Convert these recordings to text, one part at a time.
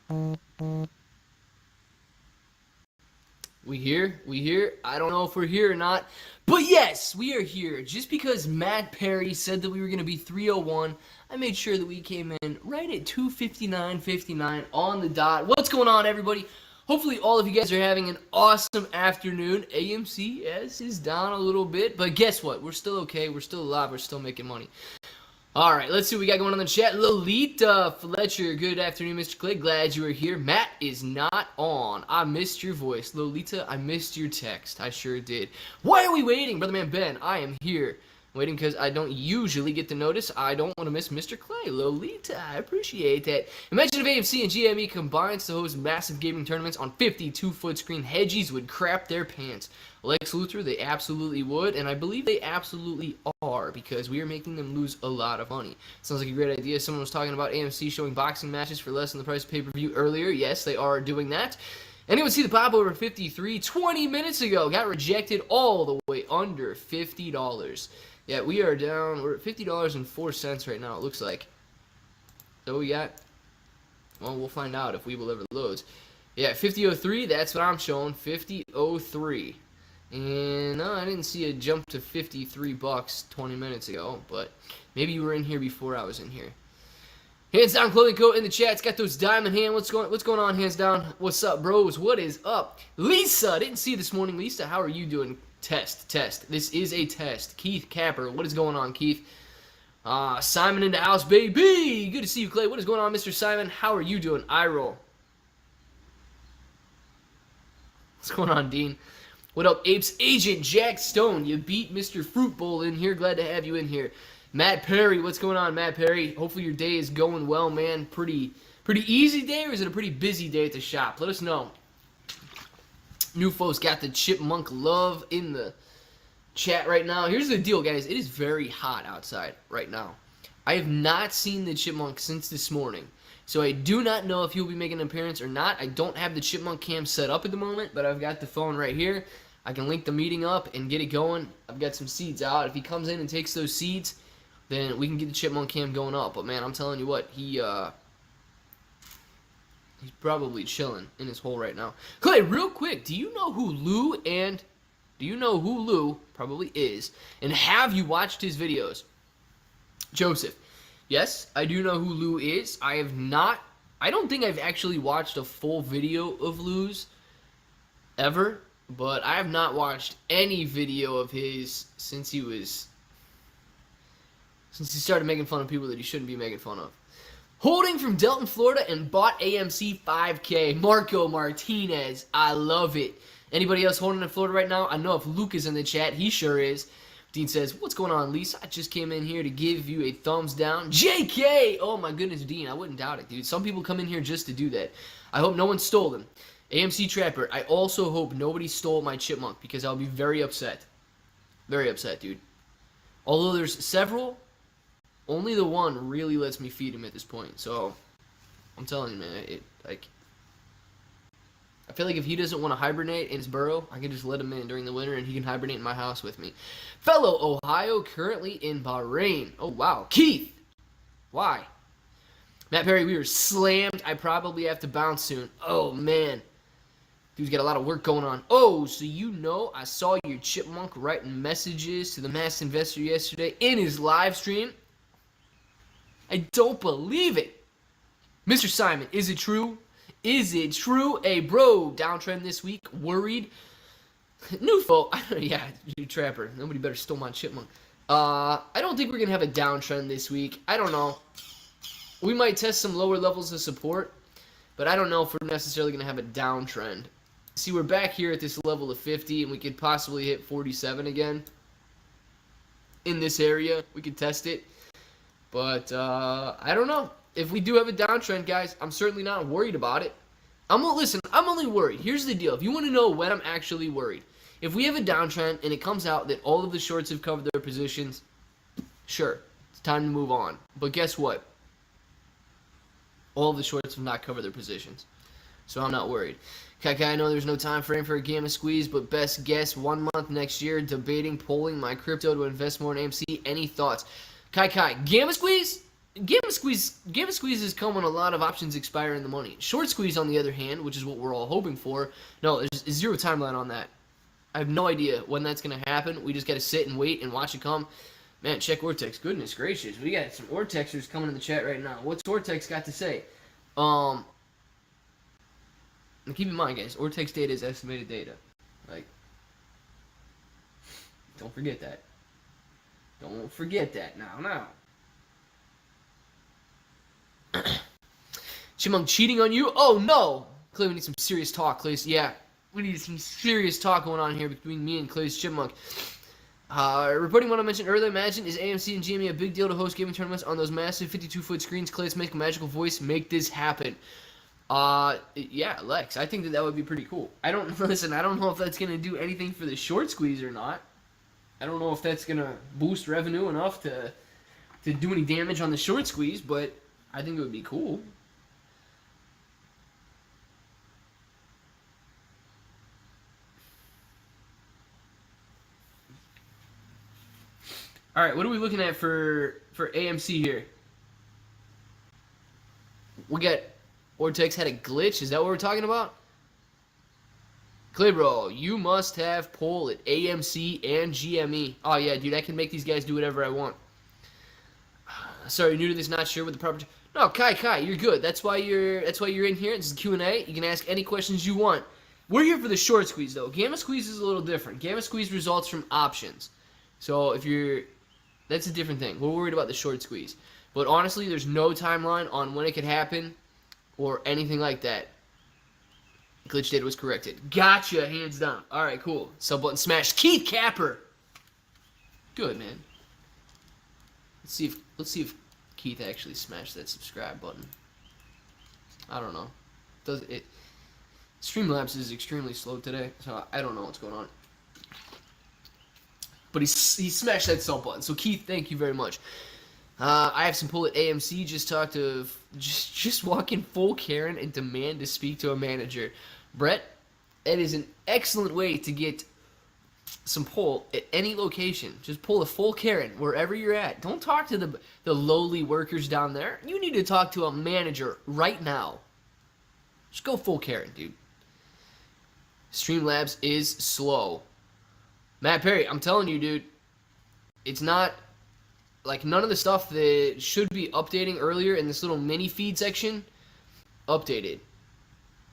We here? We here? I don't know if we're here or not. But yes, we are here. Just because Matt Perry said that we were going to be 301, I made sure that we came in right at 2:59:59 on the dot. What's going on, everybody? Hopefully all of you guys are having an awesome afternoon. AMC, yes, is down a little bit. But guess what? We're still okay. We're still alive. We're still making money. All right, let's see what we got going on in the chat. Lolita Fletcher, good afternoon, Mr. Clay. Glad you are here. Matt is not on. I missed your voice. Lolita, I missed your text. I sure did. Why are we waiting? Brother man Ben, I am here. Waiting because I don't usually get the notice. I don't want to miss Mr. Clay. Lolita, I appreciate that. Imagine if AMC and GME combined to host massive gaming tournaments on 52-foot screen. Hedgies would crap their pants. Lex Luthor, they absolutely would, and I believe they absolutely are, because we are making them lose a lot of money. Sounds like a great idea. Someone was talking about AMC showing boxing matches for less than the price of pay-per-view earlier. Yes, they are doing that. Anyone see the pop over 53 20 minutes ago? Got rejected all the way under $50. Yeah, we are down. We're at $50.04 right now, it looks like. So we got, well, we'll find out if we will ever load. Yeah, 50.03, that's what I'm showing, 50.03. And no, I didn't see a jump to 53 bucks 20 minutes ago, but maybe you were in here before I was in here. Hands down clothing coat in the chat. It's got those diamond hand. What's going on, hands down? What's up, bros? What is up? Lisa, didn't see you this morning. Lisa, how are you doing? Test. This is a test. Keith Capper, what is going on, Keith? Simon in the house, baby. Good to see you, Clay. What is going on, Mr. Simon? How are you doing? I roll. What's going on, Dean? What up, Apes? Agent Jack Stone, you beat Mr. Fruit Bowl in here. Glad to have you in here. Matt Perry, what's going on, Matt Perry? Hopefully your day is going well, man. Pretty easy day, or is it a pretty busy day at the shop? Let us know. New folks got the chipmunk love in the chat right now. Here's the deal, guys. It is very hot outside right now. I have not seen the chipmunk since this morning. So I do not know if he'll be making an appearance or not. I don't have the chipmunk cam set up at the moment, but I've got the phone right here. I can link the meeting up and get it going. I've got some seeds out. If he comes in and takes those seeds, then we can get the chipmunk cam going up. But man, I'm telling you what, he's probably chilling in his hole right now. Clay, real quick, do you know who Lou probably is? And have you watched his videos? Joseph. Yes, I do know who Lou is. I don't think I've actually watched a full video of Lou's ever, but I have not watched any video of his since he started making fun of people that he shouldn't be making fun of. Holding from Delton, Florida, and bought AMC 5K. Marco Martinez. I love it. Anybody else holding in Florida right now? I know if Luke is in the chat. He sure is. Dean says, what's going on, Lisa? I just came in here to give you a thumbs down. JK! Oh my goodness, Dean. I wouldn't doubt it, dude. Some people come in here just to do that. I hope no one stole them. AMC Trapper, I also hope nobody stole my chipmunk, because I'll be very upset. Very upset, dude. Although there's several, only the one really lets me feed him at this point. So, I'm telling you, man, I feel like if he doesn't want to hibernate in his burrow, I can just let him in during the winter and he can hibernate in my house with me. Fellow Ohio, currently in Bahrain. Oh, wow. Keith! Why? Matt Perry, we were slammed. I probably have to bounce soon. Oh, man. Dude's got a lot of work going on. Oh, so you know I saw your chipmunk writing messages to the masked investor yesterday in his live stream? I don't believe it. Mr. Simon, is it true? Is it true? Hey, bro, downtrend this week. Worried? New folk. Yeah, you trapper. Nobody better steal my chipmunk. I don't think we're going to have a downtrend this week. I don't know. We might test some lower levels of support, but I don't know if we're necessarily going to have a downtrend. See, we're back here at this level of 50, and we could possibly hit 47 again. In this area, we could test it. But, I don't know. If we do have a downtrend, guys, I'm certainly not worried about it. Listen, I'm only worried. Here's the deal. If you want to know when I'm actually worried, if we have a downtrend and it comes out that all of the shorts have covered their positions, sure, it's time to move on. But guess what? All of the shorts have not covered their positions. So I'm not worried. Kai, I know there's no time frame for a gamma squeeze, but best guess 1 month next year, debating pulling my crypto to invest more in AMC. Any thoughts? Kai, gamma squeeze? Gamma squeeze is come when a lot of options expire in the money. Short squeeze, on the other hand, which is what we're all hoping for, no, there's zero timeline on that. I have no idea when that's going to happen. We just got to sit and wait and watch it come. Man, check Ortex. Goodness gracious. We got some Ortexers coming in the chat right now. What's Ortex got to say? And keep in mind, guys, Ortex data is estimated data. Like, don't forget that. Don't forget that now. Chipmunk cheating on you? Oh, no! Clay, we need some serious talk, Clay. Yeah, we need some serious talk going on here between me and Clay's Chipmunk. Reporting what I mentioned earlier, imagine, is AMC and GME a big deal to host gaming tournaments on those massive 52-foot screens? Clay, let's make a magical voice, make this happen. Yeah, Lex, I think that would be pretty cool. I don't know if that's going to do anything for the short squeeze or not. I don't know if that's going to boost revenue enough to do any damage on the short squeeze, but I think it would be cool. All right, what are we looking at for AMC here? We got Ortex had a glitch. Is that what we're talking about? ClayBro, you must have pull at AMC and GME. Oh yeah, dude, I can make these guys do whatever I want. Sorry, new to this, not sure what the proper. No, Kai, you're good. That's why you're in here. This is Q&A. You can ask any questions you want. We're here for the short squeeze though. Gamma squeeze is a little different. Gamma squeeze results from options. So that's a different thing. We're worried about the short squeeze. But honestly, there's no timeline on when it could happen or anything like that. Glitch data was corrected. Gotcha, hands down. All right, cool. Sub button smash. Keith Capper. Good, man. Let's see if Keith actually smashed that subscribe button. I don't know. Streamlabs is extremely slow today, so I don't know what's going on. But he smashed that sub button. So Keith, thank you very much. I have some pull at AMC. Just walk in full Karen and demand to speak to a manager. Brett, it is an excellent way to get some pull at any location. Just pull a full Karen wherever you're at. Don't talk to the lowly workers down there. You need to talk to a manager right now. Just go full Karen, dude. Streamlabs is slow. Matt Perry, I'm telling you, dude, it's not like none of the stuff that should be updating earlier in this little mini feed section updated.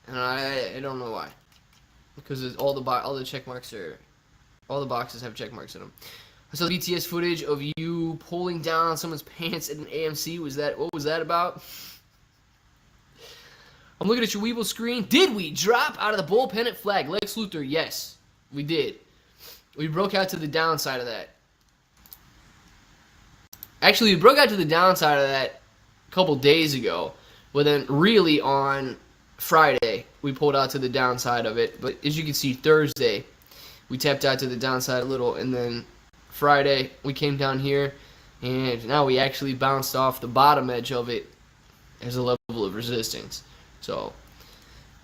And I don't know why. Because all the check marks are, all the boxes have check marks in them. I saw the BTS footage of you pulling down someone's pants at an AMC. What was that about? I'm looking at your Weeble screen. Did we drop out of the bull Pennant flag? Lex Luthor, yes, we did. We broke out to the downside of that. Actually, we broke out to the downside of that a couple days ago. But then really on Friday, we pulled out to the downside of it. But as you can see, Thursday, we tapped out to the downside a little. And then Friday, we came down here. And now we actually bounced off the bottom edge of it as a level of resistance. So,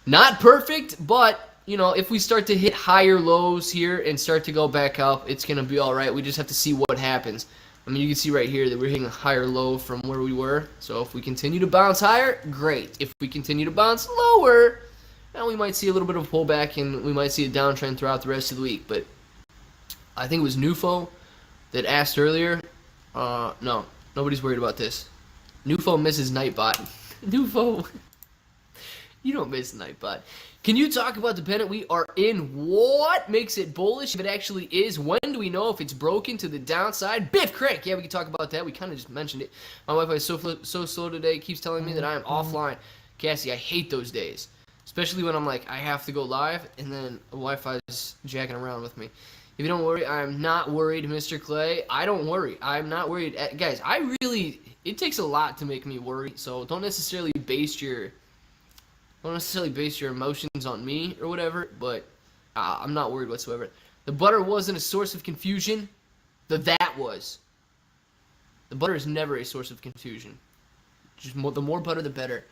not perfect, but you know, if we start to hit higher lows here and start to go back up, it's going to be all right. We just have to see what happens. I mean, you can see right here that we're hitting a higher low from where we were. So if we continue to bounce higher, great. If we continue to bounce lower, then we might see a little bit of a pullback and we might see a downtrend throughout the rest of the week. But I think it was Nufo that asked earlier. No, nobody's worried about this. Nufo misses Nightbot. Nufo, you don't miss Nightbot. Can you talk about the Pennant we are in? What makes it bullish if it actually is? When do we know if it's broken to the downside? Biff Crank! Yeah, we can talk about that. We kind of just mentioned it. My Wi-Fi is so slow today. It keeps telling me that I am offline. Cassie, I hate those days. Especially when I'm like, I have to go live, and then the Wi-Fi is jacking around with me. If you don't worry, I'm not worried, Mr. Clay. I don't worry. I'm not worried. Guys, it takes a lot to make me worry, so don't necessarily base your emotions on me or whatever, but I'm not worried whatsoever. The butter wasn't a source of confusion. That was. The butter is never a source of confusion. Just the more butter, the better.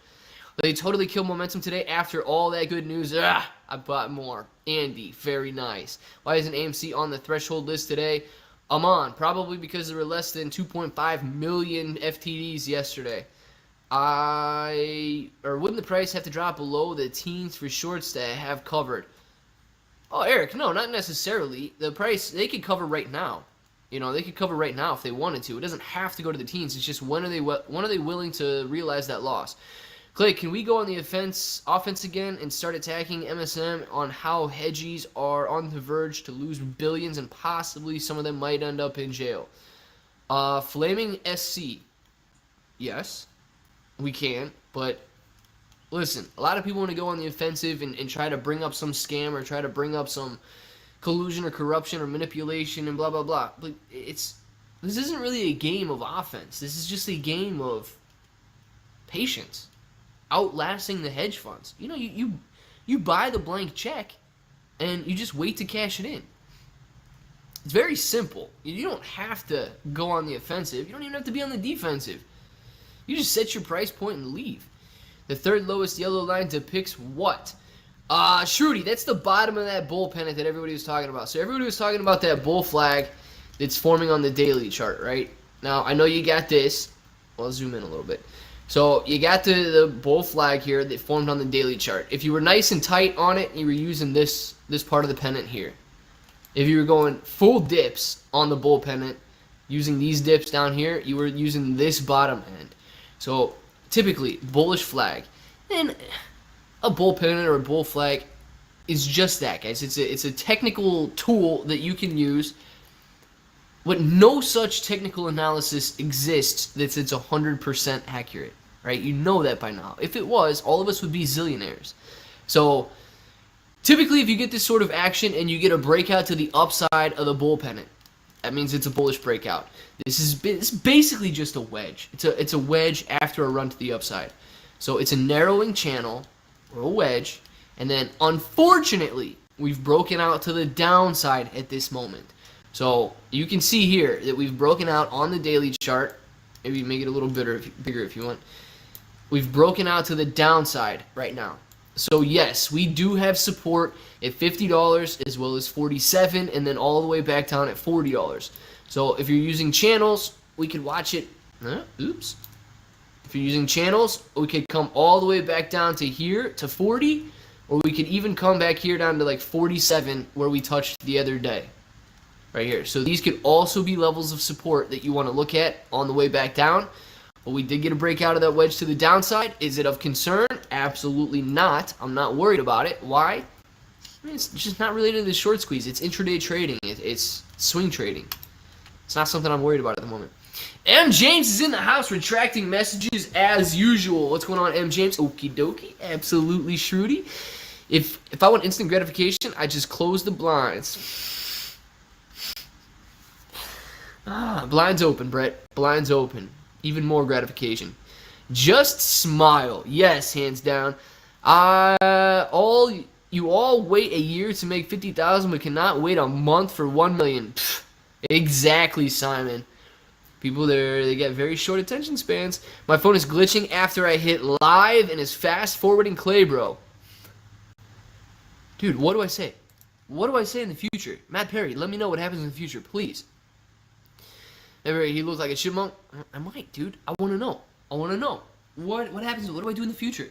They totally killed momentum today after all that good news. I bought more. Andy, very nice. Why isn't AMC on the threshold list today? I'm on, probably because there were less than 2.5 million FTDs yesterday. Wouldn't the price have to drop below the teens for shorts to have covered? Oh, Eric, no, not necessarily. The price, they could cover right now. You know, they could cover right now if they wanted to. It doesn't have to go to the teens. It's just when are they willing to realize that loss? Clay, can we go on the offense again and start attacking MSM on how hedgies are on the verge to lose billions and possibly some of them might end up in jail? Flaming SC. Yes, we can, but listen, a lot of people want to go on the offensive and try to bring up some scam or try to bring up some collusion or corruption or manipulation and blah, blah, blah. But this isn't really a game of offense. This is just a game of patience, outlasting the hedge funds. You know, you buy the blank check and you just wait to cash it in. It's very simple. You don't have to go on the offensive. You don't even have to be on the defensive. You just set your price point and leave. The third lowest yellow line depicts what? Shruti, that's the bottom of that bull pennant that everybody was talking about. So everybody was talking about that bull flag that's forming on the daily chart, right? Now, I know you got this. Well, I'll zoom in a little bit. So you got the bull flag here that formed on the daily chart. If you were nice and tight on it, you were using this part of the pennant here. If you were going full dips on the bull pennant, using these dips down here, you were using this bottom end. So typically, bullish flag. And a bull pennant or a bull flag is just that, guys. It's a technical tool that you can use, but no such technical analysis exists that's 100% accurate, right? You know that by now. If it was, all of us would be zillionaires. So typically, if you get this sort of action and you get a breakout to the upside of the bull pennant, that means it's a bullish breakout. It's basically just a wedge. It's a wedge after a run to the upside. So it's a narrowing channel or a wedge, and then unfortunately we've broken out to the downside at this moment. So you can see here that we've broken out on the daily chart. Maybe make it a little bigger if you want. We've broken out to the downside right now. So yes, we do have support at $50 as well as $47, and then all the way back down at $40. So if you're using channels, we could watch it. Oops. If you're using channels, we could come all the way back down to here to 40, or we could even come back here down to like 47 where we touched the other day. Right here. So these could also be levels of support that you want to look at on the way back down. But we did get a breakout of that wedge to the downside. Is it of concern? Absolutely not. I'm not worried about it. Why? I mean, it's just not related to the short squeeze. It's intraday trading. It's swing trading. It's not something I'm worried about at the moment. M. James is in the house retracting messages as usual. What's going on, M. James? Okie dokie. Absolutely shrewdy. If I want instant gratification, I just close the blinds. Blinds open, Brett. Blinds open. Even more gratification. Just smile. Yes, hands down. You all wait a year to make 50,000, but cannot wait a month for 1 million. Pfft, exactly, Simon. People there, they get very short attention spans. My phone is glitching after I hit live and is fast forwarding ClayBro. Dude, what do I say? What do I say in the future? Matt Perry, let me know what happens in the future, please. He looks like a chipmunk. I might, dude. I want to know. I want to know. What happens? What do I do in the future?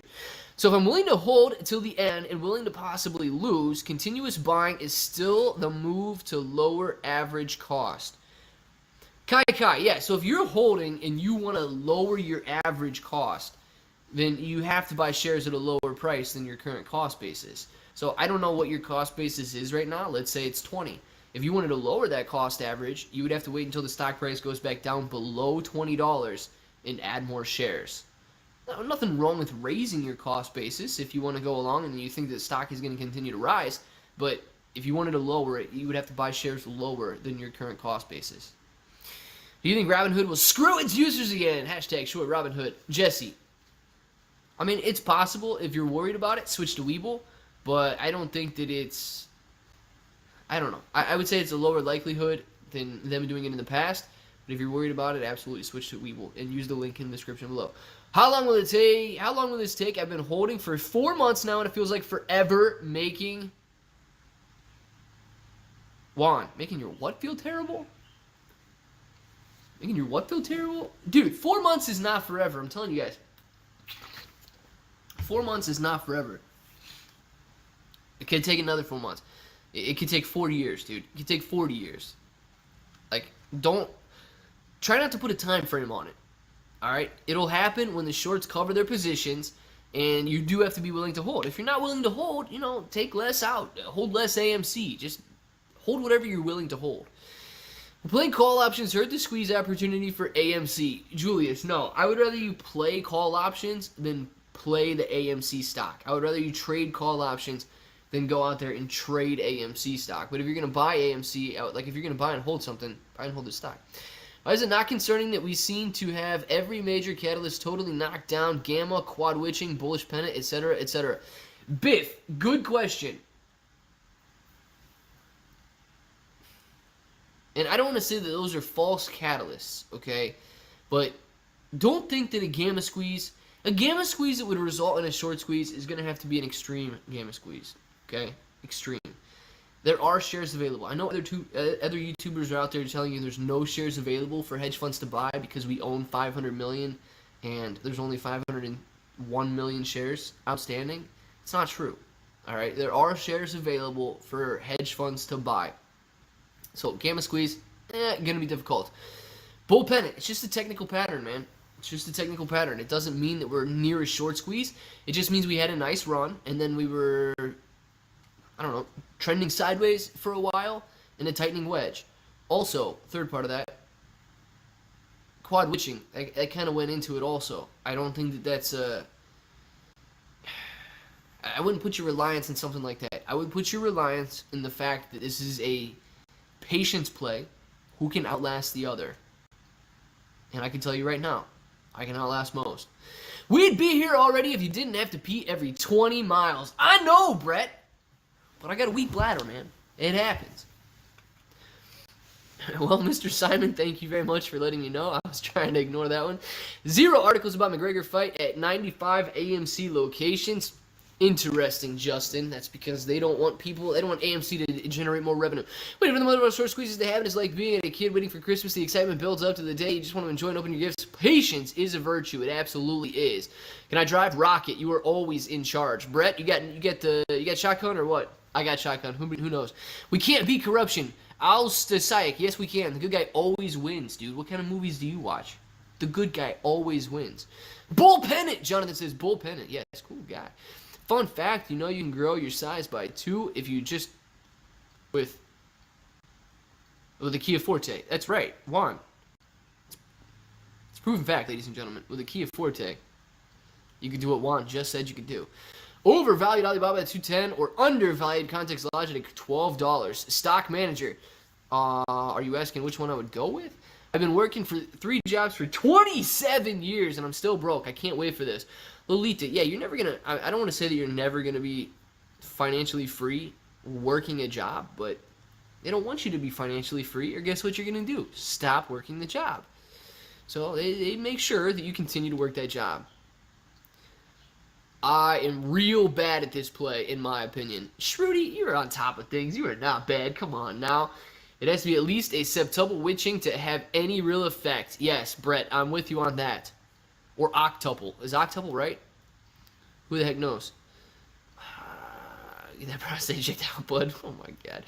So if I'm willing to hold until the end and willing to possibly lose, continuous buying is still the move to lower average cost. Kai, yeah. So if you're holding and you want to lower your average cost, then you have to buy shares at a lower price than your current cost basis. So I don't know what your cost basis is right now. Let's say it's 20. If you wanted to lower that cost average, you would have to wait until the stock price goes back down below $20 and add more shares. Now, nothing wrong with raising your cost basis if you want to go along and you think that stock is going to continue to rise. But if you wanted to lower it, you would have to buy shares lower than your current cost basis. Do you think Robinhood will screw its users again? Hashtag short Robinhood. Jesse. I mean, it's possible. If you're worried about it, switch to Webull. But I don't think that it's... I don't know. I would say it's a lower likelihood than them doing it in the past. But if you're worried about it, absolutely switch to Webull and use the link in the description below. How long will it take? How long will this take? I've been holding for 4 months now, and it feels like forever making... Juan, making your what feel terrible? Making your what feel terrible? Dude, 4 months is not forever. I'm telling you guys. 4 months is not forever. It could take another 4 months. It could take 40 years, dude. It could take 40 years. Like, try not to put a time frame on it. All right? It'll happen when the shorts cover their positions, and you do have to be willing to hold. If you're not willing to hold, take less out. Hold less AMC. Just hold whatever you're willing to hold. Playing call options hurt the squeeze opportunity for AMC. Julius, no. I would rather you play call options than play the AMC stock. I would rather you trade call options than go out there and trade AMC stock. But if you're going to buy AMC, like if you're going to buy and hold something, buy and hold the stock. Why is it not concerning that we seem to have every major catalyst totally knocked down? Gamma, quad witching, bullish pennant, etc., etc. Biff, good question. And I don't want to say that those are false catalysts, okay? But don't think that a gamma squeeze that would result in a short squeeze is going to have to be an extreme gamma squeeze, okay? Extreme. There are shares available. I know other YouTubers are out there telling you there's no shares available for hedge funds to buy because we own 500 million and there's only 501 million shares outstanding. It's not true, all right? There are shares available for hedge funds to buy. So, gamma squeeze, gonna be difficult. Bull pennant, it's just a technical pattern, man. It's just a technical pattern. It doesn't mean that we're near a short squeeze. It just means we had a nice run, and then we were, I don't know, trending sideways for a while in a tightening wedge. Also, third part of that, quad witching. I kind of went into it also. I don't think that that's I wouldn't put your reliance in something like that. I would put your reliance in the fact that this is a patience play, who can outlast the other. And I can tell you right now, I can outlast most. We'd be here already if you didn't have to pee every 20 miles. I know, Brett, but I got a weak bladder, man. It happens. Well, Mr. Simon, thank you very much for letting me know. I was trying to ignore that one. 0 articles about McGregor fight at 95 AMC locations. Interesting, Justin. That's because they don't want AMC to generate more revenue. Waiting for the mother of short squeezes to happen is like being a kid waiting for Christmas. The excitement builds up to the day. You just want to enjoy and open your gifts. Patience is a virtue. It absolutely is. Can I drive? Rocket. You are always in charge. Brett, you got shotgun or what? I got shotgun. Who knows? We can't beat corruption. Al-Stasayek. Yes, we can. The good guy always wins, dude. What kind of movies do you watch? The good guy always wins. Bull pennant. Jonathan says bull pennant. Yes, cool guy. Fun fact, you can grow your size by 2 if you just with a Kia Forte. That's right, Juan. It's proven fact, ladies and gentlemen. With a Kia Forte, you can do what Juan just said you could do. Overvalued Alibaba at 210 or undervalued Context Logic at $12. Stock manager. Are you asking which one I would go with? I've been working for 3 jobs for 27 years and I'm still broke. I can't wait for this. Lolita, yeah, you're never going to, I don't want to say that you're never going to be financially free working a job, but they don't want you to be financially free, or guess what you're going to do? Stop working the job. So they make sure that you continue to work that job. I am real bad at this play, in my opinion. Shruti, you're on top of things. You are not bad. Come on now. It has to be at least a septuple witching to have any real effect. Yes, Brett, I'm with you on that. Or octuple. Is octuple right? Who the heck knows? Get that prostate checked out, bud. Oh my god.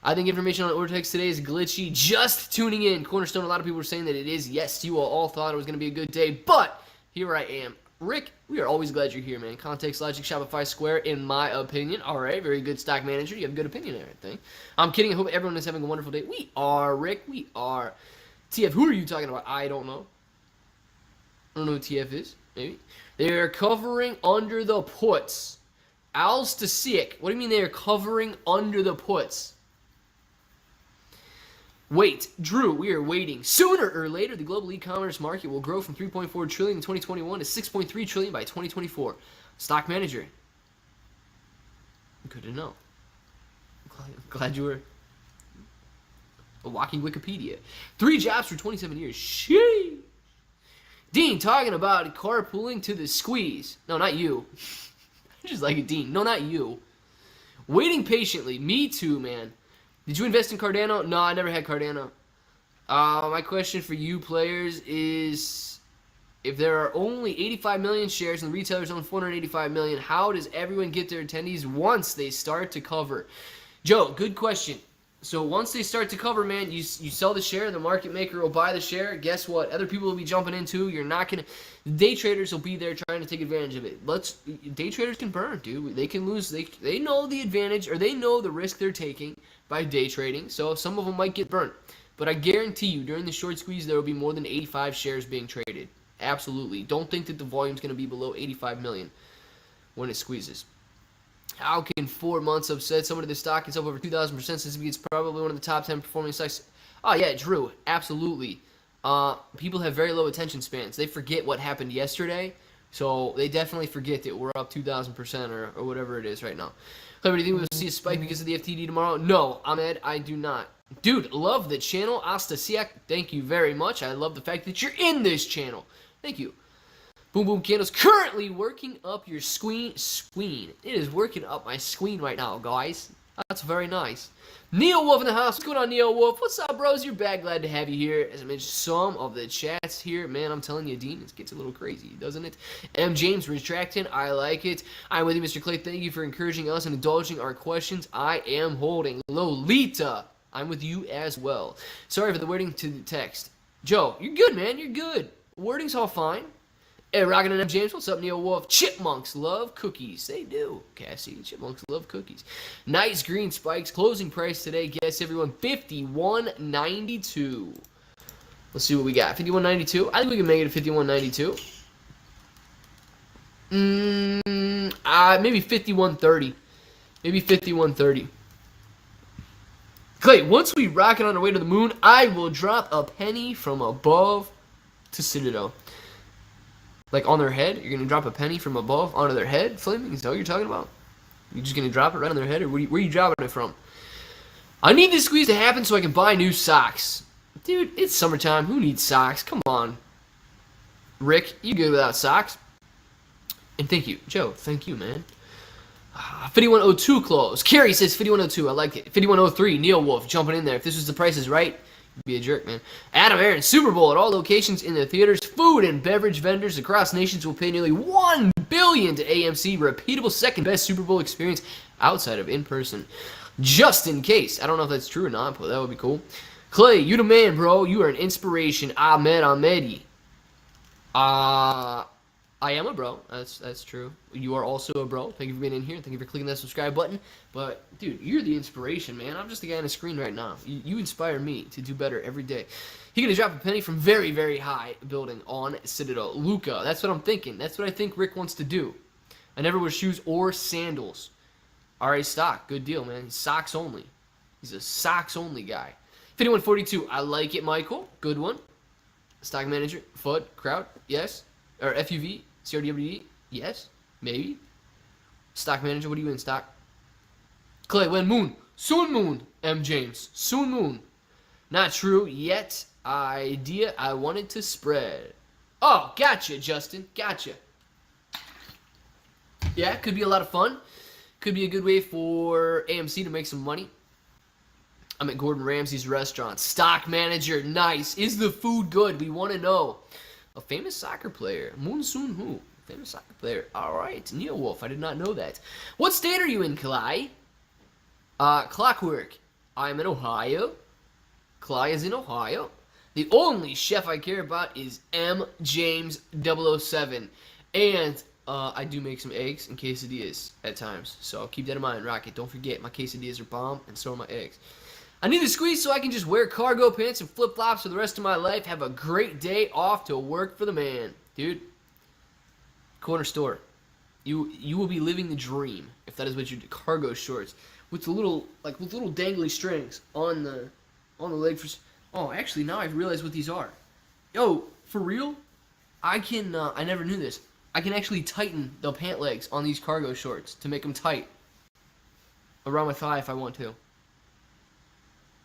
I think information on Ortex today is glitchy. Just tuning in. Cornerstone, a lot of people were saying that it is. Yes, you all thought it was going to be a good day, but here I am. Rick, we are always glad you're here, man. Context Logic, Shopify, Square, in my opinion. All right, very good stock manager. You have a good opinion there, I think. I'm kidding. I hope everyone is having a wonderful day. We are, Rick. We are. TF, who are you talking about? I don't know. I don't know who TF is. Maybe. They're covering under the puts. Al-Stasic. What do you mean they are covering under the puts? Wait, Drew, we are waiting. Sooner or later, the global e-commerce market will grow from 3.4 trillion in 2021 to 6.3 trillion by 2024. Stock manager. Good to know. Glad you were a walking Wikipedia. 3 jobs for 27 years. Sheesh. Dean talking about carpooling to the squeeze. No, not you. Just like a Dean. No, not you. Waiting patiently. Me too, man. Did you invest in Cardano? No, I never had Cardano. My question for you players is, if there are only 85 million shares and the retailers own 485 million, how does everyone get their attendees once they start to cover? Joe, good question. So once they start to cover, man, you sell the share, the market maker will buy the share. Guess what? Other people will be jumping in too. You're not gonna. Day traders will be there trying to take advantage of it. Day traders can burn, dude. They can lose. They know the advantage, or they know the risk they're taking by day trading. So some of them might get burnt. But I guarantee you, during the short squeeze, there will be more than 85 shares being traded. Absolutely. Don't think that the volume's going to be below 85 million when it squeezes. How can 4 months upset somebody? The stock is up over 2,000% since it's probably one of the top 10 performing stocks. Oh, yeah, Drew. Absolutely. People have very low attention spans. They forget what happened yesterday, so they definitely forget that we're up 2,000% or whatever it is right now. Clever, do you think we'll see a spike because of the FTD tomorrow? No, Ahmed, I do not. Dude, love the channel. Astasiak, thank you very much. I love the fact that you're in this channel. Thank you. Boom Boom Candles currently working up your screen. It is working up my screen right now, guys. That's very nice. Neo Wolf in the house. What's going on, Neo Wolf? What's up, bros? You're back. Glad to have you here. As I mentioned, some of the chats here, man, I'm telling you, Dean, it gets a little crazy, doesn't it? M. James retracting. I like it. I'm with you, Mr. Clay. Thank you for encouraging us and indulging our questions. I am holding. Lolita, I'm with you as well. Sorry for the wording to the text. Joe, you're good, man. You're good. Wording's all fine. Hey, Rockin' and M. James, what's up, Neil Wolf? Chipmunks love cookies. They do, Cassie. Chipmunks love cookies. Nice green spikes. Closing price today, guess everyone, $51.92. Let's see what we got. $51.92. I think we can make it a $51.92. Maybe $51.30. Maybe $51.30. Clay, once we rocket on our way to the moon, I will drop a penny from above to Citadel. Like on their head? You're going to drop a penny from above onto their head, Flaming? Is that what you're talking about? You're just going to drop it right on their head? Or where are you dropping it from? I need this squeeze to happen so I can buy new socks. Dude, it's summertime. Who needs socks? Come on. Rick, you good without socks? And thank you. Joe, thank you, man. 5102 close. Carrie says 5102. I like it. 5103. Neil Wolf jumping in there. If this was the prices right, be a jerk, man. Adam Aaron, Super Bowl at all locations in the theaters. Food and beverage vendors across nations will pay nearly $1 billion to AMC. Repeatable second best Super Bowl experience outside of in-person. Just in case. I don't know if that's true or not, but that would be cool. Clay, you the man, bro. You are an inspiration. Ahmedi. I am a bro. That's true. You are also a bro. Thank you for being in here. Thank you for clicking that subscribe button. But, dude, you're the inspiration, man. I'm just the guy on the screen right now. You inspire me to do better every day. He's going to drop a penny from very, very high building on Citadel. Luca, that's what I'm thinking. That's what I think Rick wants to do. I never wear shoes or sandals. Alright, stock. Good deal, man. Socks only. He's a socks only guy. 5142. I like it, Michael. Good one. Stock manager. FUD. Crowd. Yes. Or FUV. CRWD? Yes? Maybe? Stock manager, what are you in stock? Clay, when moon? Soon moon, M. James. Soon moon. Not true yet. Idea I wanted to spread. Oh, gotcha, Justin. Gotcha. Yeah, could be a lot of fun. Could be a good way for AMC to make some money. I'm at Gordon Ramsay's restaurant. Stock manager, nice. Is the food good? We want to know. A famous soccer player. Moon Soon Hu. Famous soccer player. Alright. Neil Wolf. I did not know that. What state are you in, Clay? Clockwork. I'm in Ohio. Clay is in Ohio. The only chef I care about is M. James 007. And I do make some eggs and quesadillas at times. So keep that in mind, Rocket. Don't forget, my quesadillas are bomb and so are my eggs. I need the squeeze so I can just wear cargo pants and flip-flops for the rest of my life. Have a great day off to work for the man. Dude, corner store. You will be living the dream if that is what you do. Cargo shorts with the little dangly strings on the leg for. Oh, actually now I've realized what these are. Yo, for real? I can I never knew this. I can actually tighten the pant legs on these cargo shorts to make them tight around my thigh if I want to.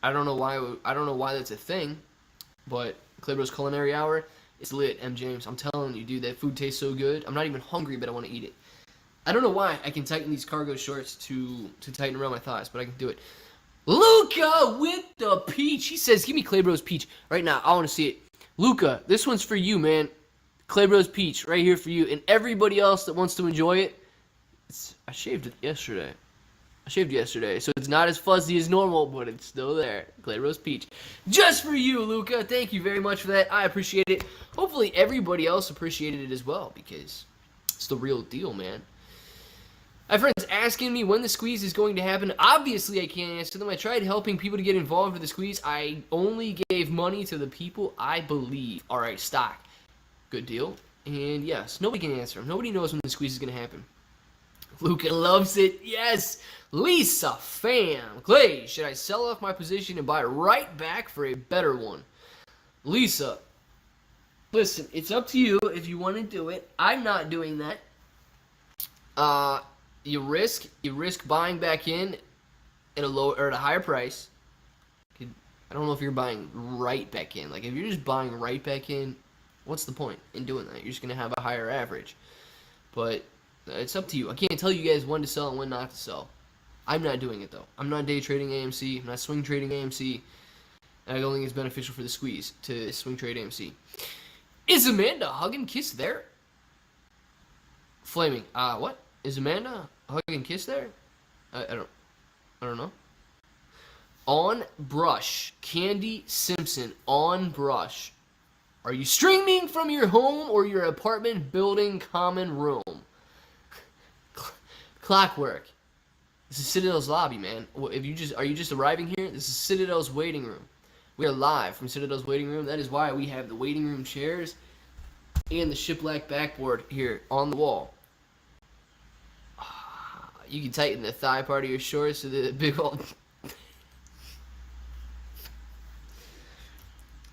I don't know why that's a thing, but ClayBro's Culinary Hour, it's lit, M. James. I'm telling you, dude, that food tastes so good. I'm not even hungry, but I want to eat it. I don't know why I can tighten these cargo shorts to tighten around my thighs, but I can do it. Luca with the peach. He says, give me ClayBro's peach right now. I want to see it. Luca, this one's for you, man. ClayBro's peach right here for you. And everybody else that wants to enjoy it. I shaved it yesterday. So it's not as fuzzy as normal, but it's still there. ClayBro's peach. Just for you, Luca. Thank you very much for that. I appreciate it. Hopefully everybody else appreciated it as well, because it's the real deal, man. My friends asking me when the squeeze is going to happen. Obviously, I can't answer them. I tried helping people to get involved with the squeeze. I only gave money to the people I believe. All right, stock. Good deal. And yes, nobody can answer them. Nobody knows when the squeeze is going to happen. Luca loves it. Yes. Lisa, fam. Clay, should I sell off my position and buy right back for a better one? Lisa, listen, it's up to you if you want to do it. I'm not doing that. You risk buying back in at a low or at a higher price. I don't know if you're buying right back in. Like, if you're just buying right back in, what's the point in doing that? You're just gonna have a higher average. But it's up to you. I can't tell you guys when to sell and when not to sell. I'm not doing it though. I'm not day trading AMC. I'm not swing trading AMC. And I don't think it's beneficial for the squeeze to swing trade AMC. Is Amanda hug and kiss there? Flaming. What? Is Amanda hug and kiss there? I don't know. On brush. Candy Simpson. On brush. Are you streaming from your home or your apartment building common room? Clockwork. This is Citadel's lobby, man. Are you just arriving here? This is Citadel's waiting room. We are live from Citadel's waiting room. That is why we have the waiting room chairs and the shiplap backboard here on the wall. You can tighten the thigh part of your shorts to the big old...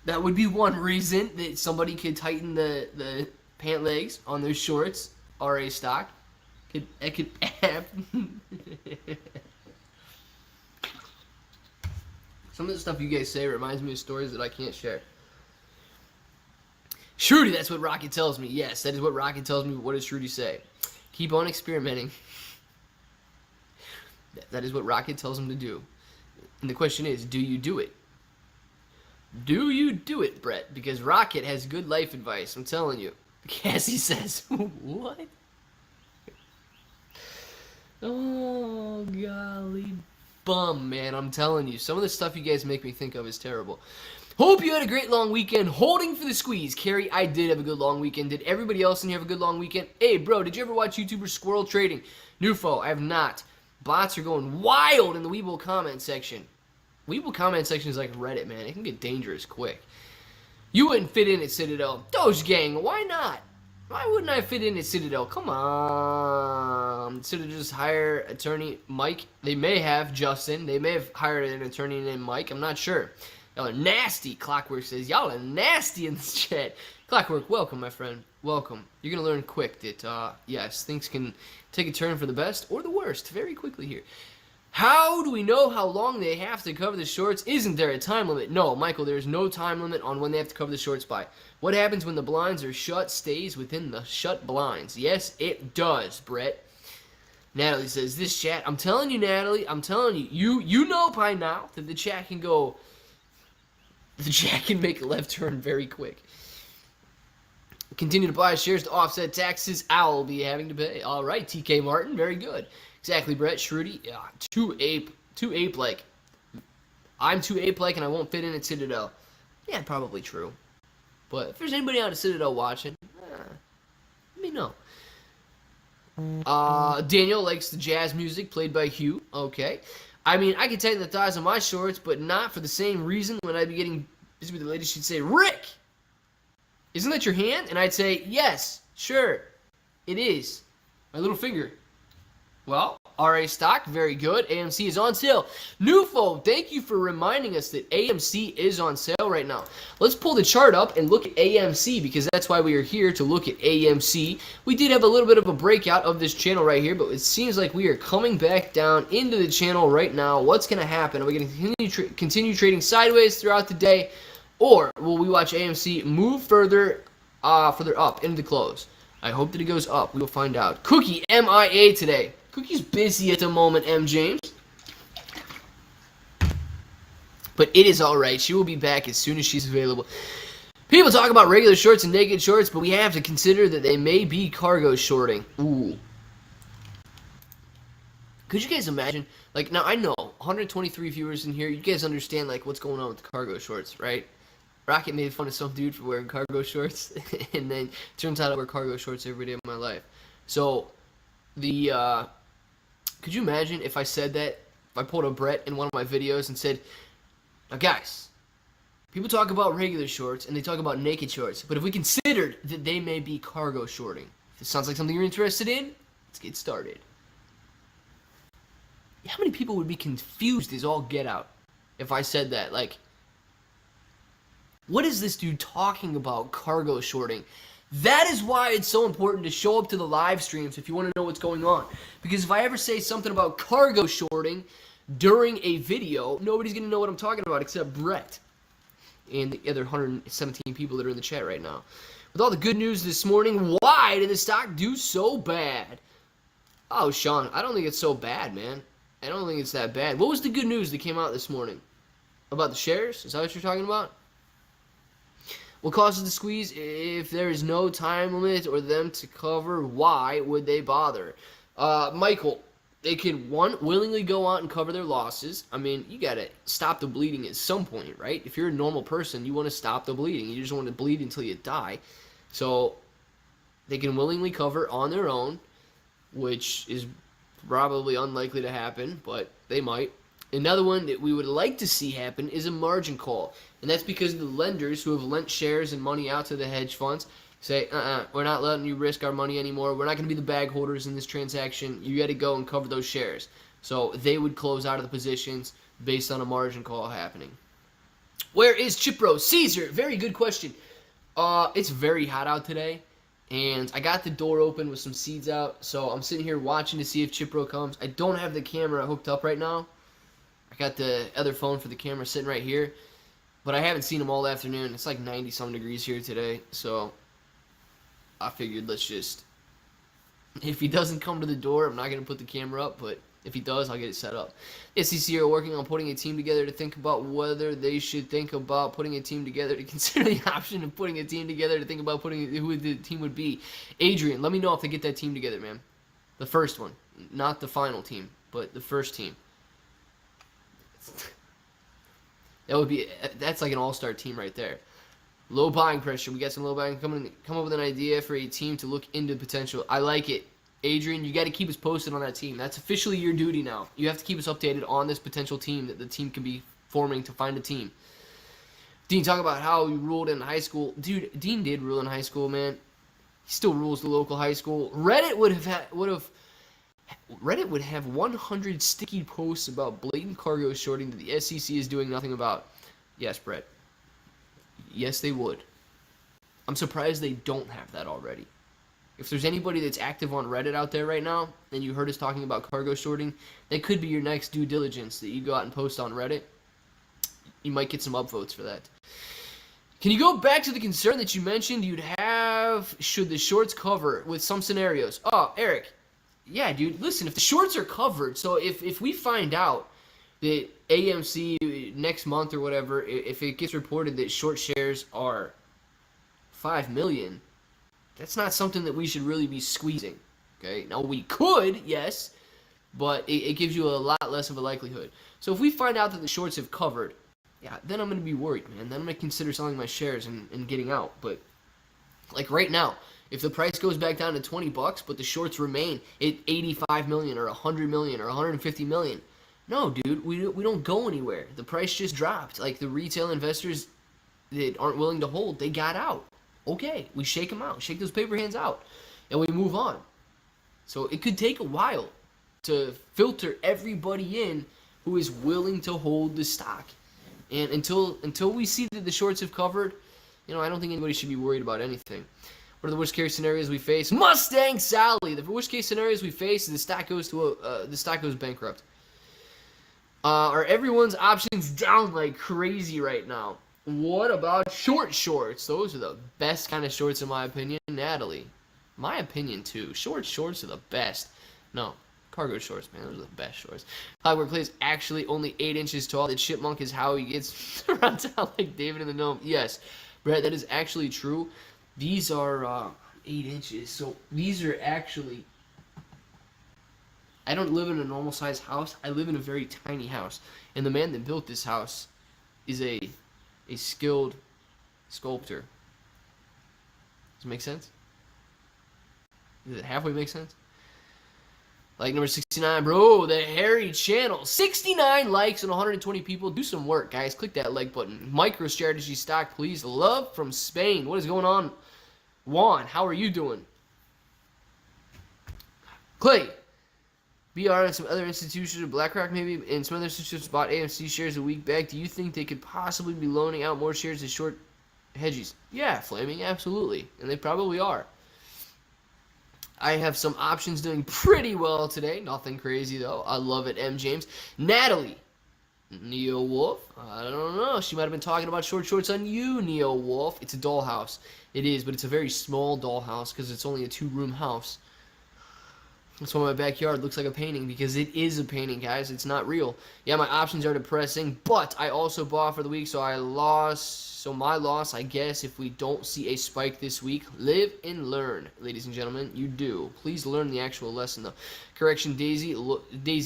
That would be one reason that somebody could tighten the pant legs on their shorts. RA stock. It could happen. Some of the stuff you guys say reminds me of stories that I can't share. Shruti, that's what Rocket tells me. Yes, that is what Rocket tells me. What does Shruti say? Keep on experimenting. That is what Rocket tells him to do. And the question is, do you do it? Do you do it, Brett? Because Rocket has good life advice, I'm telling you. Cassie says, what? Oh, golly bum, man. I'm telling you. Some of the stuff you guys make me think of is terrible. Hope you had a great long weekend holding for the squeeze. Carrie, I did have a good long weekend. Did everybody else in here have a good long weekend? Hey, bro, did you ever watch YouTuber Squirrel Trading? Newfo, I have not. Bots are going wild in the Weeble comment section. Weeble comment section is like Reddit, man. It can get dangerous quick. You wouldn't fit in at Citadel. Doge Gang, why not? Why wouldn't I fit in at Citadel? Come on. Citadel just hire attorney Mike. They may have, Justin. They may have hired an attorney named Mike. I'm not sure. Y'all are nasty, Clockwork says. Y'all are nasty in this chat. Clockwork, welcome, my friend. Welcome. You're going to learn quick that, yes, things can take a turn for the best or the worst very quickly here. How do we know how long they have to cover the shorts? Isn't there a time limit? No, Michael, there's no time limit on when they have to cover the shorts by. What happens when the blinds are shut stays within the shut blinds. Yes, it does, Brett. Natalie says, this chat, I'm telling you, Natalie, I'm telling you, you know by now that the chat can go, the chat can make a left turn very quick. Continue to buy shares to offset taxes I'll be having to pay. All right, TK Martin, very good. Exactly, Brett. Shruti, yeah, too ape-like. I'm too ape-like and I won't fit in at Citadel. Yeah, probably true. But if there's anybody out of Citadel watching, let me know. Daniel likes the jazz music played by Hugh. Okay. I mean, I can tighten the thighs on my shorts, but not for the same reason when I'd be getting busy with the lady. She'd say, Rick, isn't that your hand? And I'd say, yes, sure, it is. My little finger. Well, RA stock, very good. AMC is on sale. Newfo, thank you for reminding us that AMC is on sale right now. Let's pull the chart up and look at AMC because that's why we are here to look at AMC. We did have a little bit of a breakout of this channel right here, but it seems like we are coming back down into the channel right now. What's going to happen? Are we going to continue trading sideways throughout the day, or will we watch AMC move further up into the close? I hope that it goes up. We will find out. Cookie MIA today. Cookie's busy at the moment, M. James. But it is all right. She will be back as soon as she's available. People talk about regular shorts and naked shorts, but we have to consider that they may be cargo shorting. Ooh. Could you guys imagine? Like, now I know 123 viewers in here. You guys understand like what's going on with the cargo shorts, right? Rocket made fun of some dude for wearing cargo shorts, and then turns out I wear cargo shorts every day of my life. So, could you imagine if I said that? If I pulled a Brett in one of my videos and said, "Now, guys, people talk about regular shorts and they talk about naked shorts, but if we considered that they may be cargo shorting, if it sounds like something you're interested in, let's get started." How many people would be confused as all get out if I said that? Like, what is this dude talking about cargo shorting? That is why it's so important to show up to the live streams if you want to know what's going on. Because if I ever say something about cargo shorting during a video, nobody's going to know what I'm talking about except Brett and the other 117 people that are in the chat right now. With all the good news this morning, why did the stock do so bad? Oh, Sean, I don't think it's so bad, man. I don't think it's that bad. What was the good news that came out this morning? About the shares? Is that what you're talking about? What causes the squeeze? If there is no time limit or them to cover, why would they bother? Michael, they could, one, willingly go out and cover their losses. I mean, you got to stop the bleeding at some point, right? If you're a normal person, you want to stop the bleeding. You just want to bleed until you die. So they can willingly cover on their own, which is probably unlikely to happen, but they might. Another one that we would like to see happen is a margin call. And that's because the lenders who have lent shares and money out to the hedge funds say, we're not letting you risk our money anymore. We're not going to be the bag holders in this transaction. You got to go and cover those shares. So they would close out of the positions based on a margin call happening. Where is ClayBro? Caesar, very good question. It's very hot out today. And I got the door open with some seeds out, so I'm sitting here watching to see if ClayBro comes. I don't have the camera hooked up right now. I got the other phone for the camera sitting right here, but I haven't seen him all afternoon. It's like 90-some degrees here today, so I figured let's just, if he doesn't come to the door, I'm not going to put the camera up, but if he does, I'll get it set up. SEC are working on putting a team together to think about whether they should think about putting a team together to consider the option of putting a team together to think about putting who the team would be. Adrian, let me know if they get that team together, man. The first one. Not the final team, but the first team. That's like an all-star team right there. Low buying pressure. We got some low buying. Come up with an idea for a team to look into potential. I like it. Adrian, you got to keep us posted on that team. That's officially your duty now. You have to keep us updated on this potential team that the team can be forming to find a team. Dean, talk about how he ruled in high school. Dude, Dean did rule in high school, man. He still rules the local high school. Reddit would have 100 sticky posts about blatant cargo shorting that the SEC is doing nothing about. Yes, Brett. Yes, they would. I'm surprised they don't have that already. If there's anybody that's active on Reddit out there right now, and you heard us talking about cargo shorting, that could be your next due diligence that you go out and post on Reddit. You might get some upvotes for that. Can you go back to the concern that you mentioned you'd have should the shorts cover with some scenarios? Oh, Eric. Yeah, dude, listen, if the shorts are covered, so if we find out that AMC next month or whatever, if it gets reported that short shares are 5 million, that's not something that we should really be squeezing, okay? Now, we could, yes, but it gives you a lot less of a likelihood. So if we find out that the shorts have covered, yeah, then I'm going to be worried, man. Then I'm going to consider selling my shares and getting out. But, like right now, if the price goes back down to 20 bucks, but the shorts remain at 85 million or 100 million or 150 million, no, dude, we don't go anywhere. The price just dropped. Like, the retail investors that aren't willing to hold, they got out. Okay, we shake them out, shake those paper hands out, and we move on. So it could take a while to filter everybody in who is willing to hold the stock. And until we see that the shorts have covered, I don't think anybody should be worried about anything. What are the worst case scenarios we face? Mustang Sally. The worst case scenarios we face is the stock goes bankrupt. Are everyone's options down like crazy right now? What about short shorts? Those are the best kind of shorts in my opinion. Natalie, my opinion too. Short shorts are the best. No, Cargo shorts, man. Those are the best shorts. Clockwork Clay is actually only 8 inches tall. The chipmunk is how he gets around town like David in the Gnome. Yes, Brett, that is actually true. These are 8 inches. So these are actually... I don't live in a normal size house. I live in a very tiny house. And the man that built this house is a skilled sculptor. Does it make sense? Does it halfway make sense? Like number 69, bro, the Harry channel. 69 likes and 120 people. Do some work, guys. Click that like button. MicroStrategy stock, please. Love from Spain. What is going on? Juan, how are you doing? Clay, BR and some other institutions, BlackRock maybe, and some other institutions bought AMC shares a week back. Do you think they could possibly be loaning out more shares to short hedges? Yeah, Flaming, absolutely. And they probably are. I have some options doing pretty well today. Nothing crazy, though. I love it, M. James. Natalie. Neo Wolf. I don't know. She might have been talking about short shorts on you, Neo Wolf. It's a dollhouse. It is, but it's a very small dollhouse because it's only a 2-room house. That's why my backyard looks like a painting, because it is a painting, guys. It's not real. Yeah, my options are depressing, but I also bought for the week, so I lost. So my loss, I guess, if we don't see a spike this week. Live and learn, ladies and gentlemen. You do. Please learn the actual lesson, though. Correction, Daisy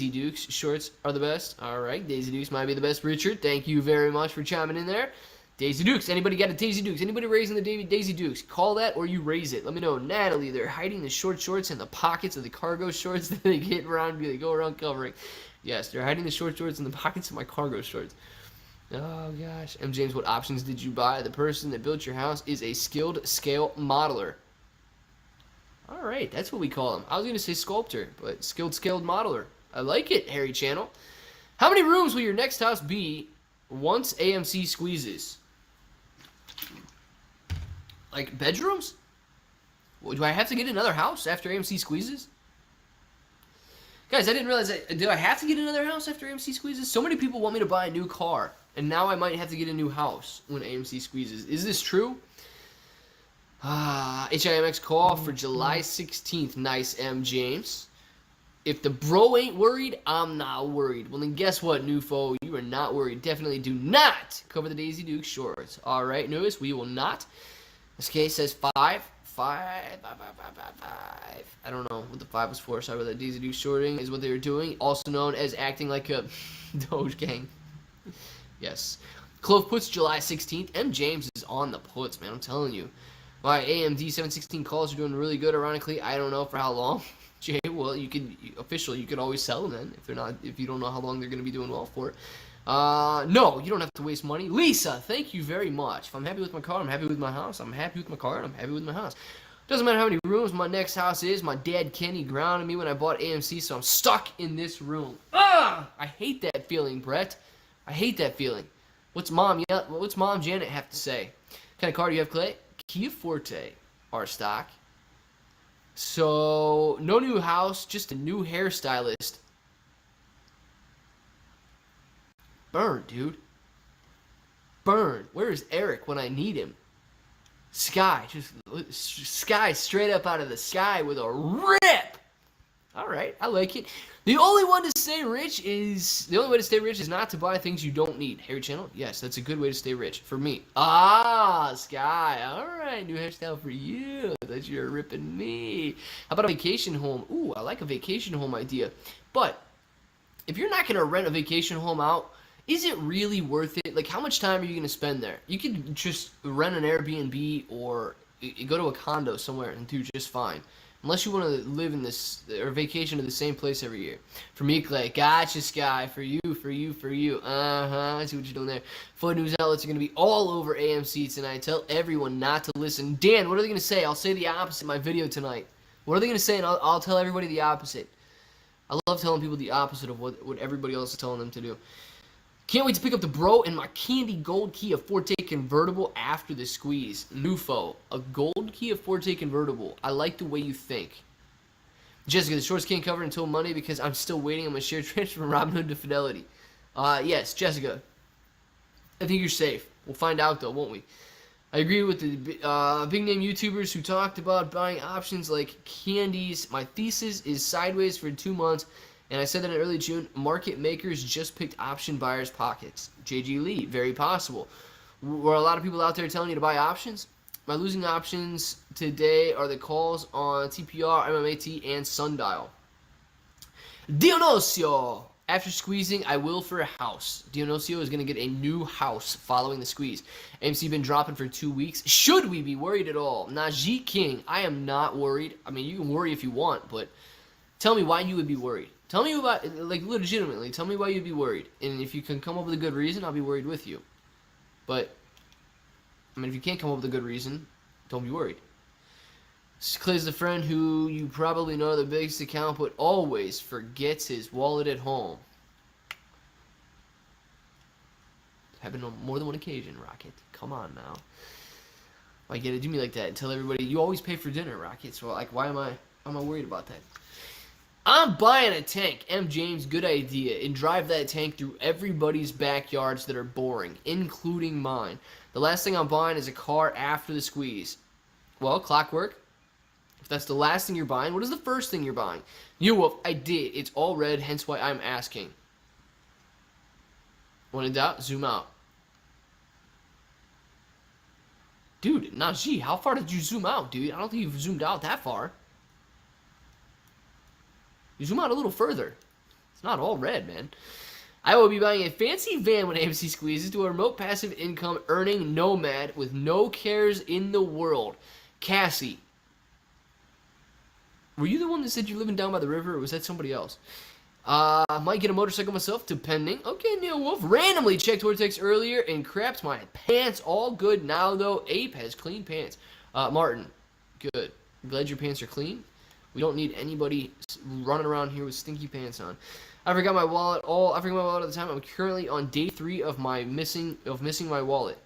Dukes. Shorts are the best. All right, Daisy Dukes might be the best. Richard, thank you very much for chiming in there. Daisy Dukes. Anybody got a Daisy Dukes? Anybody raising the Daisy Dukes? Call that or you raise it. Let me know. Natalie, they're hiding the short shorts in the pockets of the cargo shorts that they get around, they go around covering. Yes, they're hiding the short shorts in the pockets of my cargo shorts. Oh, gosh. M. James, what options did you buy? The person that built your house is a skilled scale modeler. All right, that's what we call him. I was going to say sculptor, but skilled scaled modeler. I like it, Harry Channel. How many rooms will your next house be once AMC squeezes? Like bedrooms? Do I have to get another house after AMC squeezes? Guys, I didn't realize that. Do I have to get another house after AMC squeezes? So many people want me to buy a new car, and now I might have to get a new house when AMC squeezes. Is this true? HIMX call for July 16th. Nice, M. James. If the bro ain't worried, I'm not worried. Well, then guess what, new foe? You are not worried. Definitely do not cover the Daisy Duke shorts. All right, notice we will not. This case says 5. I don't know what the 5 was for. Sorry about that. Daisy Duke shorting is what they were doing, also known as acting like a Doge gang. Yes. Clove puts July 16th. M. James is on the puts, man. I'm telling you. My AMD 716 calls are doing really good. Ironically, I don't know for how long. Jay, well, you could always sell them then if you don't know how long they're going to be doing well for. No, you don't have to waste money. Lisa, thank you very much. If I'm happy with my car, I'm happy with my house. I'm happy with my car, and I'm happy with my house. Doesn't matter how many rooms my next house is. My dad Kenny grounded me when I bought AMC, so I'm stuck in this room. I hate that feeling, Brett. I hate that feeling. What's Mom Janet have to say? What kind of car do you have, Clay? Kia Forte, our stock. So, no new house, just a new hairstylist. Burn, dude. Burn. Where is Eric when I need him? Sky. Just Sky straight up out of the sky with a rip. All right, I like it. The only way to stay rich is not to buy things you don't need. Harry Channel? Yes, that's a good way to stay rich for me. Sky. All right, new hairstyle for you. I thought you were ripping me. How about a vacation home? Ooh, I like a vacation home idea. But if you're not going to rent a vacation home out, is it really worth it? Like, how much time are you going to spend there? You could just rent an Airbnb or go to a condo somewhere and do just fine. Unless you want to live in this or vacation to the same place every year. For me, Clay, gotcha, Sky. For you. I see what you're doing there. Flood news outlets are going to be all over AMC tonight. Tell everyone not to listen. Dan, what are they going to say? I'll say the opposite in my video tonight. What are they going to say? And I'll tell everybody the opposite. I love telling people the opposite of what everybody else is telling them to do. Can't wait to pick up the bro and my candy gold Kia Forte convertible after the squeeze. Nufo, a gold Kia Forte convertible. I like the way you think. Jessica, the shorts can't cover until Monday because I'm still waiting on my share transfer from Robinhood to Fidelity. Yes, Jessica. I think you're safe. We'll find out though, won't we? I agree with the big name YouTubers who talked about buying options like candies. My thesis is sideways for 2 months, and I said that in early June. Market makers just picked option buyers' pockets. JG Lee, very possible. Were a lot of people out there telling you to buy options? My losing options today are the calls on TPR, MMAT, and Sundial. Dionisio! After squeezing, I will for a house. Dionisio is going to get a new house following the squeeze. AMC been dropping for 2 weeks. Should we be worried at all? Najee King, I am not worried. I mean, you can worry if you want, but tell me why you would be worried. Tell me about, like, legitimately, tell me why you'd be worried. And if you can come up with a good reason, I'll be worried with you. But, I mean, if you can't come up with a good reason, don't be worried. Clay's the friend who you probably know the biggest account, but always forgets his wallet at home. Happened on more than one occasion, Rocket. Come on now. Why you gotta do me like that and tell everybody you always pay for dinner, Rocket? So like, why am I worried about that? I'm buying a tank. M. James, good idea. And drive that tank through everybody's backyards that are boring, including mine. The last thing I'm buying is a car after the squeeze. Well, clockwork. If that's the last thing you're buying, what is the first thing you're buying? You Wolf, I did. It's all red, hence why I'm asking. When in doubt, zoom out. Dude, Najee, how far did you zoom out, dude? I don't think you've zoomed out that far. You zoom out a little further. It's not all red, man. I will be buying a fancy van when AMC squeezes to a remote passive income earning nomad with no cares in the world. Cassie. Were you the one that said you're living down by the river, or was that somebody else? I might get a motorcycle myself, depending. Okay, Neil Wolf. Randomly checked Vortex earlier and crapped my pants. All good now, though. Ape has clean pants. Martin, good. Glad your pants are clean. We don't need anybody running around here with stinky pants on. I forgot my wallet. I forgot my wallet at the time. I'm currently on day 3 of missing my wallet.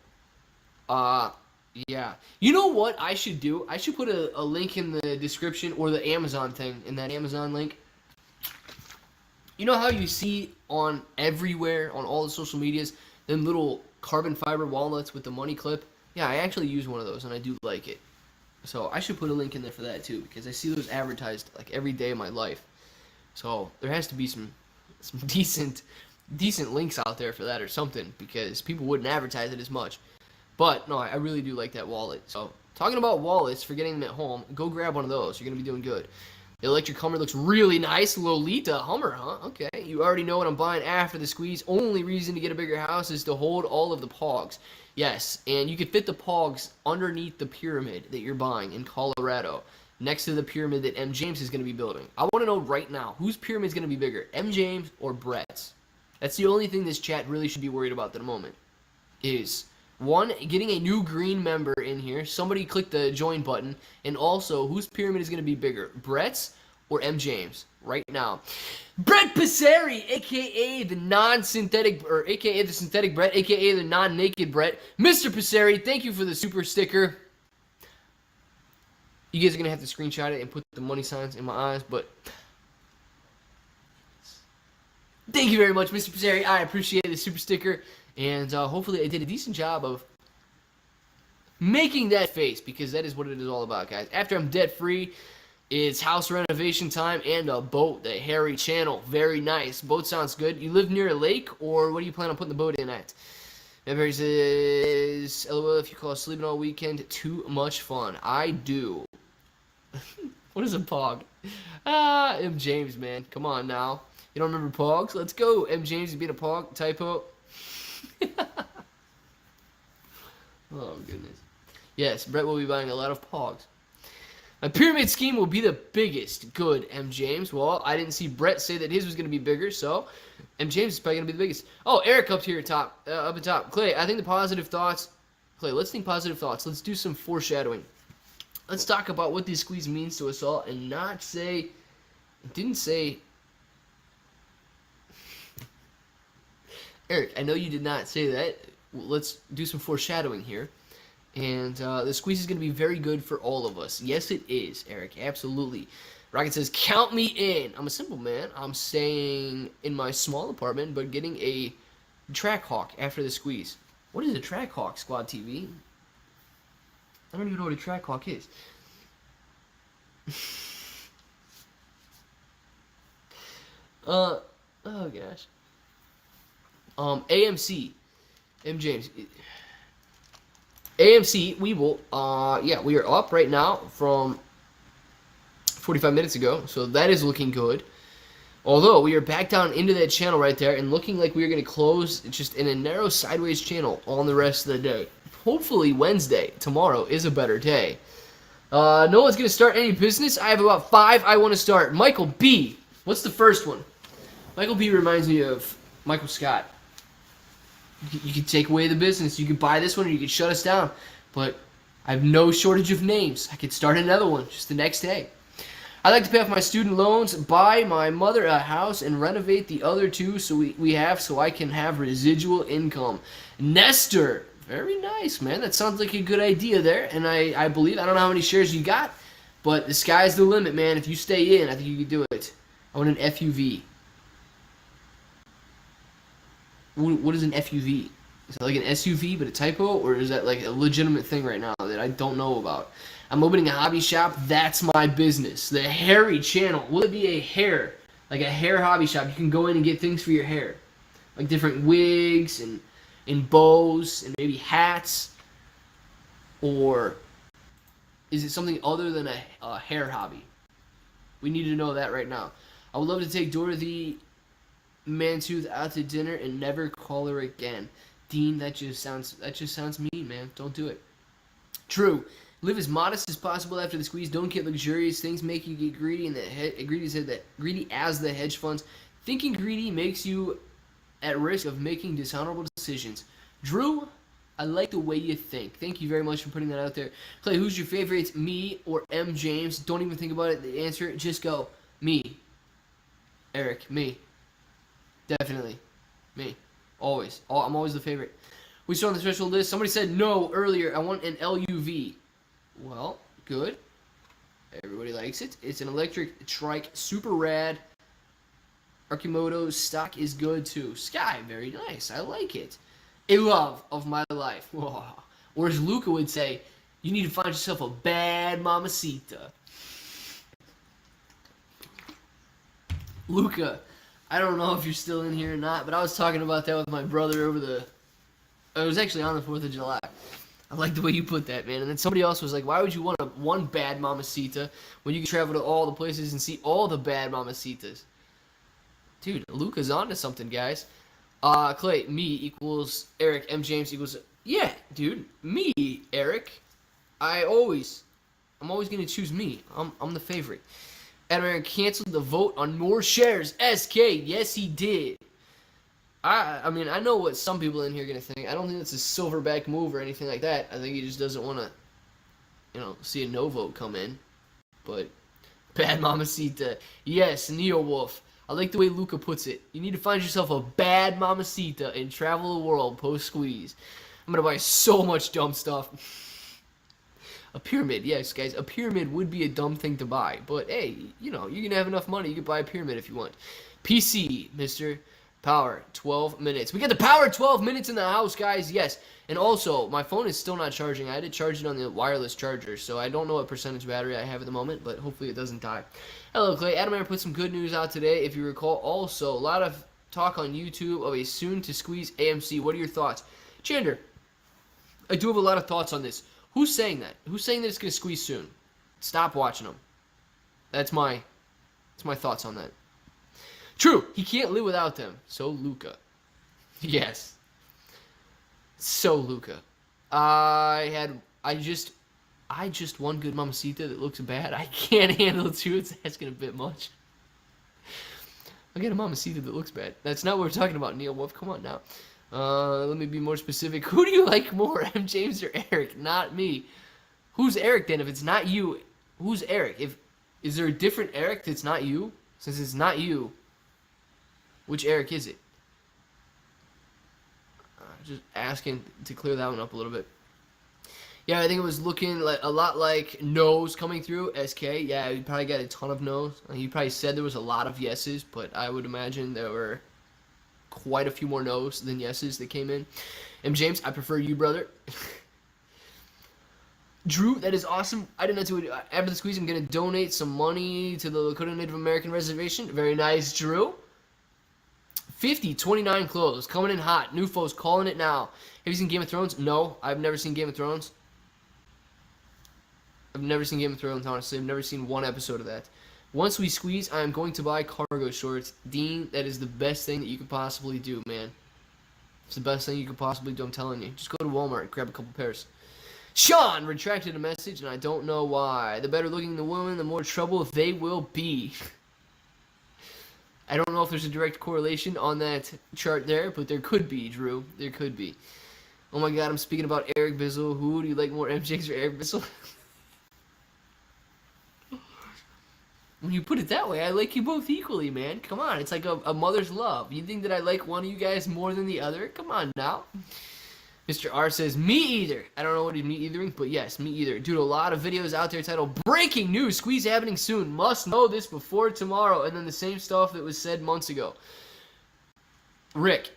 Yeah. You know what I should do? I should put a link in the description or the Amazon thing, in that Amazon link. You know how you see on everywhere, on all the social medias, them little carbon fiber wallets with the money clip? Yeah, I actually use one of those, and I do like it. So I should put a link in there for that, too, because I see those advertised, like, every day of my life. So there has to be some decent links out there for that or something, because people wouldn't advertise it as much. But, no, I really do like that wallet. So, talking about wallets, for getting them at home, go grab one of those. You're going to be doing good. The electric Hummer looks really nice. Lolita Hummer, huh? Okay. You already know what I'm buying after the squeeze. Only reason to get a bigger house is to hold all of the pogs. Yes, and you can fit the pogs underneath the pyramid that you're buying in Colorado, next to the pyramid that M. James is going to be building. I want to know right now, whose pyramid is going to be bigger, M. James or Brett's? That's the only thing this chat really should be worried about at the moment. Is, one, getting a new green member in here. Somebody click the join button. And also, whose pyramid is going to be bigger, Brett's or M. James? Right now. Brett Passeri, a.k.a. the non-synthetic, or a.k.a. the synthetic Brett, a.k.a. the non-naked Brett. Mr. Passeri, thank you for the super sticker. You guys are going to have to screenshot it and put the money signs in my eyes, but thank you very much, Mr. Passeri. I appreciate the super sticker, and hopefully I did a decent job of making that face, because that is what it is all about, guys. After I'm debt-free, it's house renovation time and a boat, the Harry Channel. Very nice. Boat sounds good. You live near a lake, or what do you plan on putting the boat in at? Member says, LOL, if you call sleeping all weekend, too much fun. I do. What is a pog? M. James, man. Come on now. You don't remember pogs? Let's go. M. James being a pog. Typo. Oh, goodness. Yes, Brett will be buying a lot of pogs. My pyramid scheme will be the biggest. Good, M. James. Well, I didn't see Brett say that his was going to be bigger, so M. James is probably going to be the biggest. Oh, Eric up here up at top. Clay, I think the positive thoughts. Clay, let's think positive thoughts. Let's do some foreshadowing. Let's talk about what this squeeze means to us all and not say, it didn't say, Eric, I know you did not say that. Let's do some foreshadowing here. And the squeeze is going to be very good for all of us. Yes, it is, Eric. Absolutely. Rocket says, count me in. I'm a simple man. I'm staying in my small apartment, but getting a track hawk after the squeeze. What is a track hawk, Squad TV? I don't even know what a track clock is. Oh gosh. AMC. M. James. AMC, we will, yeah, we are up right now from 45 minutes ago, so that is looking good. Although, we are back down into that channel right there and looking like we are going to close just in a narrow sideways channel on the rest of the day. Hopefully, Wednesday, tomorrow, is a better day. No one's going to start any business. I have about 5 I want to start. Michael B. What's the first one? Michael B. reminds me of Michael Scott. You could take away the business. You could buy this one or you could shut us down. But I have no shortage of names. I could start another one just the next day. I'd like to pay off my student loans, buy my mother a house, and renovate the other 2 so I can have residual income. Nestor. Very nice, man. That sounds like a good idea there. And I believe, I don't know how many shares you got, but the sky's the limit, man. If you stay in, I think you can do it. I want an FUV. What is an FUV? Is that like an SUV but a typo, or is that like a legitimate thing right now that I don't know about? I'm opening a hobby shop. That's my business. The hairy channel. Will it be a hair, like a hair hobby shop? You can go in and get things for your hair, like different wigs and bows and maybe hats, or is it something other than a hair hobby? We need to know that right now. I would love to take Dorothy Mantooth out to dinner and never call her again. Dean, that just sounds mean, man. Don't do it. True. Live as modest as possible after the squeeze. Don't get luxurious things. Make you get greedy. And greedy said that greedy as the hedge funds. Thinking greedy makes you at risk of making dishonorable decisions. Drew, I like the way you think. Thank you very much for putting that out there. Clay, who's your favorite? Me or M. James? Don't even think about it. The answer, just go me. Eric, me. Definitely. Me. Always. I'm always the favorite. We still on the special list. Somebody said no earlier. I want an LUV. Well, good. Everybody likes it. It's an electric trike. Super rad. Arkimoto's stock is good too. Sky, very nice. I like it. A love of my life. Whoa. Or as Luca would say, you need to find yourself a bad mamacita. Luca, I don't know if you're still in here or not, but I was talking about that with my brother over the... It was actually on the 4th of July. I like the way you put that, man. And then somebody else was like, why would you want one bad mamacita when you can travel to all the places and see all the bad mamacitas? Dude, Luca's on to something, guys. Clay, me equals Eric. M. James equals... Yeah, dude. Me, Eric. I'm always going to choose me. I'm the favorite. Adam Aaron canceled the vote on more shares. SK, yes he did. I mean, I know what some people in here are going to think. I don't think it's a silverback move or anything like that. I think he just doesn't want to, see a no vote come in. But, bad mamacita. Yes, Neo Wolf. I like the way Luca puts it. You need to find yourself a bad mamacita and travel the world post-squeeze. I'm going to buy so much dumb stuff. A pyramid, yes, guys. A pyramid would be a dumb thing to buy. But, hey, you're going to have enough money. You can buy a pyramid if you want. PC, Mr. Power, 12 minutes. We got the power 12 minutes in the house, guys. Yes. And also, my phone is still not charging. I had to charge it on the wireless charger, so I don't know what percentage battery I have at the moment, but hopefully it doesn't die. Hello, Clay. Adam Aaron put some good news out today, if you recall. Also, a lot of talk on YouTube of a soon-to-squeeze AMC. What are your thoughts? Chander, I do have a lot of thoughts on this. Who's saying that? Who's saying that it's going to squeeze soon? Stop watching them. That's my thoughts on that. True, he can't live without them. So Luca. Yes. So Luca. I just one good mamacita that looks bad. I can't handle it too. It's asking a bit much. I get a mamacita that looks bad. That's not what we're talking about, Neil Wolf. Come on now. Let me be more specific. Who do you like more, M. James or Eric? Not me. Who's Eric then? If it's not you, who's Eric? Is there a different Eric that's not you? Since it's not you, which Eric is it? Just asking to clear that one up a little bit. Yeah, I think it was looking like a lot like no's coming through. SK, yeah, you probably got a ton of no's. You probably said there was a lot of yeses, but I would imagine there were quite a few more no's than yeses that came in. M. James, I prefer you, brother. Drew, that is awesome. I didn't know to after the squeeze. I'm gonna donate some money to the Lakota Native American Reservation. Very nice, Drew. 50-29 close, coming in hot. New foes calling it now. Have you seen Game of Thrones? No, I've never seen Game of Thrones. I've never seen Game of Thrones, honestly. I've never seen one episode of that. Once we squeeze, I am going to buy cargo shorts. Dean, that is the best thing that you could possibly do, man. It's the best thing you could possibly do, I'm telling you. Just go to Walmart and grab a couple pairs. Sean retracted a message, and I don't know why. The better looking the woman, the more trouble they will be. I don't know if there's a direct correlation on that chart there, but there could be, Drew. There could be. Oh my god, I'm speaking about Eric Bizzle. Who do you like more, MJX or Eric Bizzle? When you put it that way, I like you both equally, man. Come on, it's like a mother's love. You think that I like one of you guys more than the other? Come on now. Mr. R says, me either. I don't know what he's me eithering, but yes, me either. Dude, a lot of videos out there titled, Breaking News, Squeeze happening soon. Must know this before tomorrow. And then the same stuff that was said months ago. Rick.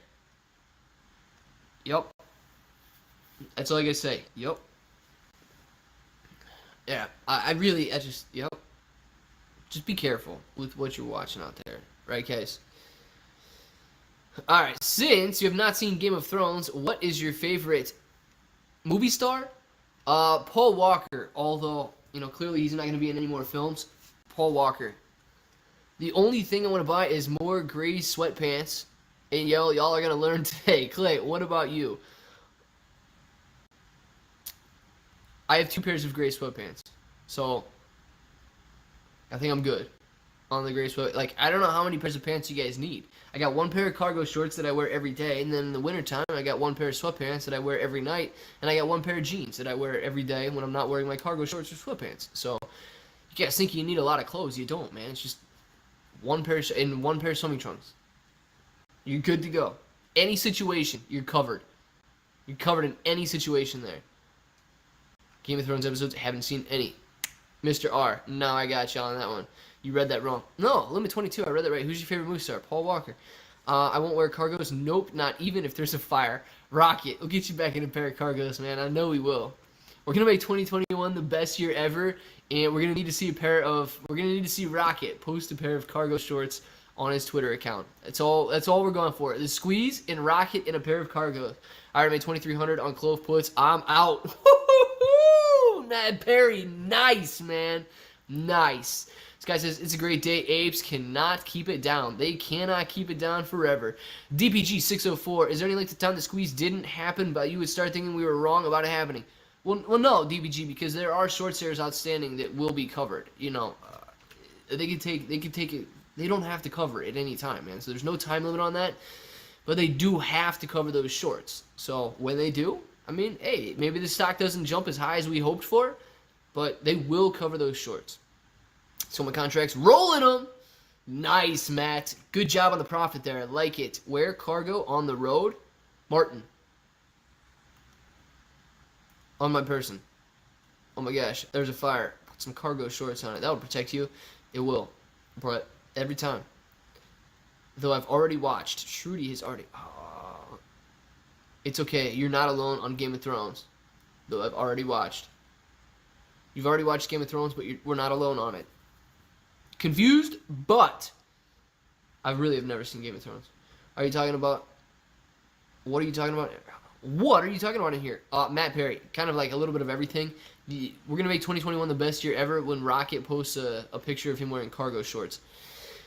Yep. That's all I gotta say. Yep. Yeah, I just, yep. Just be careful with what you're watching out there. Right, guys? Alright, since you have not seen Game of Thrones, what is your favorite movie star? Paul Walker, although, you know, clearly he's not going to be in any more films. Paul Walker. The only thing I want to buy is more gray sweatpants. And y'all are going to learn today. Clay, what about you? I have 2 pairs of gray sweatpants. So, I think I'm good on the gray sweat. Like, I don't know how many pairs of pants you guys need. I got 1 pair of cargo shorts that I wear every day, and then in the wintertime, I got 1 pair of sweatpants that I wear every night, and I got 1 pair of jeans that I wear every day when I'm not wearing my cargo shorts or sweatpants. So, you guys think you need a lot of clothes. You don't, man. It's just 1 pair and 1 pair of swimming trunks. You're good to go. Any situation, you're covered. You're covered in any situation there. Game of Thrones episodes, haven't seen any. Mr. R, now I got you on that one. You read that wrong. No, Limit 22, I read that right. Who's your favorite movie star? Paul Walker. I won't wear cargos. Nope, not even if there's a fire. Rocket, we'll get you back in a pair of cargos, man. I know we will. We're going to make 2021 the best year ever, and we're going to need to see Rocket post a pair of cargo shorts on his Twitter account. That's all we're going for. The squeeze and Rocket in a pair of cargos. I already made 2,300 on Clove puts. I'm out. Mad Perry, nice, man. Nice. This guy says, it's a great day. Apes cannot keep it down. They cannot keep it down forever. DPG 604, is there any length of time the squeeze didn't happen, but you would start thinking we were wrong about it happening? Well, no, DPG, because there are short sales outstanding that will be covered. You know, they could take it. They don't have to cover it at any time, man. So there's no time limit on that, but they do have to cover those shorts. So when they do, I mean, hey, maybe the stock doesn't jump as high as we hoped for, but they will cover those shorts. So my contracts, rolling them. Nice, Matt. Good job on the profit there. I like it. Wear cargo on the road. Martin. On my person. Oh my gosh, there's a fire. Put some cargo shorts on it. That will protect you. It will. But every time. Though I've already watched. Trudy has already... Oh. It's okay. You're not alone on Game of Thrones. Though I've already watched. You've already watched Game of Thrones, but we're not alone on it. Confused, but I really have never seen Game of Thrones. Are you talking about... What are you talking about? What are you talking about in here? Matt Perry. Kind of like a little bit of everything. We're going to make 2021 the best year ever when Rocket posts a picture of him wearing cargo shorts.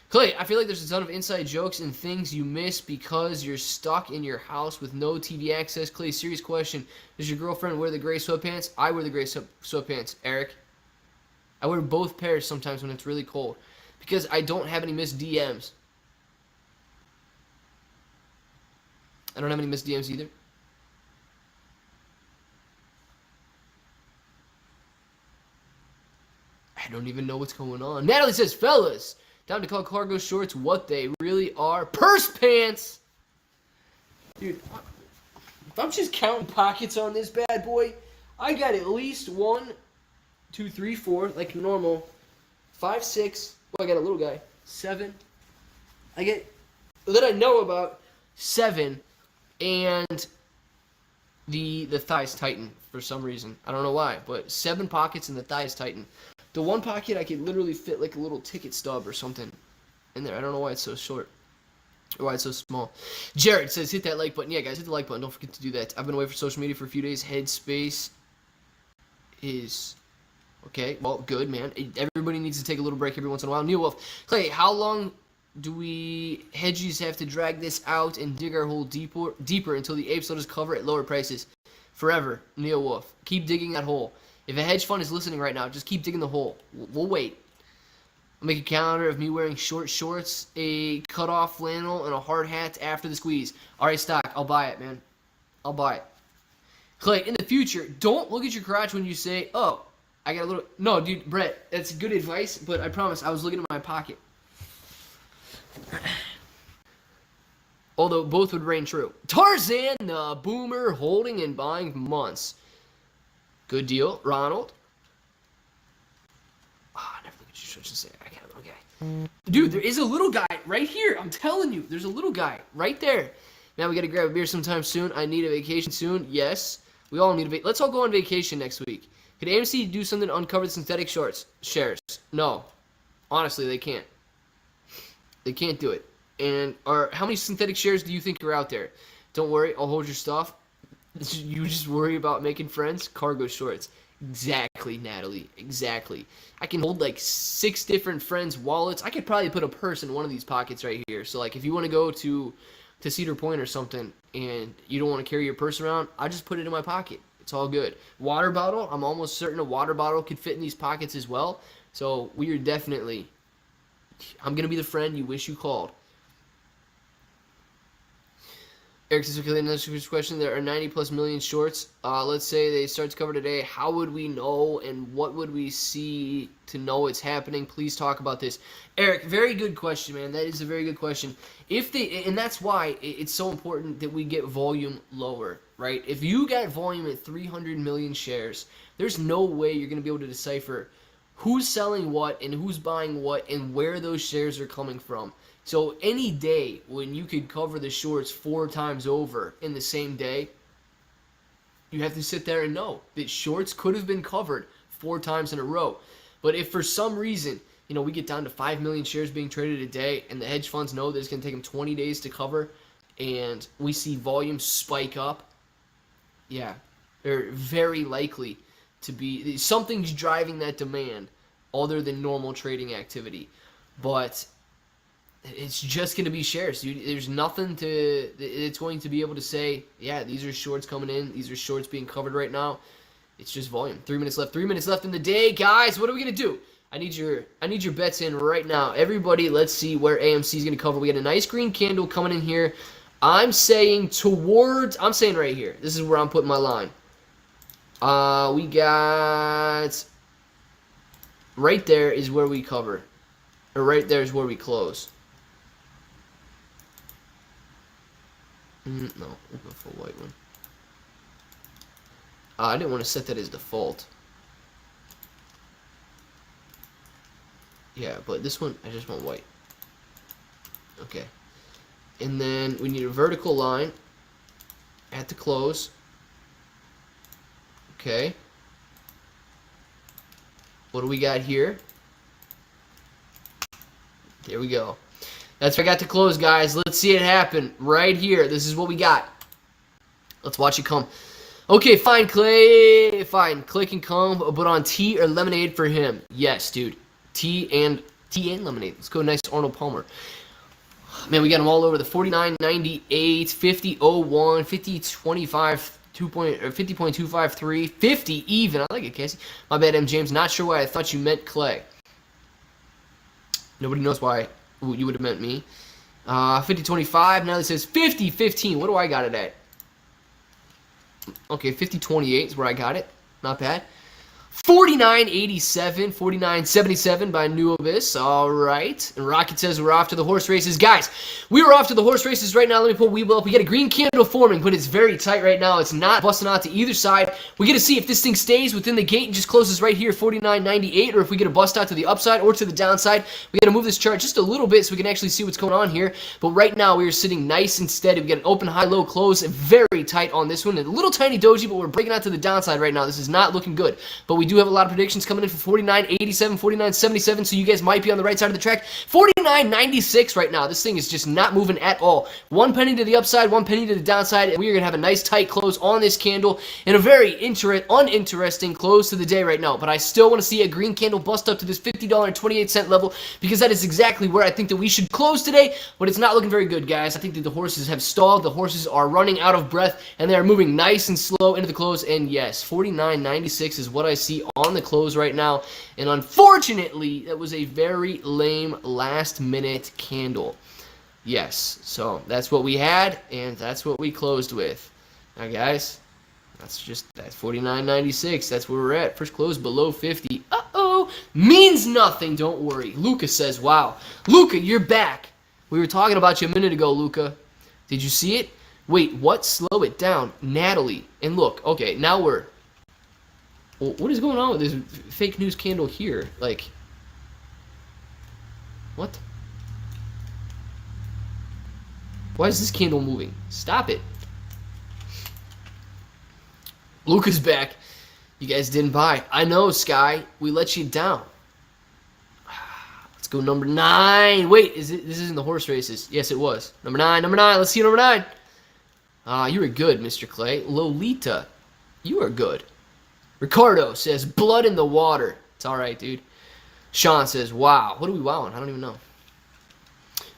Clay, I feel like there's a ton of inside jokes and things you miss because you're stuck in your house with no TV access. Clay, serious question. Does your girlfriend wear the gray sweatpants? I wear the gray sweatpants, Eric. I wear both pairs sometimes when it's really cold because I don't have any missed DMs. I don't have any missed DMs either. I don't even know what's going on. Natalie says, fellas, time to call cargo shorts what they really are. Purse pants! Dude, if I'm just counting pockets on this bad boy, I got at least 1, 2, 3, 4, like normal. 5, 6. Well, I got a little guy. 7. I get, that I know about, 7. And the thighs tighten for some reason. I don't know why, but 7 pockets and the thighs tighten. The one pocket I could literally fit like a little ticket stub or something in there. I don't know why it's so short. Or why it's so small. Jared says, hit that like button. Yeah, guys, hit the like button. Don't forget to do that. I've been away from social media for a few days. Headspace is... Okay, well, good, man. Everybody needs to take a little break every once in a while. Neil Wolf, Clay, how long do we hedgies have to drag this out and dig our hole deeper until the apes let us cover at lower prices? Forever, Neil Wolf. Keep digging that hole. If a hedge fund is listening right now, just keep digging the hole. We'll wait. I'll make a calendar of me wearing short shorts, a cut-off flannel, and a hard hat after the squeeze. All right, stock. I'll buy it, man. I'll buy it. Clay, in the future, don't look at your crotch when you say, oh, I got a little... No, dude, Brett, that's good advice, but I promise I was looking at my pocket. Although both would reign true. Tarzan, the boomer, holding and buying months. Good deal, Ronald. Oh, I never look at your shorts and say, I got a little guy. Dude, there is a little guy right here. I'm telling you, there's a little guy right there. Man, we got to grab a beer sometime soon. I need a vacation soon. Yes, we all need a vacation. Let's all go on vacation next week. Could AMC do something to uncover the synthetic shorts shares? No. Honestly, they can't. They can't do it. And how many synthetic shares do you think are out there? Don't worry, I'll hold your stuff. You just worry about making friends. Cargo shorts. Exactly, Natalie. Exactly. I can hold like 6 different friends' wallets. I could probably put a purse in one of these pockets right here. So like if you want to go to Cedar Point or something and you don't want to carry your purse around, I just put it in my pocket. It's all good. Water bottle. I'm almost certain a water bottle could fit in these pockets as well. So we are definitely... I'm going to be the friend you wish you called. Eric says, okay, next question. There are 90 plus million shorts. Let's say they start to cover today. How would we know and what would we see to know it's happening? Please talk about this. Eric, very good question, man. That is a very good question. And that's why it's so important that we get volume lower, right? If you got volume at 300 million shares, there's no way you're going to be able to decipher who's selling what and who's buying what and where those shares are coming from. So any day when you could cover the shorts 4 times over in the same day, you have to sit there and know that shorts could have been covered 4 times in a row. But if for some reason, we get down to 5 million shares being traded a day and the hedge funds know that it's going to take them 20 days to cover and we see volume spike up, yeah, they're very likely to be... Something's driving that demand other than normal trading activity. But... it's just going to be shares, dude. There's nothing it's going to be able to say, yeah, these are shorts coming in. These are shorts being covered right now. It's just volume. 3 minutes left. 3 minutes left in the day. Guys, what are we going to do? I need your bets in right now. Everybody, let's see where AMC is going to cover. We got a nice green candle coming in here. I'm saying right here. This is where I'm putting my line. We got... right there is where we cover. Or right there is where we close. No, we'll go for a white one. I didn't want to set that as default. Yeah, but this one, I just want white. Okay. And then we need a vertical line at the close. Okay. What do we got here? There we go. That's what I got to close, guys. Let's see it happen right here. This is what we got. Let's watch it come. Okay, fine, Clay. Fine. Click and come, but on tea or lemonade for him. Yes, dude. Tea and lemonade. Let's go. Nice Arnold Palmer. Man, we got them all over the 49.98, 50.01, 50.25, 50.253, 50 even. I like it, Casey. My bad, M. James. Not sure why I thought you meant Clay. Nobody knows why you would have meant me. 50.25. Now it says 50.15. What do I got it at? Okay, 50.28 is where I got it. Not bad. 49.87, 49.77 by New Abyss. All right. And Rocket says we're off to the horse races. Guys, we are off to the horse races right now. Let me pull Weeble up. We get a green candle forming, but it's very tight right now. It's not busting out to either side. We get to see if this thing stays within the gate and just closes right here, 49.98, or if we get a bust out to the upside or to the downside. We got to move this chart just a little bit so we can actually see what's going on here. But right now, we are sitting nice and steady. We got an open, high, low, close. Very tight on this one. A little tiny doji, but we're breaking out to the downside right now. This is not looking good. But we do have a lot of predictions coming in for 49.87, 49.77, so you guys might be on the right side of the track. 49.96 right now. This thing is just not moving at all. 1 penny to the upside, 1 penny to the downside, and we are going to have a nice tight close on this candle and a very uninteresting close to the day right now. But I still want to see a green candle bust up to this $50.28 level because that is exactly where I think that we should close today, but it's not looking very good, guys. I think that the horses have stalled. The horses are running out of breath, and they are moving nice and slow into the close, and yes, 49.96 is what I see on the close right now, and unfortunately, that was a very lame last-minute candle. Yes, so that's what we had, and that's what we closed with. Now, guys, that's 49.96. That's where we're at. First close below 50. Uh-oh, means nothing. Don't worry. Luca says, wow. Luca, you're back. We were talking about you a minute ago, Luca. Did you see it? Wait, what? Slow it down. Natalie. And look, okay, now we're... Well, what is going on with this fake news candle here? Like, what? Why is this candle moving? Stop it. Luca's back. You guys didn't buy. I know, Sky. We let you down. Let's go number 9. Wait, this isn't the horse races. Yes, it was. Number 9, number 9. Let's see number 9. You were good, Mr. Clay. Lolita, you are good. Ricardo says, blood in the water. It's all right, dude. Sean says, wow. What are we wowing? I don't even know.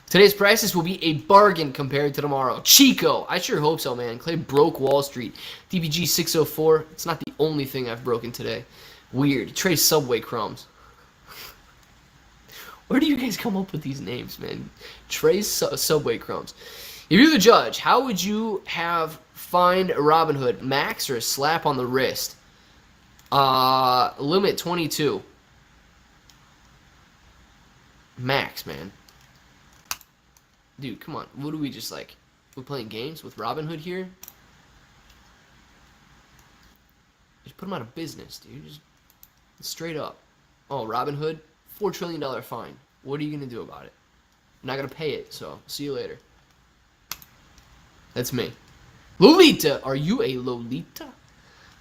Today's prices will be a bargain compared to tomorrow. Chico, I sure hope so, man. Clay broke Wall Street. DBG 604. It's not the only thing I've broken today. Weird. Trey Subway Crumbs. Where do you guys come up with these names, man? Trey's Subway Crumbs. If you're the judge, how would you have find Robinhood? Max or a slap on the wrist? Limit 22. Max, man. Dude, come on. What do we just like? We're playing games with Robinhood here? Just put them out of business, dude. Just straight up. Oh, Robinhood? $4 trillion fine. What are you going to do about it? I'm not going to pay it, so see you later. That's me. Lolita, are you a Lolita?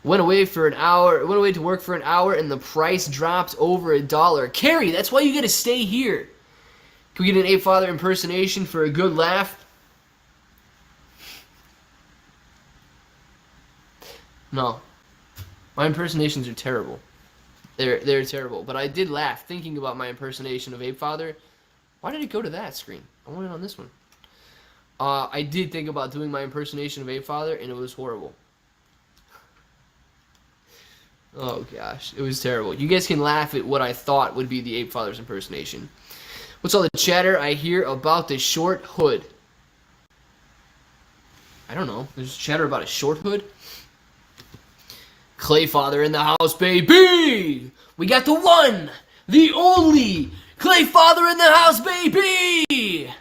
Went away for an hour. Went away to work for an hour, and the price dropped over $1. Carrie, that's why you got to stay here. Can we get an Ape Father impersonation for a good laugh? No, my impersonations are terrible. They're terrible. But I did laugh thinking about my impersonation of Ape Father. Why did it go to that screen? I want it on this one. I did think about doing my impersonation of Ape Father, and it was horrible. Oh, gosh. It was terrible. You guys can laugh at what I thought would be the Ape Father's impersonation. What's all the chatter I hear about the short hood? I don't know. There's chatter about a short hood? Clay Father in the house, baby! We got the one, the only Clay Father in the house, baby!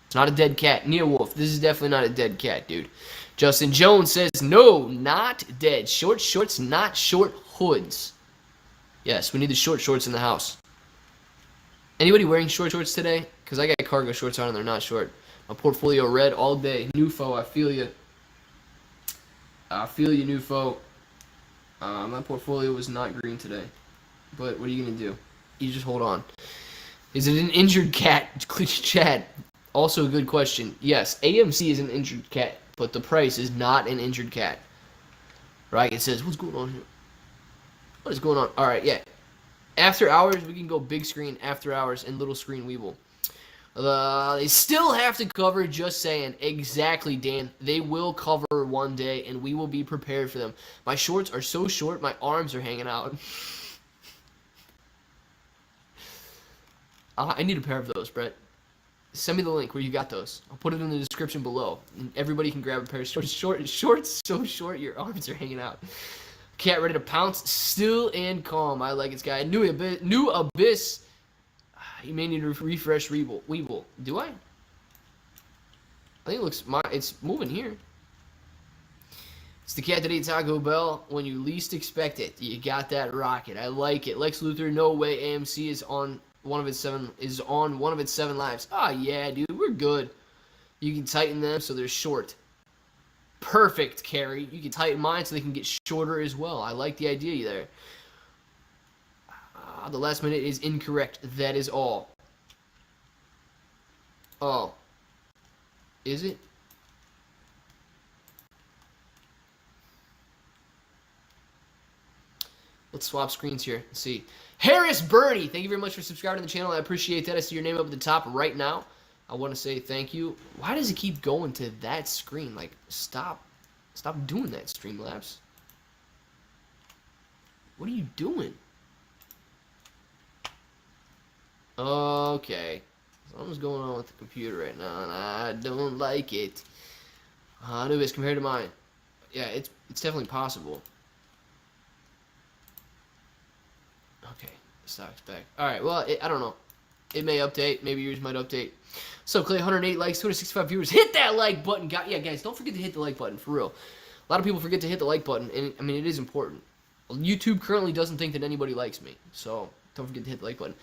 It's not a dead cat. Nia Wolf, this is definitely not a dead cat, dude. Justin Jones says, no, not dead. Short shorts, not short hoods. Yes, we need the short shorts in the house. Anybody wearing short shorts today? Because I got cargo shorts on and they're not short. My portfolio red all day. Nufo, I feel you. I feel you, Nufo. My portfolio was not green today. But what are you going to do? You just hold on. Is it an injured cat? Chat. Also a good question. Yes, AMC is an injured cat. But the price is not an injured cat. Right? It says, what's going on here? What is going on? Alright, yeah. After hours, we can go big screen, after hours, and little screen Weeble. They still have to cover, just saying. Exactly, Dan. They will cover one day, and we will be prepared for them. My shorts are so short, my arms are hanging out. I need a pair of those, Brett. Send me the link where you got those. I'll put it in the description below. And everybody can grab a pair of shorts. Shorts so short your arms are hanging out. Cat ready to pounce, still and calm. I like this guy. New Abyss. You may need to refresh Weeble. Do I? I think it looks. It's moving here. It's the cat that ate Taco Bell when you least expect it. You got that rocket. I like it. Lex Luthor. No way. AMC is on one of its seven lives. Ah, yeah, dude. We're good. You can tighten them so they're short. Perfect, Carrie. You can tighten mine so they can get shorter as well. I like the idea there. The last minute is incorrect. That is all. Oh. Is it? Let's swap screens here. Let's see. Harris Birdie, thank you very much for subscribing to the channel. I appreciate that. I see your name up at the top right now. I want to say thank you. Why does it keep going to that screen? Like, stop. Stop doing that, Streamlabs. What are you doing? Okay. Something's going on with the computer right now, and I don't like it. Anyways, compared to mine. Yeah, it's definitely possible. Okay, the stock's back. Alright, well, I don't know. It may update. Maybe yours might update. So, Clay, 108 likes, 265 viewers. Hit that like button. Yeah, guys, don't forget to hit the like button, for real. A lot of people forget to hit the like button, and, I mean, it is important. YouTube currently doesn't think that anybody likes me, so don't forget to hit the like button.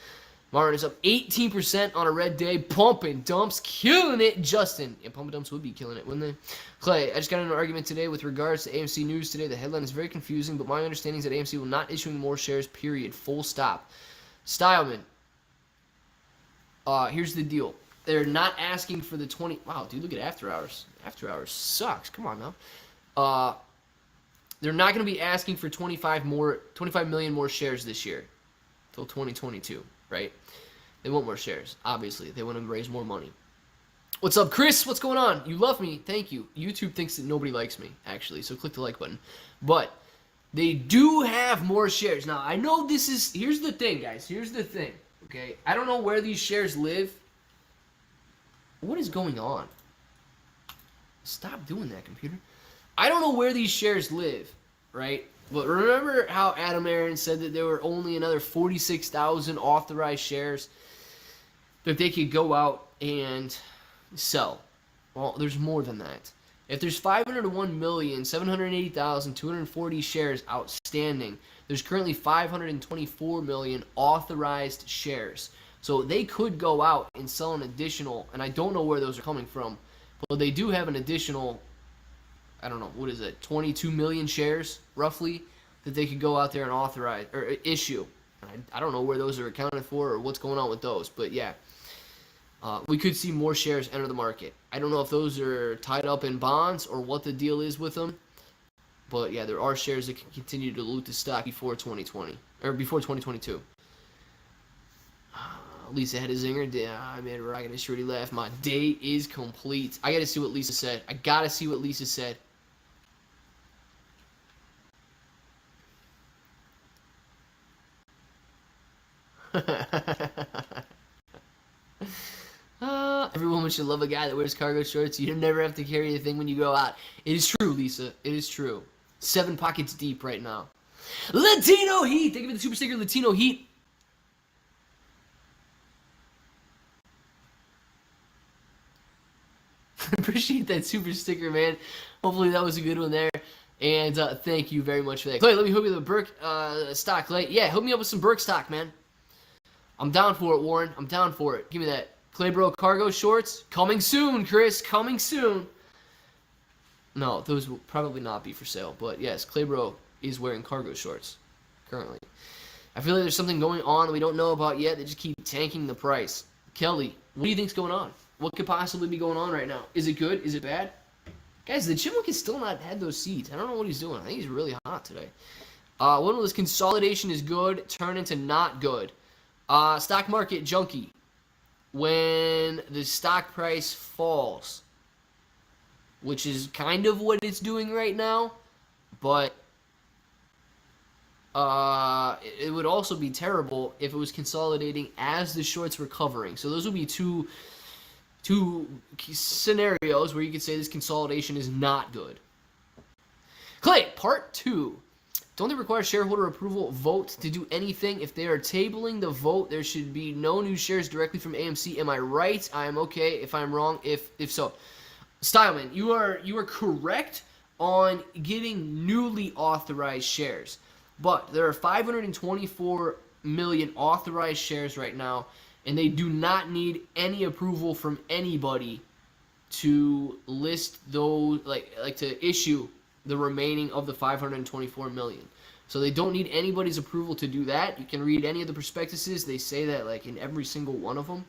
Martin is up 18% on a red day. Pump and dumps, killing it. Justin. Yeah, pump and dumps would be killing it, wouldn't they? Clay, I just got in an argument today with regards to AMC news today. The headline is very confusing, but my understanding is that AMC will not issue more shares, period. Full stop. Styleman. Here's the deal. They're not asking for the 20... Wow, dude, look at After Hours. After Hours sucks. Come on now. They're not going to be asking for 25 million more shares this year. Till 2022, right? They want more shares, obviously. They want to raise more money. What's up, Chris? What's going on? You love me. Thank you. YouTube thinks that nobody likes me, actually, so click the like button. But they do have more shares. Now, I know this is... Here's the thing, guys. Here's the thing, okay? I don't know where these shares live. What is going on? Stop doing that, computer. I don't know where these shares live, right? But remember how Adam Aaron said that there were only another 46,000 authorized shares that they could go out and sell? Well, there's more than that. If there's 501,780,240 shares outstanding, there's currently 524 million authorized shares. So they could go out and sell an additional, and I don't know where those are coming from, but they do have an additional, I don't know, what is it, 22 million shares, roughly, that they could go out there and authorize, or issue. I don't know where those are accounted for or what's going on with those, but yeah. We could see more shares enter the market. I don't know if those are tied up in bonds or what the deal is with them, but yeah, there are shares that can continue to loot the stock before 2020, or before 2022. Lisa had a zinger. I made a rocket and shorty laugh. My day is complete. I gotta see what Lisa said. I gotta see what Lisa said. Every woman should love a guy that wears cargo shorts. You never have to carry a thing when you go out. It is true, Lisa. It is true. 7 pockets deep right now. Latino Heat. Thank you for the super sticker, Latino Heat. Appreciate that super sticker, man. Hopefully that was a good one there. And thank you very much for that. Clay, let me hook you with a Burke stock, Clay. Yeah, hook me up with some Burke stock, man. I'm down for it, Warren. I'm down for it. Give me that. ClayBro cargo shorts. Coming soon, Chris. Coming soon. No, those will probably not be for sale. But yes, ClayBro is wearing cargo shorts currently. I feel like there's something going on that we don't know about yet that just keep tanking the price. Kelly, what do you think's going on? What could possibly be going on right now? Is it good? Is it bad? Guys, the Chipmunk has still not had those seeds. I don't know what he's doing. I think he's really hot today. When will this consolidation is good turn into not good? Stock market junkie. When the stock price falls, which is kind of what it's doing right now, but it would also be terrible if it was consolidating as the shorts were covering. So those would be two scenarios where you could say this consolidation is not good. Clay, part 2. Don't they require shareholder approval vote to do anything? If they are tabling the vote, there should be no new shares directly from AMC. Am I right? I am okay. If I'm wrong, if so. Styleman, you are correct on getting newly authorized shares. But there are 524 million authorized shares right now, and they do not need any approval from anybody to list those, like to issue the remaining of the 524 million. So they don't need anybody's approval to do that. You can read any of the prospectuses. They say that like in every single one of them.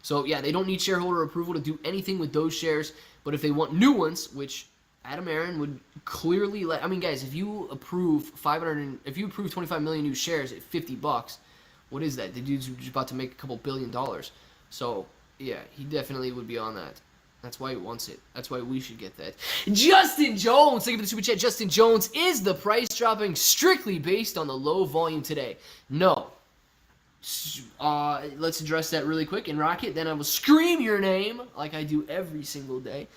So yeah, they don't need shareholder approval to do anything with those shares. But if they want new ones, which Adam Aaron would clearly let, I mean, guys, if you approve 25 million new shares at $50, what is that? The dude's just about to make a couple $1 billion. So yeah, he definitely would be on that. That's why he wants it. That's why we should get that. Justin Jones, thank you for the super chat. Justin Jones, is the price dropping strictly based on the low volume today? No. Let's address that really quick and Rocket. Then I will scream your name like I do every single day.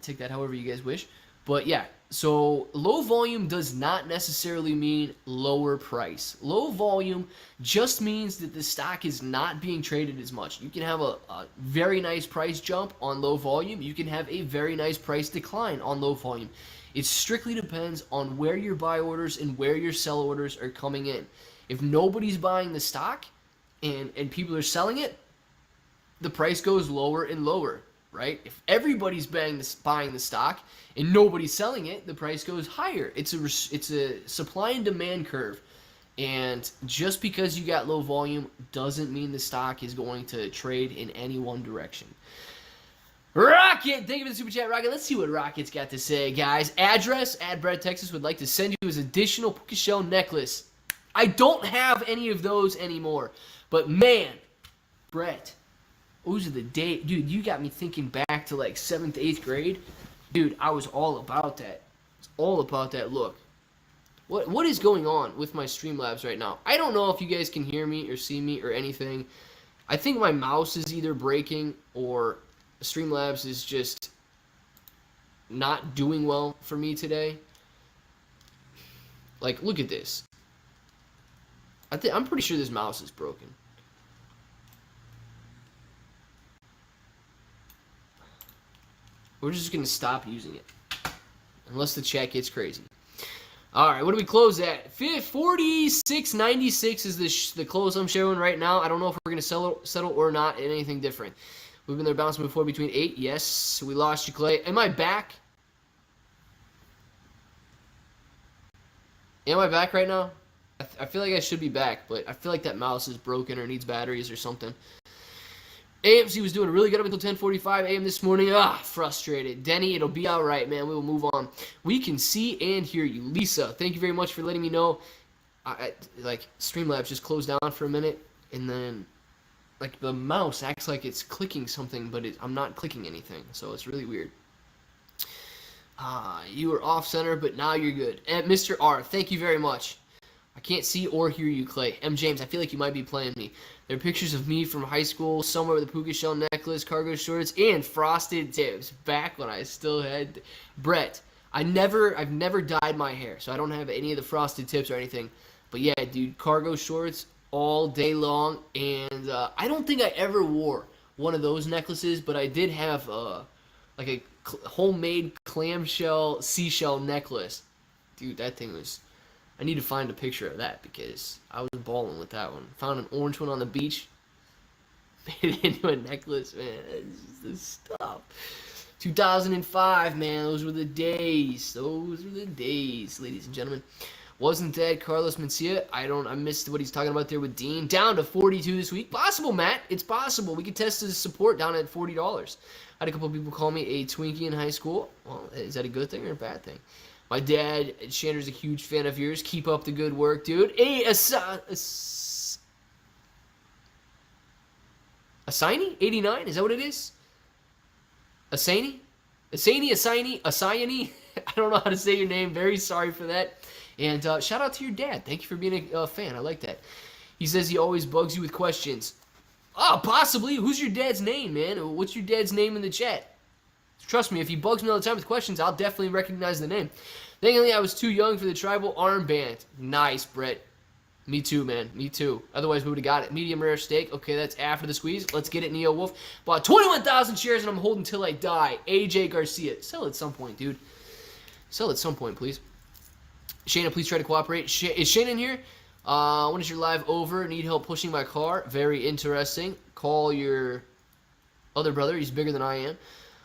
Take that however you guys wish. But yeah, so low volume does not necessarily mean lower price. Low volume just means that the stock is not being traded as much. You can have a very nice price jump on low volume. You can have a very nice price decline on low volume. It strictly depends on where your buy orders and where your sell orders are coming in. If nobody's buying the stock and people are selling it, the price goes lower and lower. Right? If everybody's buying the stock and nobody's selling it, the price goes higher. It's a supply and demand curve, and just because you got low volume doesn't mean the stock is going to trade in any one direction. Rocket, thank you for the super chat, Rocket. Let's see what Rocket's got to say, guys. Address: Brett, Texas would like to send you his additional puka shell necklace. I don't have any of those anymore, but man, Brett. Those are the days, dude. You got me thinking back to like 7th, 8th grade, dude. I was all about that. It's all about that look. What is going on with my Streamlabs right now? I don't know if you guys can hear me or see me or anything. I think my mouse is either breaking or Streamlabs is just not doing well for me today. Like, look at this. I'm pretty sure this mouse is broken. We're just going to stop using it. Unless the chat gets crazy. Alright, what do we close at? 46.96 is the close I'm showing right now. I don't know if we're going to settle or not in anything different. We've been there bouncing before between 8. Yes, we lost you, Clay. Am I back? Am I back right now? I feel like I should be back, but I feel like that mouse is broken or needs batteries or something. AMC was doing really good up until 10:45 a.m. this morning. Frustrated. Denny, it'll be all right, man. We will move on. We can see and hear you. Lisa, thank you very much for letting me know. Like, Streamlabs just closed down for a minute, and then, like, the mouse acts like it's clicking something, but I'm not clicking anything, so it's really weird. You were off center, but now you're good. And Mr. R, thank you very much. I can't see or hear you, Clay. M. James, I feel like you might be playing me. There are pictures of me from high school, somewhere with a puka shell necklace, cargo shorts, and frosted tips. Back when I still had... Brett, I've never dyed my hair, so I don't have any of the frosted tips or anything. But yeah, dude, cargo shorts all day long, and I don't think I ever wore one of those necklaces, but I did have like a homemade clamshell seashell necklace. Dude, that thing was... I need to find a picture of that because I was balling with that one. Found an orange one on the beach. Made it into a necklace, man. It's just the stuff. 2005, man. Those were the days. Those were the days, ladies and gentlemen. Wasn't that Carlos Mencia? I missed what he's talking about there with Dean. Down to 42 this week. Possible, Matt. It's possible. We could test his support down at $40. I had a couple of people call me a Twinkie in high school. Well, is that a good thing or a bad thing? My dad, Shander's a huge fan of yours. Keep up the good work, dude. Asini? 89? Is that what it is? Asani? Asani? I don't know how to say your name. Very sorry for that. And shout out to your dad. Thank you for being a fan. I like that. He says he always bugs you with questions. Possibly. Who's your dad's name, man? What's your dad's name in the chat? Trust me, if he bugs me all the time with questions, I'll definitely recognize the name. Thankfully, I was too young for the tribal armband. Nice, Brett. Me too, man. Me too. Otherwise, we would have got it. Medium rare steak. Okay, that's after the squeeze. Let's get it, Neo Wolf. Bought 21,000 shares, and I'm holding till I die. AJ Garcia. Sell at some point, dude. Sell at some point, please. Shayna, please try to cooperate. Is Shayna in here? When is your live over? Need help pushing my car? Very interesting. Call your other brother. He's bigger than I am.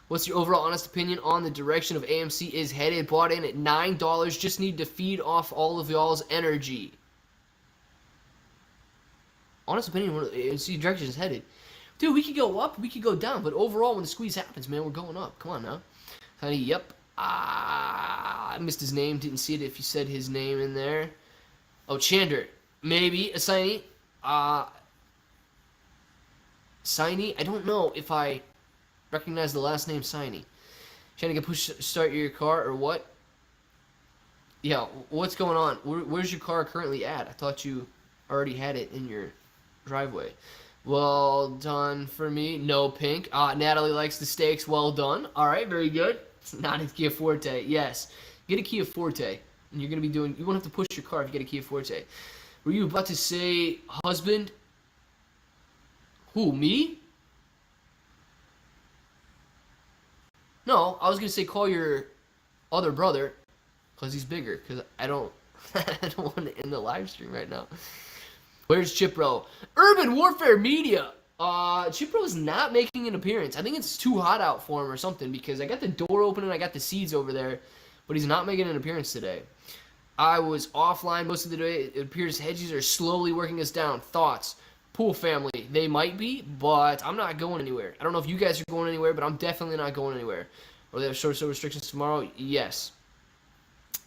What's your overall honest opinion on the direction of AMC is headed? Bought in at $9. Just need to feed off all of y'all's energy. Honest opinion where AMC direction is headed. Dude, we could go up, we could go down, but overall when the squeeze happens, man, we're going up. Come on now. Honey, yep. I missed his name. Didn't see it if you said his name in there. Oh, Chander. Maybe. Asini. Siny. I don't know if I recognize the last name Siny. Trying to get push start your car or what? Yeah, what's going on? Where's your car currently at? I thought you already had it in your driveway. Well done for me. No pink. Natalie likes the steaks. Well done. All right, very good. It's not a Kia Forte. Yes. Get a Kia Forte. And you're going to be doing, you won't have to push your car if you get a Kia Forte. Were you about to say husband? Who, me? No, I was going to say call your other brother because he's bigger. Because I don't want to end the live stream right now. Where's Chipro? Urban Warfare Media. Chipro is not making an appearance. I think it's too hot out for him or something because I got the door open and I got the seeds over there, but he's not making an appearance today. I was offline most of the day. It appears hedges are slowly working us down. Thoughts? Pool family. They might be, but I'm not going anywhere. I don't know if you guys are going anywhere, but I'm definitely not going anywhere. Or they have short sale restrictions tomorrow? Yes.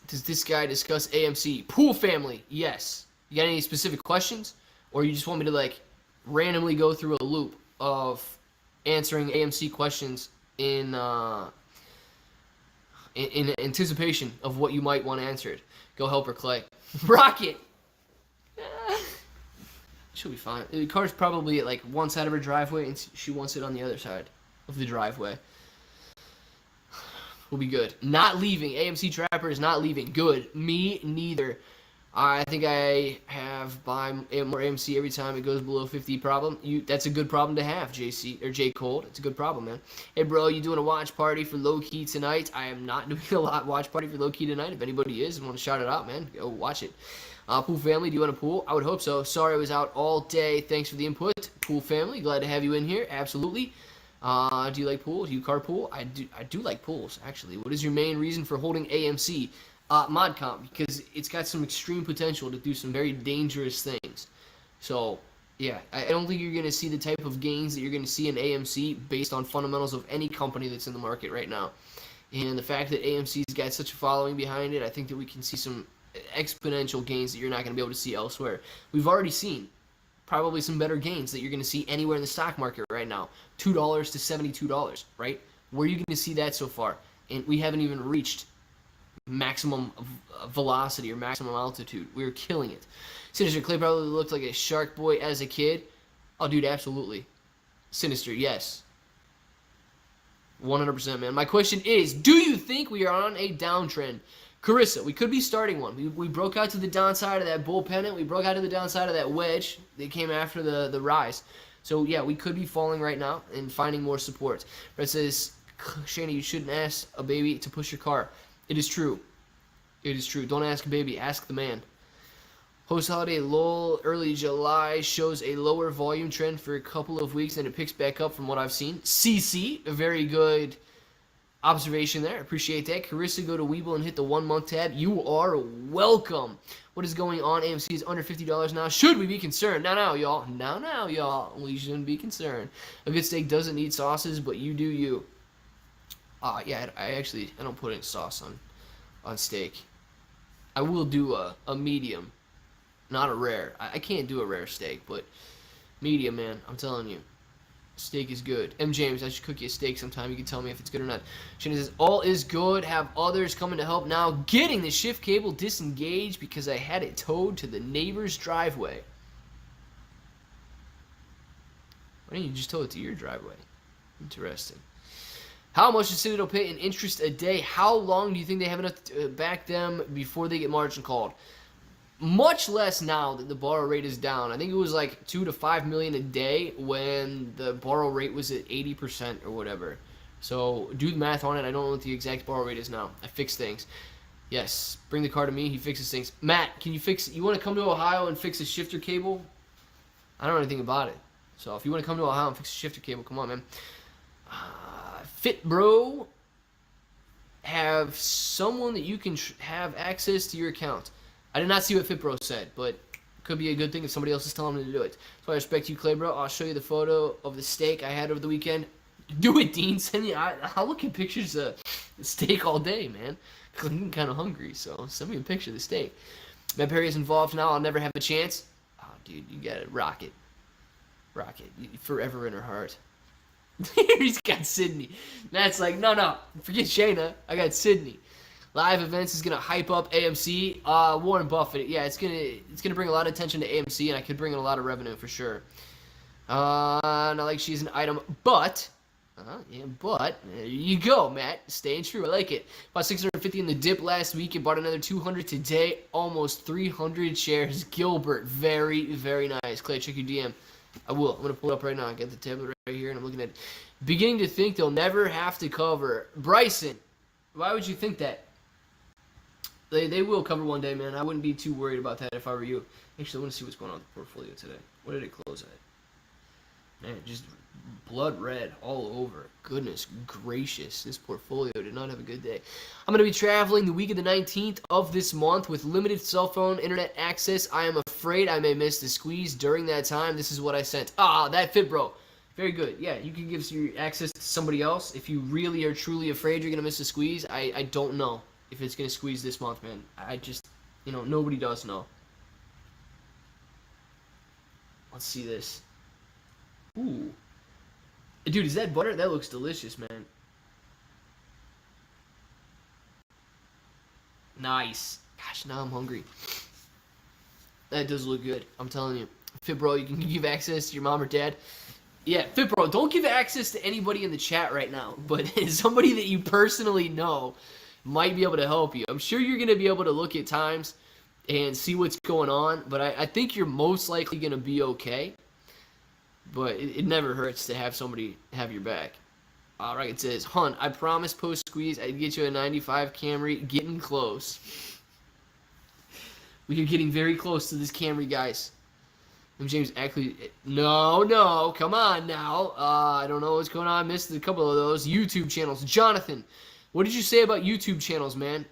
Does this guy discuss AMC? Pool family? Yes. You got any specific questions? Or you just want me to, like, randomly go through a loop of answering AMC questions in anticipation of what you might want answered? Go help her, Clay. Rocket! She'll be fine. The car's probably at, like, one side of her driveway, and she wants it on the other side of the driveway. We'll be good. Not leaving. AMC Trapper is not leaving. Good. Me neither. I think I have buy more AMC every time it goes below 50 problem. That's a good problem to have, JC or J Cold. It's a good problem, man. Hey, bro, you doing a watch party for low key tonight? I am not doing a watch party for low key tonight. If anybody is and want to shout it out, man, go watch it. Pool family, do you want a pool? I would hope so. Sorry I was out all day. Thanks for the input. Pool family, glad to have you in here. Absolutely. Do you like pool? Do you carpool? I do like pools, actually. What is your main reason for holding AMC? Mod comp, because it's got some extreme potential to do some very dangerous things. So, yeah, I don't think you're going to see the type of gains that you're going to see in AMC based on fundamentals of any company that's in the market right now. And the fact that AMC's got such a following behind it, I think that we can see some exponential gains that you're not going to be able to see elsewhere. We've already seen probably some better gains that you're going to see anywhere in the stock market right now. $2 to $72, right? Where are you going to see that so far? And we haven't even reached maximum velocity or maximum altitude. We were killing it. Sinister Clay probably looked like a shark boy as a kid. Oh, dude, absolutely. Sinister, yes. 100%, man. My question is, do you think we are on a downtrend? Carissa, we could be starting one. We broke out to the downside of that bull pennant. We broke out to the downside of that wedge that came after the rise. So, yeah, we could be falling right now and finding more support. Brett says, Shana, you shouldn't ask a baby to push your car. It is true. It is true. Don't ask a baby. Ask the man. Post-holiday lull early July shows a lower volume trend for a couple of weeks, and it picks back up from what I've seen. CC, a very good observation there. Appreciate that. Carissa, go to Weeble and hit the 1 month tab. You are welcome. What is going on? AMC is under $50 now. Should we be concerned? Now, y'all. Now, y'all. We shouldn't be concerned. A good steak doesn't need sauces, but you do you. Yeah, I don't put any sauce on steak. I will do a medium, not a rare. I can't do a rare steak, but medium, man. I'm telling you, steak is good. M. James, I should cook you a steak sometime. You can tell me if it's good or not. Shannon says, all is good. Have others coming to help now. Getting the shift cable disengaged because I had it towed to the neighbor's driveway. Why didn't you just tow it to your driveway? Interesting. How much does Citadel pay in interest a day? How long do you think they have enough to back them before they get margin called? Much less now that the borrow rate is down. I think it was like 2 to 5 million a day when the borrow rate was at 80% or whatever. So do the math on it. I don't know what the exact borrow rate is now. I fix things. Yes, bring the car to me. He fixes things. Matt, can you fix? You want to come to Ohio and fix a shifter cable? I don't know anything about it. So if you want to come to Ohio and fix a shifter cable, come on, man. FitBro, have someone that you can have access to your account. I did not see what FitBro said, but it could be a good thing if somebody else is telling me to do it. So I respect you, ClayBro. I'll show you the photo of the steak I had over the weekend. Do it, Dean. Send me. I'll look at pictures of the steak all day, man. Cause I'm kind of hungry, so send me a picture of the steak. Matt Perry is involved now. I'll never have a chance. Oh, dude, you got it. Rocket. Forever in her heart. He's got Sydney. Matt's like, no, forget Shayna. I got Sydney. Live events is gonna hype up AMC. Warren Buffett. Yeah, it's gonna bring a lot of attention to AMC, and I could bring in a lot of revenue for sure. Not like she's an item, but there you go, Matt. Staying true. I like it. Bought 650 in the dip last week and bought another 200 today. Almost 300 shares. Gilbert, very, very nice. Clay, check your DM. I will. I'm going to pull it up right now. I got the tablet right here, and I'm looking at it. Beginning to think they'll never have to cover. Bryson, why would you think that? They will cover one day, man. I wouldn't be too worried about that if I were you. Actually, I want to see what's going on with the portfolio today. What did it close at? Man, just blood red all over. Goodness gracious. This portfolio did not have a good day. I'm going to be traveling the week of the 19th of this month with limited cell phone internet access. I am afraid I may miss the squeeze during that time. This is what I sent. That fit, bro. Very good. Yeah, you can give your access to somebody else if you really are truly afraid you're going to miss the squeeze. I don't know if it's going to squeeze this month, man. I just, nobody does know. Let's see this. Ooh. Dude, is that butter? That looks delicious, man. Nice. Gosh, now I'm hungry. That does look good. I'm telling you. FitBro, you can give access to your mom or dad. Yeah, FitBro, don't give access to anybody in the chat right now. But somebody that you personally know might be able to help you. I'm sure you're going to be able to look at times and see what's going on. But I think you're most likely going to be okay. But it never hurts to have somebody have your back. All right, it says, Hunt, I promise post-squeeze I'd get you a 95 Camry. Getting close. We are getting very close to this Camry, guys. And James actually, no, come on now. I don't know what's going on. I missed a couple of those. YouTube channels. Jonathan, what did you say about YouTube channels, man?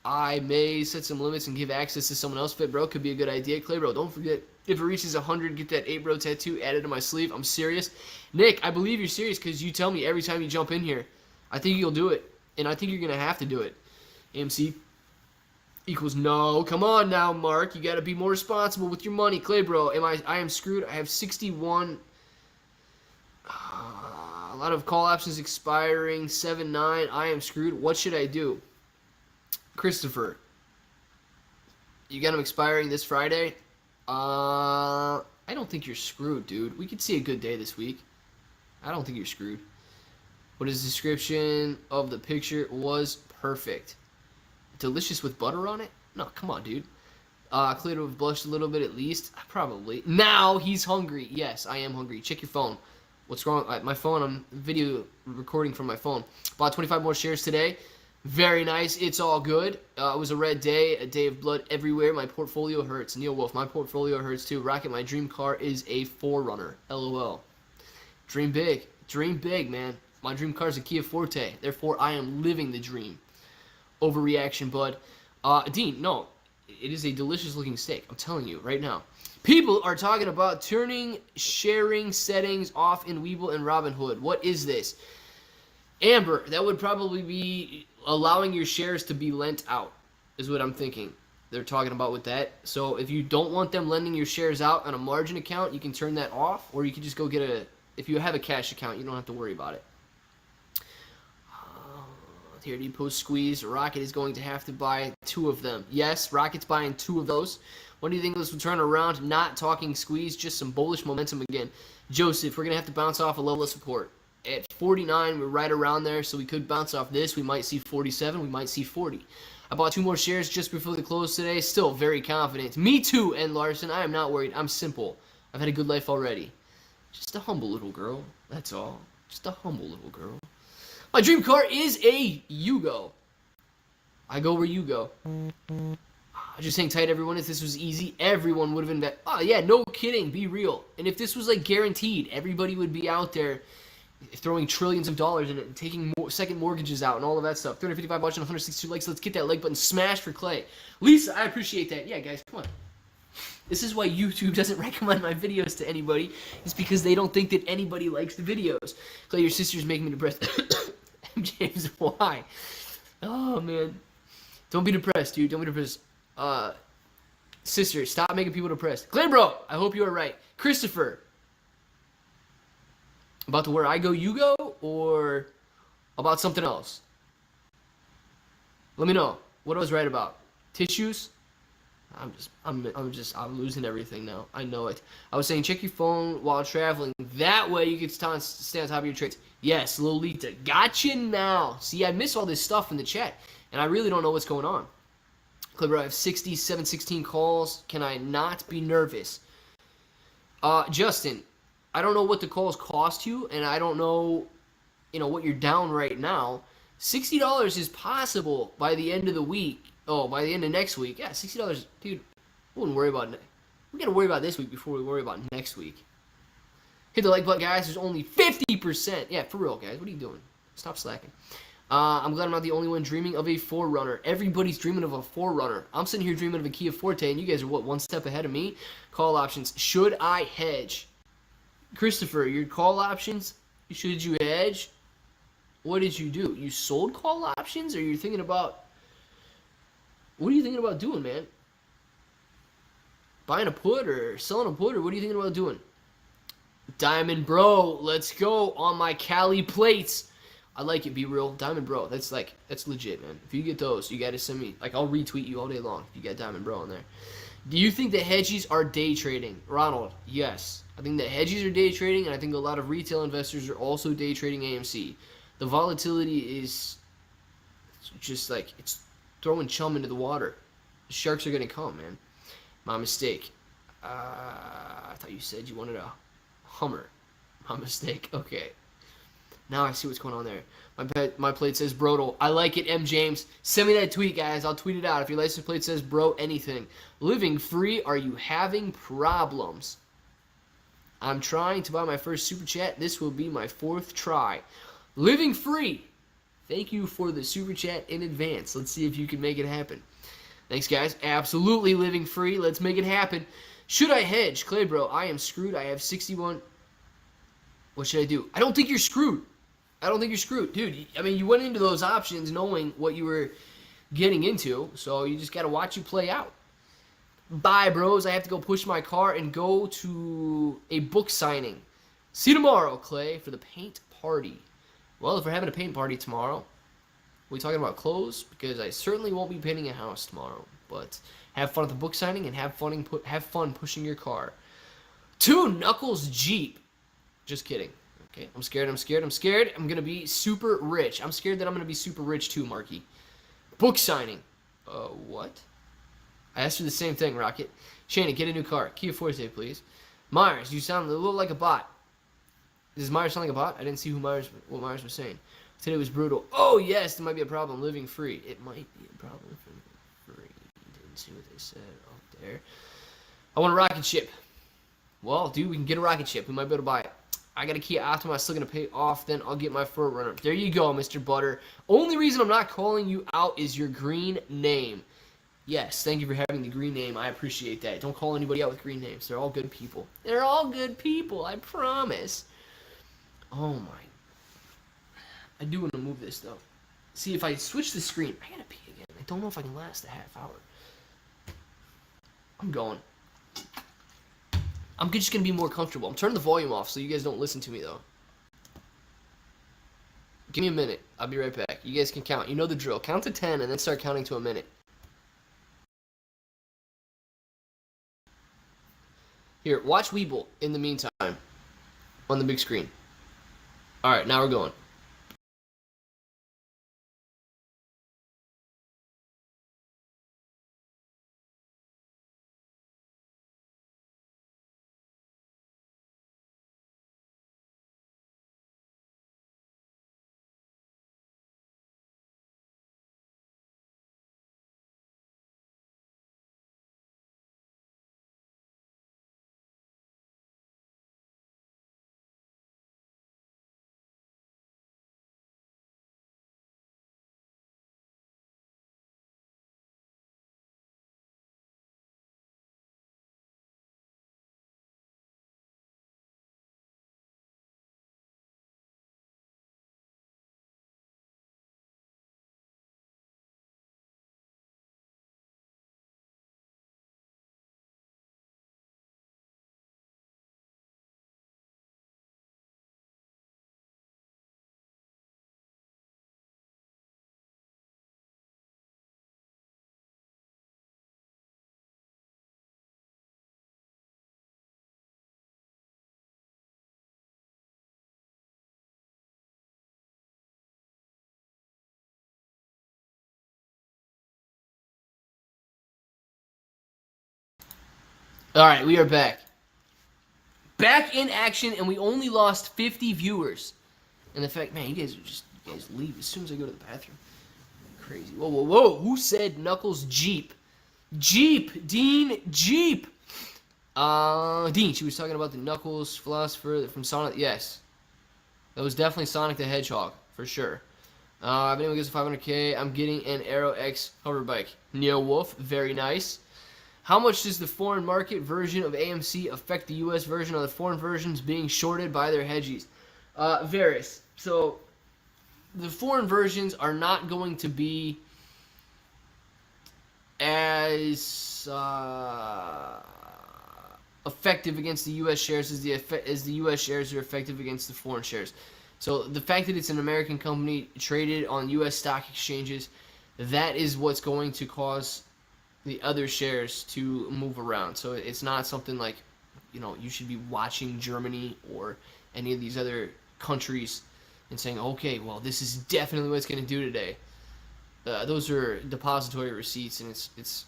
I may set some limits and give access to someone else. FitBro could be a good idea. ClayBro, don't forget, if it reaches 100, get that 8Bro tattoo added to my sleeve. I'm serious. Nick, I believe you're serious because you tell me every time you jump in here. I think you'll do it, and I think you're going to have to do it. AMC equals no. Come on now, Mark. You got to be more responsible with your money. ClayBro, I am screwed. I have 61. A lot of call options expiring. 7-9. I am screwed. What should I do? Christopher, you got them expiring this Friday? I don't think you're screwed, dude. We could see a good day this week. I don't think you're screwed. What is the description of the picture? Was perfect. Delicious with butter on it? No, come on, dude. Clear to have blushed a little bit at least. Probably. Now he's hungry. Yes, I am hungry. Check your phone. What's wrong? My phone, I'm video recording from my phone. Bought 25 more shares today. Very nice. It's all good. It was a red day, a day of blood everywhere. My portfolio hurts. Neil Wolf, my portfolio hurts too. Rocket, my dream car is a 4Runner. LOL. Dream big. Dream big, man. My dream car is a Kia Forte. Therefore, I am living the dream. Overreaction, bud. Dean, no. It is a delicious looking steak. I'm telling you right now. People are talking about turning sharing settings off in Webull and Robinhood. What is this? Amber, that would probably be allowing your shares to be lent out, is what I'm thinking. They're talking about with that. So if you don't want them lending your shares out on a margin account, you can turn that off, or you can just go get if you have a cash account, you don't have to worry about it. Here, do you post squeeze? Rocket is going to have to buy 2 of them. Yes, Rocket's buying 2 of those. When do you think this will turn around? Not talking squeeze, just some bullish momentum again. Joseph, we're going to have to bounce off a level of support. at 49. We're right around there, so we could bounce off this. We might see 47. We might see 40. I bought 2 more shares just before the close today. Still very confident. Me too, N. Larson. I am not worried. I'm simple. I've had a good life already. Just a humble little girl. That's all. Just a humble little girl. My dream car is a Yugo. I go where you go. Just hang tight, everyone. If this was easy, everyone would have invested. Oh, yeah, no kidding. Be real. And if this was, like, guaranteed, everybody would be out there throwing trillions of dollars in it and taking second mortgages out and all of that stuff. 355 watching, 162 likes. Let's get that like button smashed for Clay. Lisa, I appreciate that. Yeah, guys, come on. This is why YouTube doesn't recommend my videos to anybody. It's because they don't think that anybody likes the videos. Clay, your sister's making me depressed. James, why? Oh, man. Don't be depressed, dude. Don't be depressed. Sister, stop making people depressed. ClayBro, I hope you are right. Christopher, about to where I go, you go, or about something else? Let me know what I was right about. Tissues? I'm losing everything now. I know it. I was saying check your phone while traveling. That way you can stay on top of your trades. Yes, Lolita. Gotcha now. See, I miss all this stuff in the chat, and I really don't know what's going on. ClayBro, I have 60, 716 calls. Can I not be nervous? Justin, I don't know what the calls cost you, and I don't know, what you're down right now. $60 is possible by the end of the week. Oh, by the end of next week. Yeah, $60, dude. I wouldn't worry about it. We got to worry about this week before we worry about next week. Hit the like button, guys. There's only 50%. Yeah, for real, guys. What are you doing? Stop slacking. I'm glad I'm not the only one dreaming of a 4Runner. Everybody's dreaming of a 4Runner. I'm sitting here dreaming of a Kia Forte, and you guys are, what, one step ahead of me? Call options. Should I hedge? Christopher, your call options, should you hedge? What did you do? You sold call options, or you're thinking about... What are you thinking about doing, man? Buying a put or selling a put, or what are you thinking about doing? Diamond Bro, let's go on my Cali plates. I like it, be real. Diamond Bro, that's legit, man. If you get those, you gotta send me, I'll retweet you all day long if you got Diamond Bro on there. Do you think the hedgies are day trading? Ronald, yes. I think the hedgies are day trading, and I think a lot of retail investors are also day trading AMC. The volatility is just like, it's throwing chum into the water. The sharks are gonna come, man. My mistake. I thought you said you wanted a Hummer. My mistake. Okay. Now I see what's going on there. My plate says Brodel. I like it, M. James. Send me that tweet, guys. I'll tweet it out. If your license plate says bro anything. Living free, are you having problems? I'm trying to buy my first super chat. This will be my 4th try. Living free. Thank you for the super chat in advance. Let's see if you can make it happen. Thanks, guys. Absolutely living free. Let's make it happen. Should I hedge? ClayBro, I am screwed. I have 61. What should I do? I don't think you're screwed. I don't think you're screwed. Dude, I mean, you went into those options knowing what you were getting into, so you just got to watch you play out. Bye, bros. I have to go push my car and go to a book signing. See you tomorrow, Clay, for the paint party. Well, if we're having a paint party tomorrow, we talking about clothes? Because I certainly won't be painting a house tomorrow. But have fun at the book signing and have fun pushing your car. 2 Knuckles Jeep. Just kidding. Okay, I'm scared. I'm going to be super rich. I'm scared that I'm going to be super rich too, Marky. Book signing. What? I asked you the same thing, Rocket. Shannon, get a new car. Kia Forte, please. Myers, you sound a little like a bot. Does Myers sound like a bot? I didn't see what Myers was saying. Today was brutal. Oh, yes, there might be a problem living free. It might be a problem living free. Didn't see what they said up there. I want a rocket ship. Well, dude, we can get a rocket ship. We might be able to buy it. I got a Kia Optima. I'm still going to pay off. Then I'll get my 4Runner. There you go, Mr. Butter. Only reason I'm not calling you out is your green name. Yes, thank you for having the green name. I appreciate that. Don't call anybody out with green names. They're all good people. They're all good people. I promise. Oh, my. I do want to move this, though. See, if I switch the screen, I got to pee again. I don't know if I can last a half hour. I'm going. I'm just going to be more comfortable. I'm turning the volume off so you guys don't listen to me, though. Give me a minute. I'll be right back. You guys can count. You know the drill. Count to 10 and then start counting to a minute. Here, watch Weeble in the meantime on the big screen. All right, now we're going. All right, we are back. Back in action, and we only lost 50 viewers. And the fact, man, you guys leave as soon as I go to the bathroom. Crazy. Whoa, whoa, whoa. Who said Knuckles Jeep? Jeep. Dean Jeep. Dean, she was talking about the Knuckles philosopher from Sonic. Yes. That was definitely Sonic the Hedgehog, for sure. If anyone gets a 500K, I'm getting an Aero X hover bike. Neo Wolf, very nice. How much does the foreign market version of AMC affect the U.S. version? Are the foreign versions being shorted by their hedgies? Various. So, the foreign versions are not going to be as effective against the U.S. shares as the U.S. shares are effective against the foreign shares. So the fact that it's an American company traded on U.S. stock exchanges, that is what's going to cause the other shares to move around. So it's not something like, you should be watching Germany or any of these other countries and saying, okay, well, this is definitely what it's going to do today. Those are depository receipts, and it's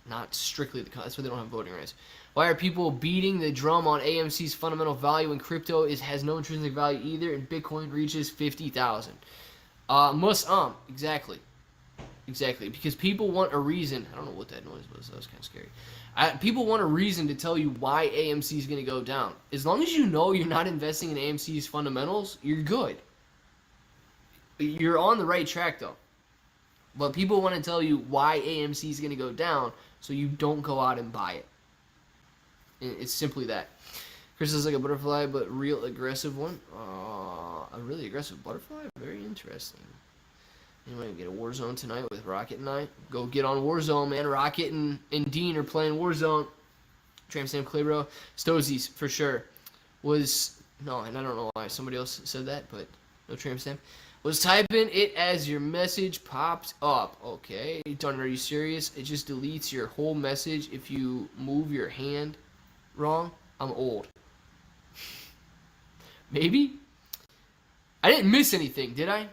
not strictly that's why they don't have voting rights. Why are people beating the drum on AMC's fundamental value when crypto has no intrinsic value either, and Bitcoin reaches 50,000? Exactly. Exactly, because people want a reason. I don't know what that noise was. That was kind of scary. People want a reason to tell you why AMC is going to go down. As long as you know you're not investing in AMC's fundamentals, you're good. You're on the right track, though. But people want to tell you why AMC is going to go down, so you don't go out and buy it. It's simply that. Chris is like a butterfly, but real aggressive one. A really aggressive butterfly? Very interesting. Anyway, get a Warzone tonight with Rocket and I. Go get on Warzone, man. Rocket and Dean are playing Warzone. Tram Sam ClayBro. Stozies, for sure. No, and I don't know why somebody else said that, but no Tram Sam. Was typing it as your message popped up. Okay. Darn, are you serious? It just deletes your whole message if you move your hand wrong. I'm old. Maybe? I didn't miss anything, did I?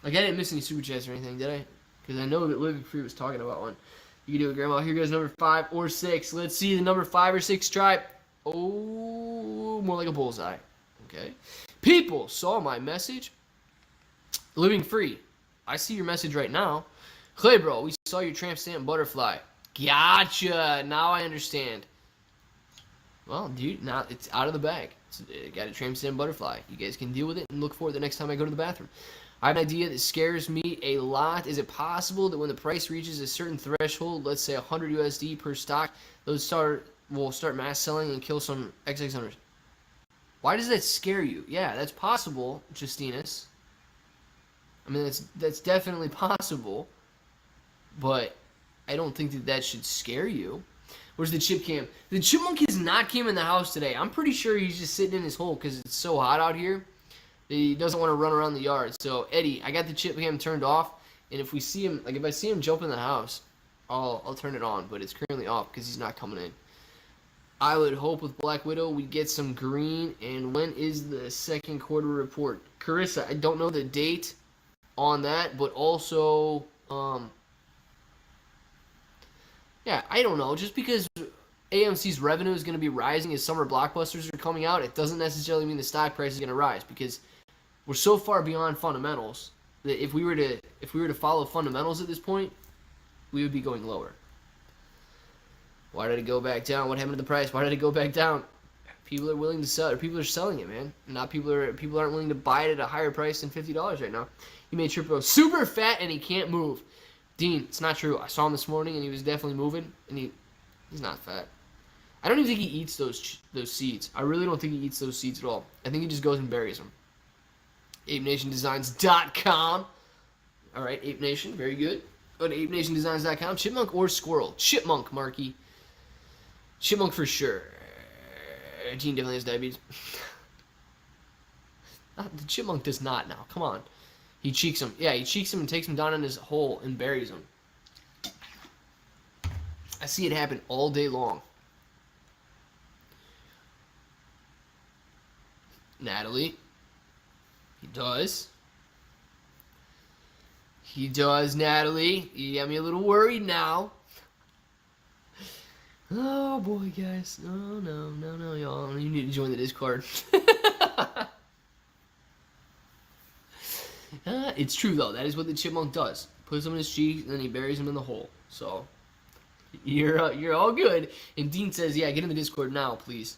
Like, I didn't miss any super chats or anything, did I? Because I know that Living Free was talking about one. You can do it, Grandma. Here goes number 5 or 6. Let's see the number 5 or 6 stripe. Oh, more like a bullseye. Okay. People saw my message. Living Free. I see your message right now. ClayBro, we saw your tramp stamp butterfly. Gotcha. Now I understand. Well, dude, now it's out of the bag. Got a tramp stamp butterfly. You guys can deal with it and look for it the next time I go to the bathroom. I have an idea that scares me a lot. Is it possible that when the price reaches a certain threshold, let's say 100 USD per stock, those will start mass selling and kill some XX owners? Why does that scare you? Yeah, that's possible, Justinus. I mean, that's definitely possible, but I don't think that should scare you. Where's the chip cam? The chipmunk has not came in the house today. I'm pretty sure he's just sitting in his hole because it's so hot out here. He doesn't want to run around the yard. So, Eddie, I got the chip cam turned off, and if we see him, like if I see him jump in the house, I'll turn it on, but it's currently off because he's not coming in. I would hope with Black Widow we get some green. And when is the second quarter report? Carissa, I don't know the date on that, but also, yeah, I don't know. Just because AMC's revenue is going to be rising as summer blockbusters are coming out, it doesn't necessarily mean the stock price is going to rise, because we're so far beyond fundamentals that if we were to follow fundamentals at this point, we would be going lower. Why did it go back down? What happened to the price? Why did it go back down? People are willing to sell, or people are selling it, man. Not people aren't willing to buy it at a higher price than $50 right now. He made Triple super fat and he can't move. Dean, it's not true. I saw him this morning and he was definitely moving, and he's not fat. I don't even think he eats those seeds. I really don't think he eats those seeds at all. I think he just goes and buries them. ApeNationDesigns.com. All right, Ape Nation, very good. Go to ApeNationDesigns.com. Chipmunk or squirrel? Chipmunk, Marky. Chipmunk for sure. Gene definitely has diabetes. The chipmunk does not now. Come on. He cheeks him. Yeah, he cheeks him and takes him down in his hole and buries him. I see it happen all day long. Natalie. He does. He does, Natalie. You got me a little worried now. Oh boy, guys. No, y'all. You need to join the Discord. It's true though. That is what the chipmunk does. Puts him in his cheeks and then he buries him in the hole. So you're all good. And Dean says, "Yeah, get in the Discord now, please.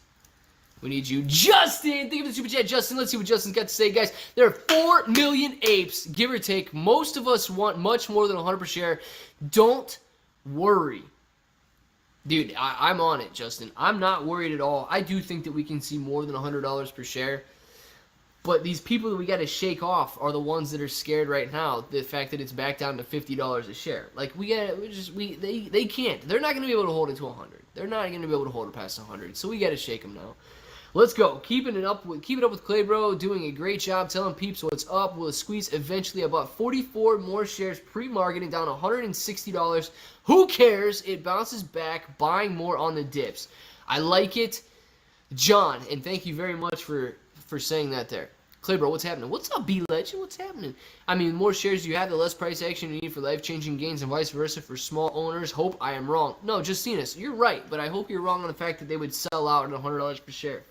We need you, Justin." Thank you for the super chat, Justin. Let's see what Justin's got to say, guys. There are 4 million apes, give or take. Most of us want much more than 100 per share. Don't worry. Dude, I'm on it, Justin. I'm not worried at all. I do think that we can see more than $100 per share. But these people that we got to shake off are the ones that are scared right now. The fact that it's back down to $50 a share. Like, they can't. They're not going to be able to hold it to 100. They're not going to be able to hold it past 100. So we got to shake them now. Let's go. Keep it up with ClayBro, doing a great job telling peeps what's up. Will squeeze eventually. I bought 44 more shares pre-marketing, down $160. Who cares? It bounces back, buying more on the dips. I like it, John, and thank you very much for saying that there. ClayBro, what's happening? What's up, B-Legend? What's happening? I mean, the more shares you have, the less price action you need for life-changing gains and vice versa for small owners. Hope I am wrong. No, Justinus, you're right, but I hope you're wrong on the fact that they would sell out at $100 per share.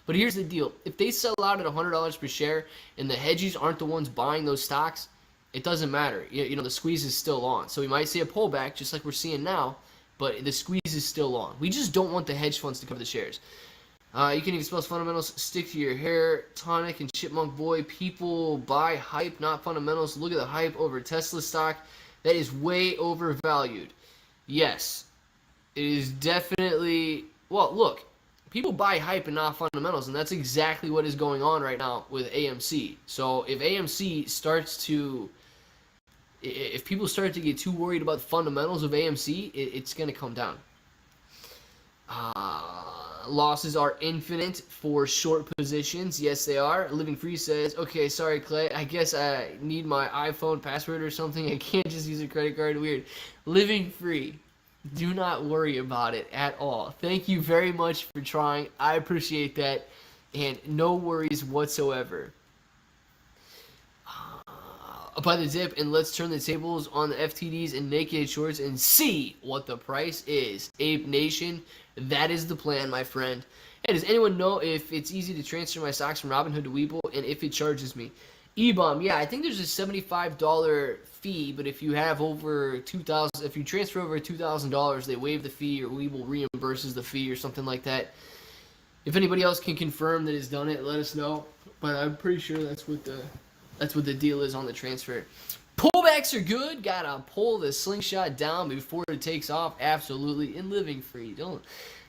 But here's the deal. If they sell out at $100 per share and the hedgies aren't the ones buying those stocks, it doesn't matter. You know, the squeeze is still on. So we might see a pullback just like we're seeing now, but the squeeze is still on. We just don't want the hedge funds to cover the shares. You can even spell fundamentals, stick to your hair, tonic, and chipmunk boy. People buy hype, not fundamentals. Look at the hype over Tesla stock. That is way overvalued. Yes, it is definitely, well, look, people buy hype and not fundamentals, and that's exactly what is going on right now with AMC. So if AMC starts to, if people start to get too worried about the fundamentals of AMC, it's going to come down. Losses are infinite for short positions. Yes, they are. Living Free says, okay, sorry, Clay. I guess I need my iPhone password or something. I can't just use a credit card. Weird. Living Free. Do not worry about it at all. Thank you very much for trying. I appreciate that. And no worries whatsoever. By the dip, and let's turn the tables on the FTDs and naked shorts and see what the price is. Ape Nation, that is the plan, my friend. Hey, does anyone know if it's easy to transfer my stocks from Robinhood to Webull, and if it charges me? eBomb, yeah, I think there's a $75 fee, but if you have over $2,000, if you transfer over $2,000, they waive the fee, or Webull reimburses the fee, or something like that. If anybody else can confirm that it's done it, let us know. But I'm pretty sure that's what the deal is on the transfer. Pullbacks are good. Gotta pull the slingshot down before it takes off. Absolutely. And Living Free.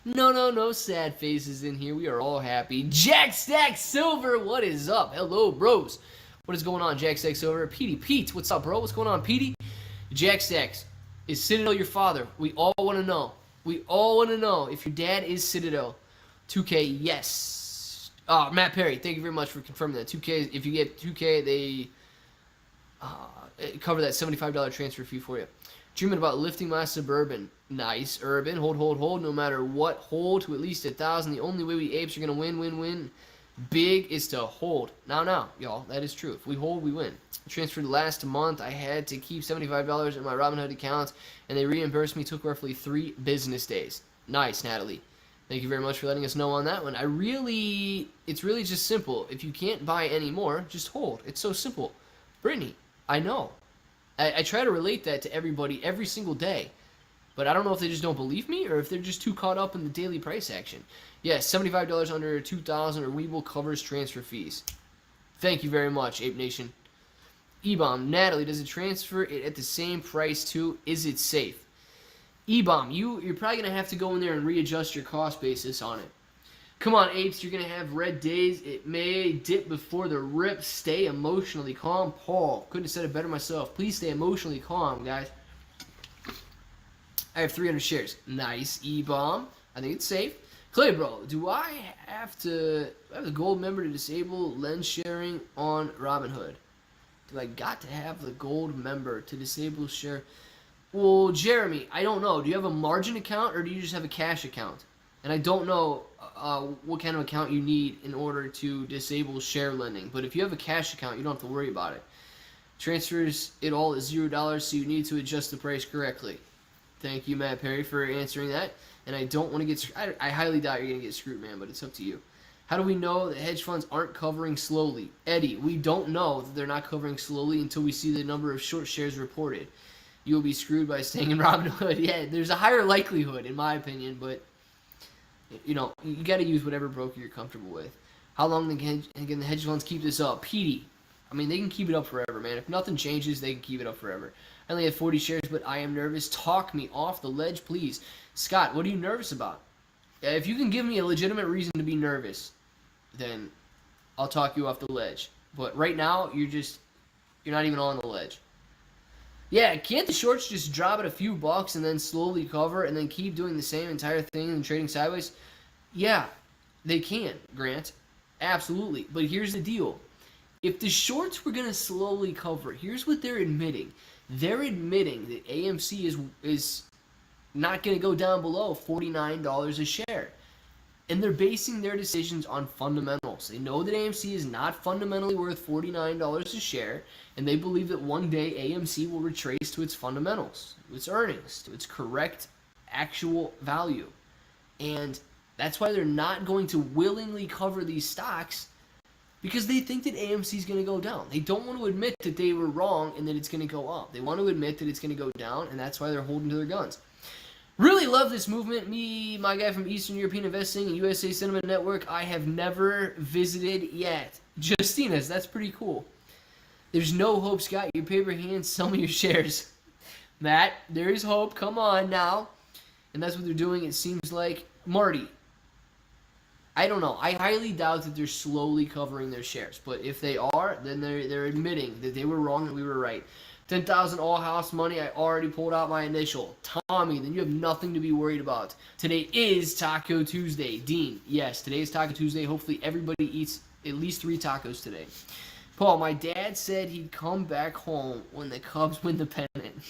No sad faces in here. We are all happy. Jack Stack Silver, what is up? Hello, bros. What is going on, Jack Stack Silver? Petey Pete, what's up, bro? What's going on, Petey? Jack Stacks, is Citadel your father? We all want to know. We all want to know if your dad is Citadel. 2K, yes. Matt Perry, thank you very much for confirming that. 2K, if you get 2K, they cover that $75 transfer fee for you. Dreaming about lifting my Suburban. Nice. Urban. Hold, hold, hold. No matter what. Hold to at least 1,000. The only way we apes are going to win. Big is to hold. Now, y'all. That is true. If we hold, we win. Transferred last month. I had to keep $75 in my Robinhood account, and they reimbursed me. Took roughly 3 business days. Nice, Natalie. Thank you very much for letting us know on that one. It's really just simple. If you can't buy any more, just hold. It's so simple. Brittany, I know. I try to relate that to everybody every single day. But I don't know if they just don't believe me or if they're just too caught up in the daily price action. Yes, $75 under 2,000 or Webull covers transfer fees. Thank you very much, Ape Nation. E-Bomb, Natalie, does it transfer it at the same price too? Is it safe? E-Bomb, you're probably going to have to go in there and readjust your cost basis on it. Come on, apes, you're going to have red days. It may dip before the rip. Stay emotionally calm. Paul, couldn't have said it better myself. Please stay emotionally calm, guys. I have 300 shares. Nice, E-Bomb. I think it's safe. ClayBro, do I have the gold member to disable lens sharing on Robinhood? Do I got to have the gold member to disable share? Well, Jeremy, I don't know. Do you have a margin account or do you just have a cash account? And I don't know what kind of account you need in order to disable share lending. But if you have a cash account, you don't have to worry about it. Transfers it all at $0, so you need to adjust the price correctly. Thank you, Matt Perry, for answering that. And I don't want to get I highly doubt you're going to get screwed, man, but it's up to you. How do we know that hedge funds aren't covering slowly? Eddie, we don't know that they're not covering slowly until we see the number of short shares reported. You will be screwed by staying in Robinhood. Yeah, there's a higher likelihood, in my opinion, but you know, you got to use whatever broker you're comfortable with. How long can the hedge funds keep this up? Petey, I mean, they can keep it up forever, man. If nothing changes, they can keep it up forever. I only have 40 shares, but I am nervous. Talk me off the ledge, please. Scott, what are you nervous about? If you can give me a legitimate reason to be nervous, then I'll talk you off the ledge. But right now, you're not even on the ledge. Yeah, can't the shorts just drop it a few bucks and then slowly cover and then keep doing the same entire thing and trading sideways? Yeah, they can, Grant. Absolutely. But here's the deal. If the shorts were going to slowly cover, here's what they're admitting. They're admitting that AMC is not going to go down below $49 a share. And they're basing their decisions on fundamentals. They know that AMC is not fundamentally worth $49 a share, and they believe that one day AMC will retrace to its fundamentals, to its earnings, to its correct actual value. And that's why they're not going to willingly cover these stocks, because they think that AMC is going to go down. They don't want to admit that they were wrong and that it's going to go up. They want to admit that it's going to go down, and that's why they're holding to their guns. Really love this movement. Me, my guy from Eastern European Investing and USA Sentiment Network, I have never visited yet. Justina's, that's pretty cool. There's no hope, Scott. Your paper hands, sell me your shares. Matt, there is hope. Come on now. And that's what they're doing, it seems like. Marty, I don't know. I highly doubt that they're slowly covering their shares. But if they are, then they're admitting that they were wrong and we were right. 10,000 all house money. I already pulled out my initial. Tommy, then you have nothing to be worried about. Today is Taco Tuesday. Dean, yes, today is Taco Tuesday. Hopefully everybody eats at least 3 tacos today. Paul, my dad said he'd come back home when the Cubs win the pennant.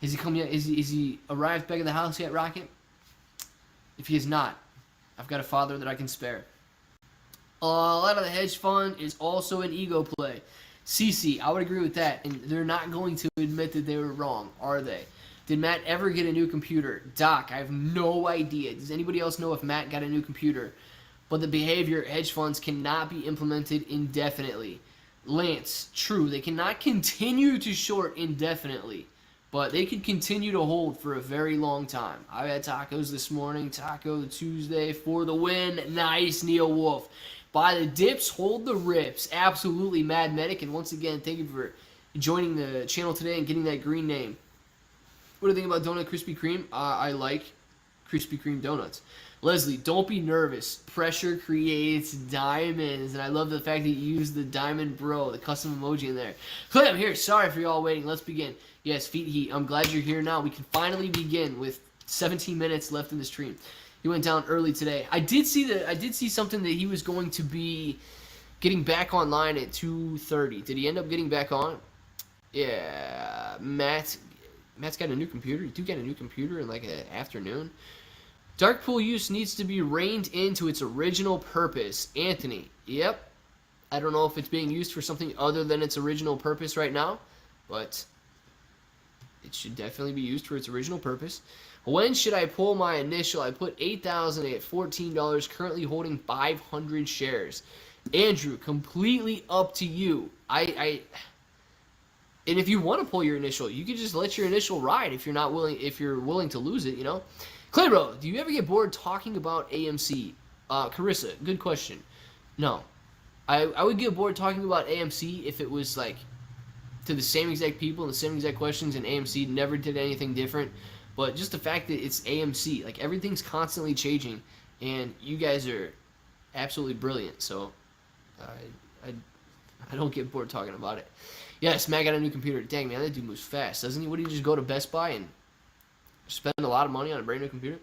Has he come yet? Is he arrived back at the house yet, Rocket? If he is not, I've got a father that I can spare. A lot of the hedge fund is also an ego play. CC, I would agree with that, and they're not going to admit that they were wrong, are they? Did Matt ever get a new computer? Doc, I have no idea. Does anybody else know if Matt got a new computer? But the behavior hedge funds cannot be implemented indefinitely. Lance, true, they cannot continue to short indefinitely, but they could continue to hold for a very long time. I had tacos this morning, Taco Tuesday for the win. Nice, Neil Wolf. Buy the dips, hold the rips. Absolutely, Mad Medic. And once again, thank you for joining the channel today and getting that green name. What do you think about Donut Krispy Kreme? I like Krispy Kreme donuts. Leslie, don't be nervous. Pressure creates diamonds. And I love the fact that you used the diamond bro, the custom emoji in there. Clay, I'm here. Sorry for y'all waiting. Let's begin. Yes, feet heat. I'm glad you're here now. We can finally begin with 17 minutes left in the stream. He went down early today. I did see something that he was going to be getting back online at 2:30. Did he end up getting back on? Yeah, Matt's got a new computer. You do get a new computer in like an afternoon. Dark pool use needs to be reined into its original purpose. Anthony, yep. I don't know if it's being used for something other than its original purpose right now, but it should definitely be used for its original purpose. When should I pull my initial? I put $8,000 at $14, currently holding 500 shares. Andrew, completely up to you. And if you want to pull your initial, you can just let your initial ride if you're willing to lose it, you know. ClayBro, do you ever get bored talking about AMC? Carissa, good question. No. I would get bored talking about AMC if it was like to the same exact people and the same exact questions, and AMC never did anything different. But just the fact that it's AMC, like everything's constantly changing, and you guys are absolutely brilliant. So I don't get bored talking about it. Yes, Matt got a new computer. Dang, man, that dude moves fast, doesn't he? What, do you just go to Best Buy and spend a lot of money on a brand new computer?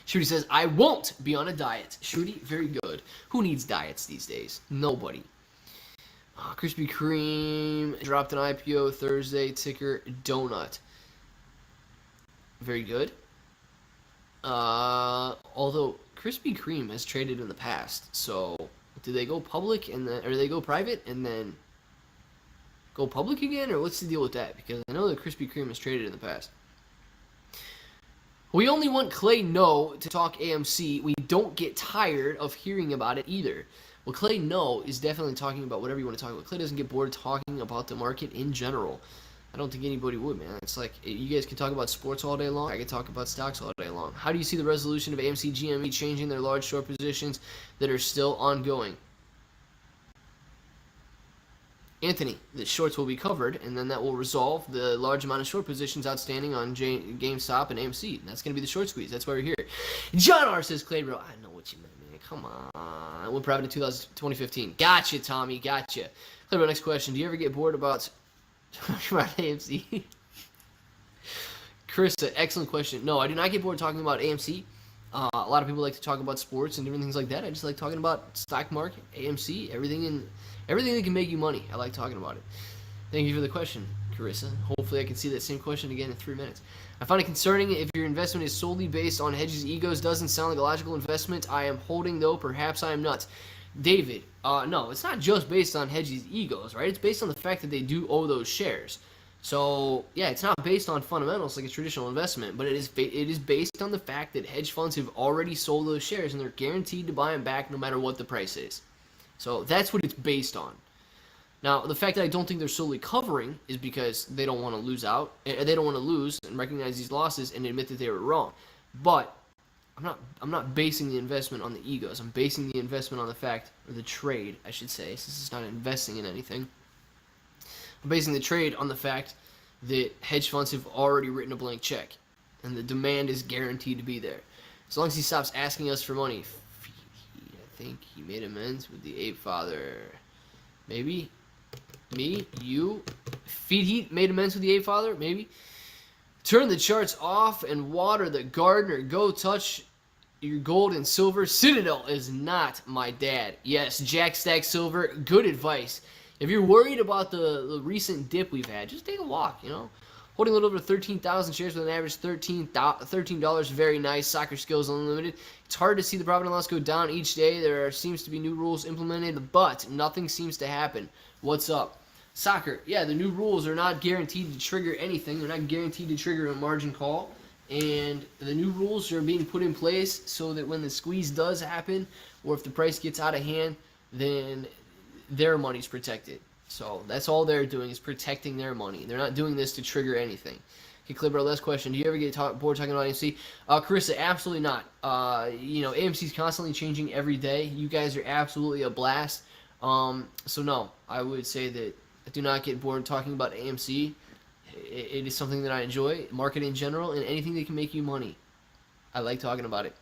Shruti says, I won't be on a diet. Shruti, very good. Who needs diets these days? Nobody. Krispy Kreme dropped an IPO Thursday, ticker Donut. Very good. Although Krispy Kreme has traded in the past, so do they go public and then, or they go private and then go public again, or what's the deal with that? Because I know that Krispy Kreme has traded in the past. We only want Clay No to talk AMC. We don't get tired of hearing about it either. Well, Clay No is definitely talking about whatever you want to talk about. Clay doesn't get bored talking about the market in general. I don't think anybody would, man. It's like you guys can talk about sports all day long. I can talk about stocks all day long. How do you see the resolution of AMC GME changing their large short positions that are still ongoing? Anthony, the shorts will be covered, and then that will resolve the large amount of short positions outstanding on GameStop and AMC. And that's going to be the short squeeze. That's why we're here. John R. says, ClayBro, I know what you meant, man. Come on. I went private in 2015. Gotcha, Tommy. Gotcha. ClayBro, next question. Do you ever get bored about talking about AMC? Krista, excellent question. No, I do not get bored talking about AMC. A lot of people like to talk about sports and different things like that. I just like talking about stock market, AMC, everything that can make you money. I like talking about it. Thank you for the question, Carissa. Hopefully I can see that same question again in 3 minutes. I find it concerning if your investment is solely based on hedges egos. Doesn't sound like a logical investment. I am holding, though. Perhaps I am nuts. David, no, it's not just based on hedges egos, right? It's based on the fact that they do owe those shares. So, yeah, it's not based on fundamentals like a traditional investment, but it is based on the fact that hedge funds have already sold those shares and they're guaranteed to buy them back no matter what the price is. So that's what it's based on. Now, the fact that I don't think they're solely covering is because they don't want to lose out. They don't want to lose and recognize these losses and admit that they were wrong. But I'm not basing the investment on the egos. I'm basing the investment on the fact, or the trade, I should say, since it's not investing in anything. I'm basing the trade on the fact that hedge funds have already written a blank check, and the demand is guaranteed to be there. As long as he stops asking us for money. I think he made amends with the ape father. Maybe? Me? You? Feed Heat made amends with the ape father? Maybe? Turn the charts off and water the garden, or go touch your gold and silver. Citadel is not my dad. Yes, Jack Stack Silver, good advice. If you're worried about the recent dip we've had, just take a walk, you know. Holding a little over 13,000 shares with an average $13, very nice. Soccer Skills Unlimited. It's hard to see the profit and loss go down each day. There seems to be new rules implemented, but nothing seems to happen. What's up? Soccer, yeah, the new rules are not guaranteed to trigger anything. They're not guaranteed to trigger a margin call. And the new rules are being put in place so that when the squeeze does happen, or if the price gets out of hand, then their money's protected. So that's all they're doing, is protecting their money. They're not doing this to trigger anything. Okay, ClayBro, last question. Do you ever get bored talking about AMC? Carissa, absolutely not. AMC's constantly changing every day. You guys are absolutely a blast. So no, I would say that I do not get bored talking about AMC. It is something that I enjoy, market in general, and anything that can make you money. I like talking about it.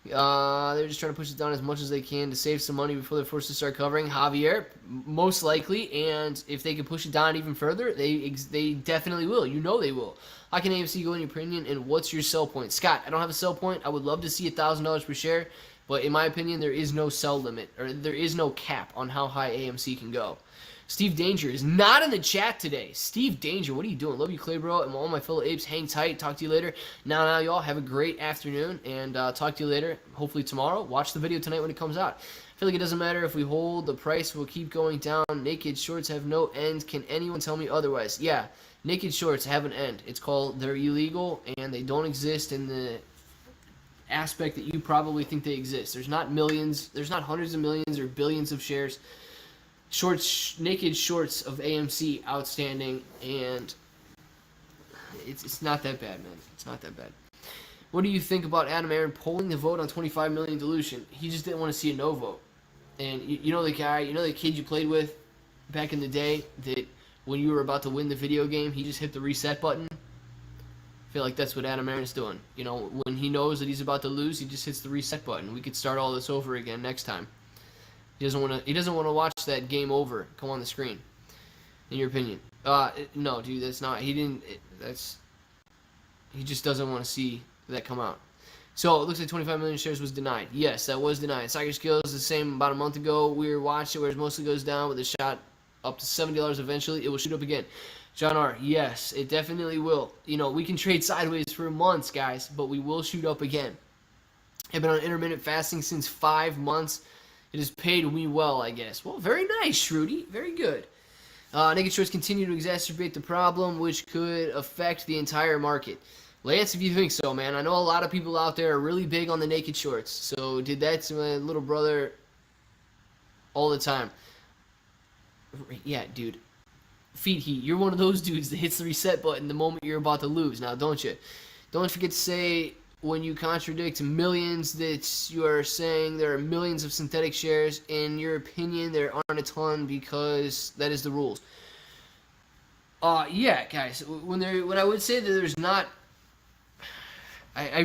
They're just trying to push it down as much as they can to save some money before they're forced to start covering. Javier, most likely, and if they can push it down even further, they definitely will. You know they will. How can AMC go in your opinion, and what's your sell point? Scott, I don't have a sell point. I would love to see $1,000 per share, But in my opinion, there is no sell limit, or there is no cap on how high AMC can go. Steve Danger is not in the chat today. Steve Danger, what are you doing? Love you, ClayBro, and all my fellow apes. Hang tight. Talk to you later. Now, y'all, have a great afternoon, and talk to you later, hopefully tomorrow. Watch the video tonight when it comes out. I feel like it doesn't matter if we hold. The price will keep going down. Naked shorts have no end. Can anyone tell me otherwise? Yeah, naked shorts have an end. It's called they're illegal, and they don't exist in the aspect that you probably think they exist. There's not millions. There's not hundreds of millions or billions of shares. Naked shorts of AMC outstanding, and it's not that bad, man. It's not that bad. What do you think about Adam Aaron polling the vote on 25 million dilution? He just didn't want to see a no vote. And you know the guy, you know the kid you played with back in the day that when you were about to win the video game, he just hit the reset button? I feel like that's what Adam Aaron's doing. You know, when he knows that he's about to lose, he just hits the reset button. We could start all this over again next time. He doesn't want to watch that game over come on the screen. In your opinion? No, dude, that's not. He just doesn't want to see that come out. So it looks like 25 million shares was denied. Yes, that was denied. Soccer Skills is the same about a month ago. We were watching where it mostly goes down with a shot up to $70 eventually. It will shoot up again. John R., yes, it definitely will. You know, we can trade sideways for months, guys, but we will shoot up again. I've been on intermittent fasting since 5 months. It has paid me well, I guess. Well, very nice, Shruti. Very good. Naked shorts continue to exacerbate the problem, which could affect the entire market. Lance, if you think so, man. I know a lot of people out there are really big on the naked shorts. So did that to my little brother all the time. Yeah, dude. Feet heat. You're one of those dudes that hits the reset button the moment you're about to lose. Now, don't you? Don't forget to say when you contradict millions that you are saying there are millions of synthetic shares. In your opinion, there aren't a ton because that is the rules. Yeah, guys. When I would say that there's not, I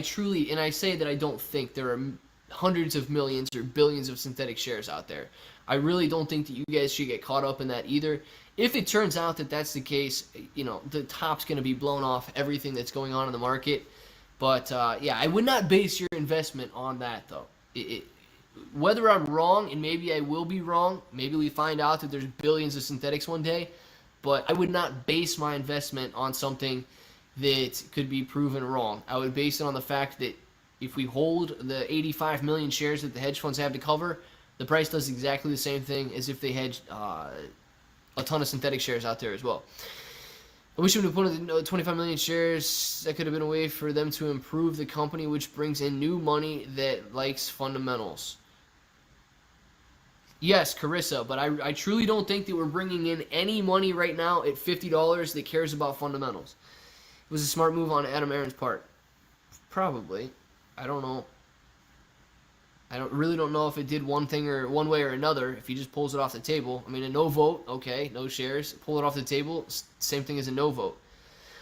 truly, and I say that I don't think there are hundreds of millions or billions of synthetic shares out there. I really don't think that you guys should get caught up in that either. If it turns out that that's the case, you know, the top's going to be blown off everything that's going on in the market. But, yeah, I would not base your investment on that, though. Whether I'm wrong, and maybe I will be wrong, maybe we find out that there's billions of synthetics one day, but I would not base my investment on something that could be proven wrong. I would base it on the fact that if we hold the 85 million shares that the hedge funds have to cover, the price does exactly the same thing as if they hedged a ton of synthetic shares out there as well. I wish we would have put in 25 million shares. That could have been a way for them to improve the company, which brings in new money that likes fundamentals. Yes, Carissa, but I truly don't think that we're bringing in any money right now at $50 that cares about fundamentals. It was a smart move on Adam Aaron's part. Probably. I don't know. I really don't know if it did one thing or one way or another. If he just pulls it off the table, I mean, a no vote, okay, no shares. Pull it off the table, same thing as a no vote.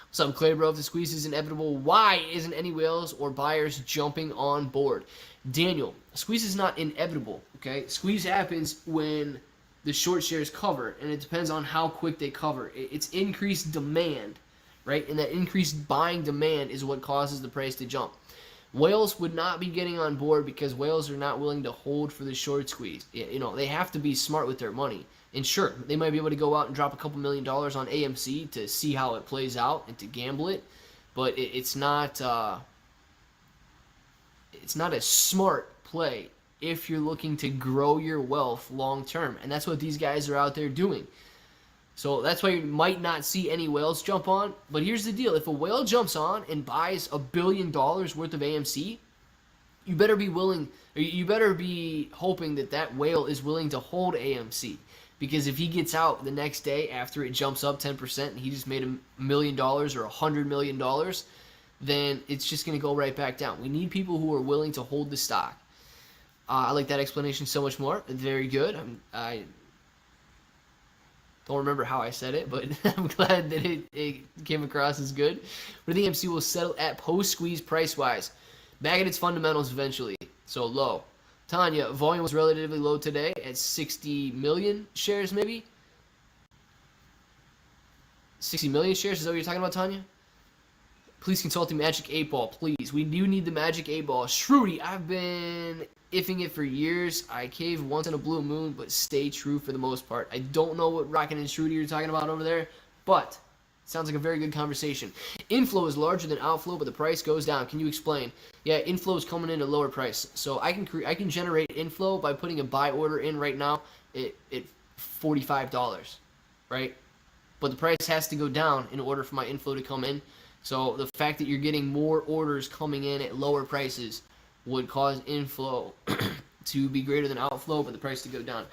What's up, ClayBro? If the squeeze is inevitable, why isn't any whales or buyers jumping on board? Daniel, squeeze is not inevitable, okay? Squeeze happens when the short shares cover, and it depends on how quick they cover. It's increased demand, right? And that increased buying demand is what causes the price to jump. Whales would not be getting on board because whales are not willing to hold for the short squeeze. You know, they have to be smart with their money. And sure, they might be able to go out and drop a couple $1 million on AMC to see how it plays out and to gamble it, but it's not a smart play if you're looking to grow your wealth long term. And that's what these guys are out there doing. So that's why you might not see any whales jump on. But here's the deal. If a whale jumps on and buys $1 billion worth of AMC, you better be willing, or you better be hoping that that whale is willing to hold AMC. Because if he gets out the next day after it jumps up 10% and he just made $1 million or $100 million, then it's just going to go right back down. We need people who are willing to hold the stock. I like that explanation so much more. Very good. I don't remember how I said it, but I'm glad that it came across as good. But I think AMC will settle at post-squeeze price-wise. Back at its fundamentals eventually, so low. Tanya, volume was relatively low today at 60 million shares maybe? 60 million shares, is that what you're talking about, Tanya? Please consult the Magic 8 Ball, please. We do need the Magic 8 Ball. Shruti, I've been iffing it for years. I cave once in a blue moon, but stay true for the most part. I don't know what Rocket and Shruti are talking about over there, but sounds like a very good conversation. Inflow is larger than outflow, but the price goes down. Can you explain? Yeah, inflow is coming in at a lower price. So I can generate inflow by putting a buy order in right now at $45, right? But the price has to go down in order for my inflow to come in. So the fact that you're getting more orders coming in at lower prices would cause inflow to be greater than outflow, but the price to go down.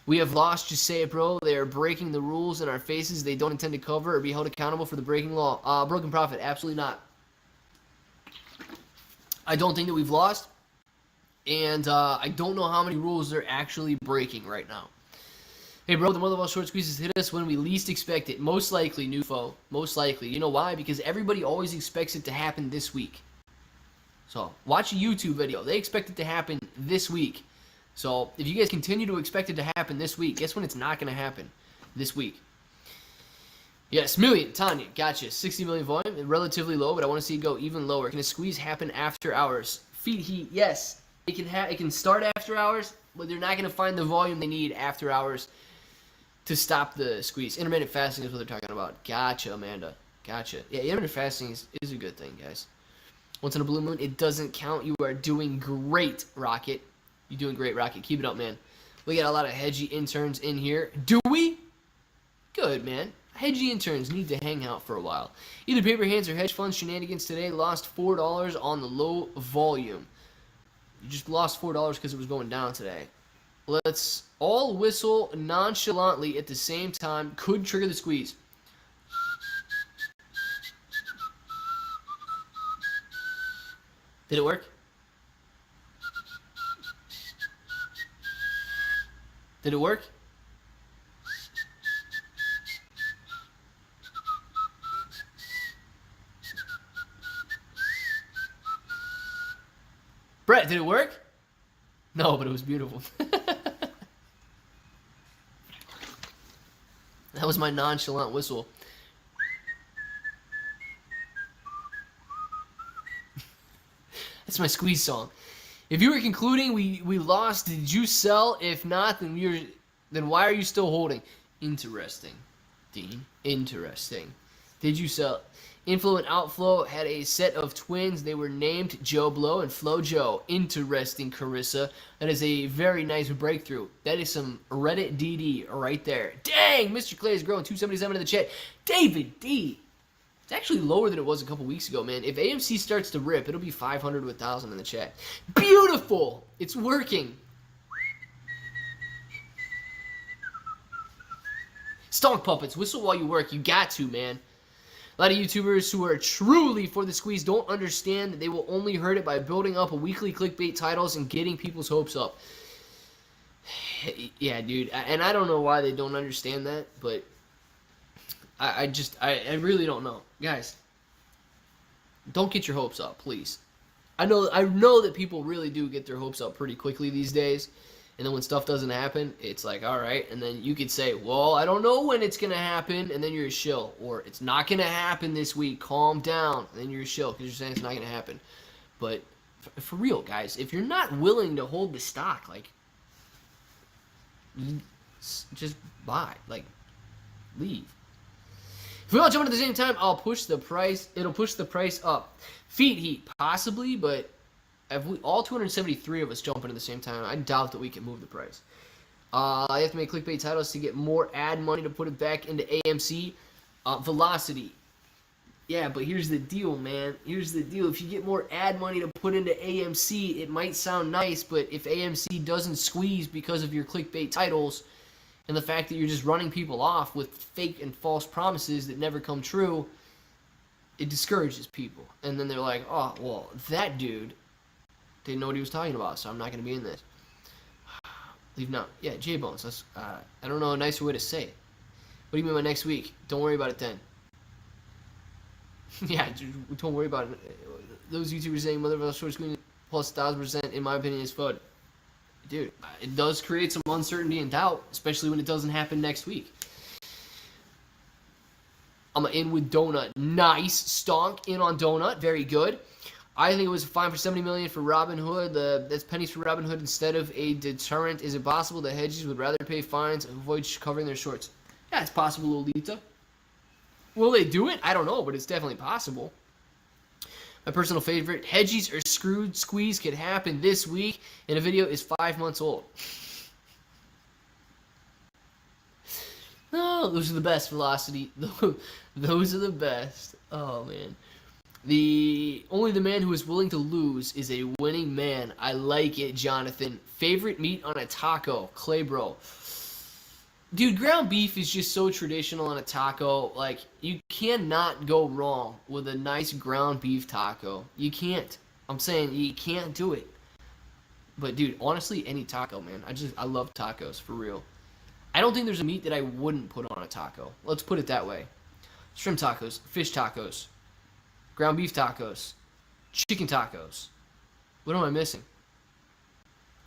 We have lost, just say it, bro. They are breaking the rules in our faces. They don't intend to cover or be held accountable for the breaking law. Broken Prophet, absolutely not. I don't think that we've lost, and I don't know how many rules they're actually breaking right now. Hey, bro, the mother of all short squeezes hit us when we least expect it. Most likely, new foe. Most likely. You know why? Because everybody always expects it to happen this week. So, watch a YouTube video. They expect it to happen this week. So, if you guys continue to expect it to happen this week, guess when it's not going to happen? This week. Yes, million. Tanya, gotcha. 60 million volume. Relatively low, but I want to see it go even lower. Can a squeeze happen after hours? Feed heat, yes. It can start after hours, but they're not going to find the volume they need after hours to stop the squeeze. Intermittent fasting is what they're talking about. Gotcha, Amanda. Gotcha. Yeah, intermittent fasting is a good thing, guys. Once in a blue moon, it doesn't count. You are doing great, Rocket. You're doing great, Rocket. Keep it up, man. We got a lot of hedgy interns in here. Do we? Good, man. Hedgy interns need to hang out for a while. Either paper hands or hedge funds shenanigans today lost $4 on the low volume. You just lost $4 because it was going down today. Let's all whistle nonchalantly at the same time. Could trigger the squeeze. Did it work? Did it work? Brett, did it work? No, but it was beautiful. That was my nonchalant whistle. That's my squeeze song. If you were concluding we lost, did you sell? If not, then why are you still holding? Interesting, Dean. Interesting. Did you sell? Inflow and outflow had a set of twins. They were named Joe Blow and Flo Joe. Interesting, Carissa. That is a very nice breakthrough. That is some Reddit DD right there. Dang, Mr. Clay is growing 277 in the chat. David D. It's actually lower than it was a couple weeks ago, man. If AMC starts to rip, it'll be 500 to 1,000 in the chat. Beautiful. It's working. Stonk puppets. Whistle while you work. You got to, man. A lot of YouTubers who are truly for the squeeze don't understand that they will only hurt it by building up a weekly clickbait titles and getting people's hopes up. Yeah, dude. And I don't know why they don't understand that, but I really don't know. Guys, don't get your hopes up, please. I know that people really do get their hopes up pretty quickly these days. And then when stuff doesn't happen, it's like, all right. And then you could say, well, I don't know when it's going to happen. And then you're a shill. Or it's not going to happen this week. Calm down. And then you're a shill because you're saying it's not going to happen. But for real, guys, if you're not willing to hold the stock, like, just buy. Like, leave. If we all jump at the same time, I'll push the price. It'll push the price up. Feed heat, possibly, but if we all 273 of us jump in at the same time, I doubt that we can move the price. I have to make clickbait titles to get more ad money to put it back into AMC. Velocity. Yeah, but here's the deal, man. Here's the deal. If you get more ad money to put into AMC, it might sound nice, but if AMC doesn't squeeze because of your clickbait titles and the fact that you're just running people off with fake and false promises that never come true, it discourages people. And then they're like, oh, well, that dude didn't know what he was talking about, so I'm not going to be in this. Leave now. Yeah, J-Bones. I don't know a nicer way to say it. What do you mean by next week? Don't worry about it then. Yeah, don't worry about it. Those YouTubers saying mother of a short screen plus 1,000%, in my opinion, is FUD. Dude, it does create some uncertainty and doubt, especially when it doesn't happen next week. I'm in with Donut. Nice. Stonk in on Donut. Very good. I think it was a fine for 70 million for Robinhood. That's pennies for Robinhood instead of a deterrent. Is it possible that hedges would rather pay fines and avoid covering their shorts? Yeah, it's possible, Lolita. Will they do it? I don't know, but it's definitely possible. My personal favorite, hedges or screwed squeeze could happen this week, and a video is 5 months old. Oh, those are the best, Velocity. Those are the best. Oh, man. Only the man who is willing to lose is a winning man. I like it, Jonathan. Favorite meat on a taco, ClayBro. Dude, ground beef is just so traditional on a taco. Like, you cannot go wrong with a nice ground beef taco. You can't. I'm saying you can't do it. But, dude, honestly, any taco, man. I love tacos, for real. I don't think there's a meat that I wouldn't put on a taco. Let's put it that way. Shrimp tacos, fish tacos, ground beef tacos, chicken tacos. What am I missing?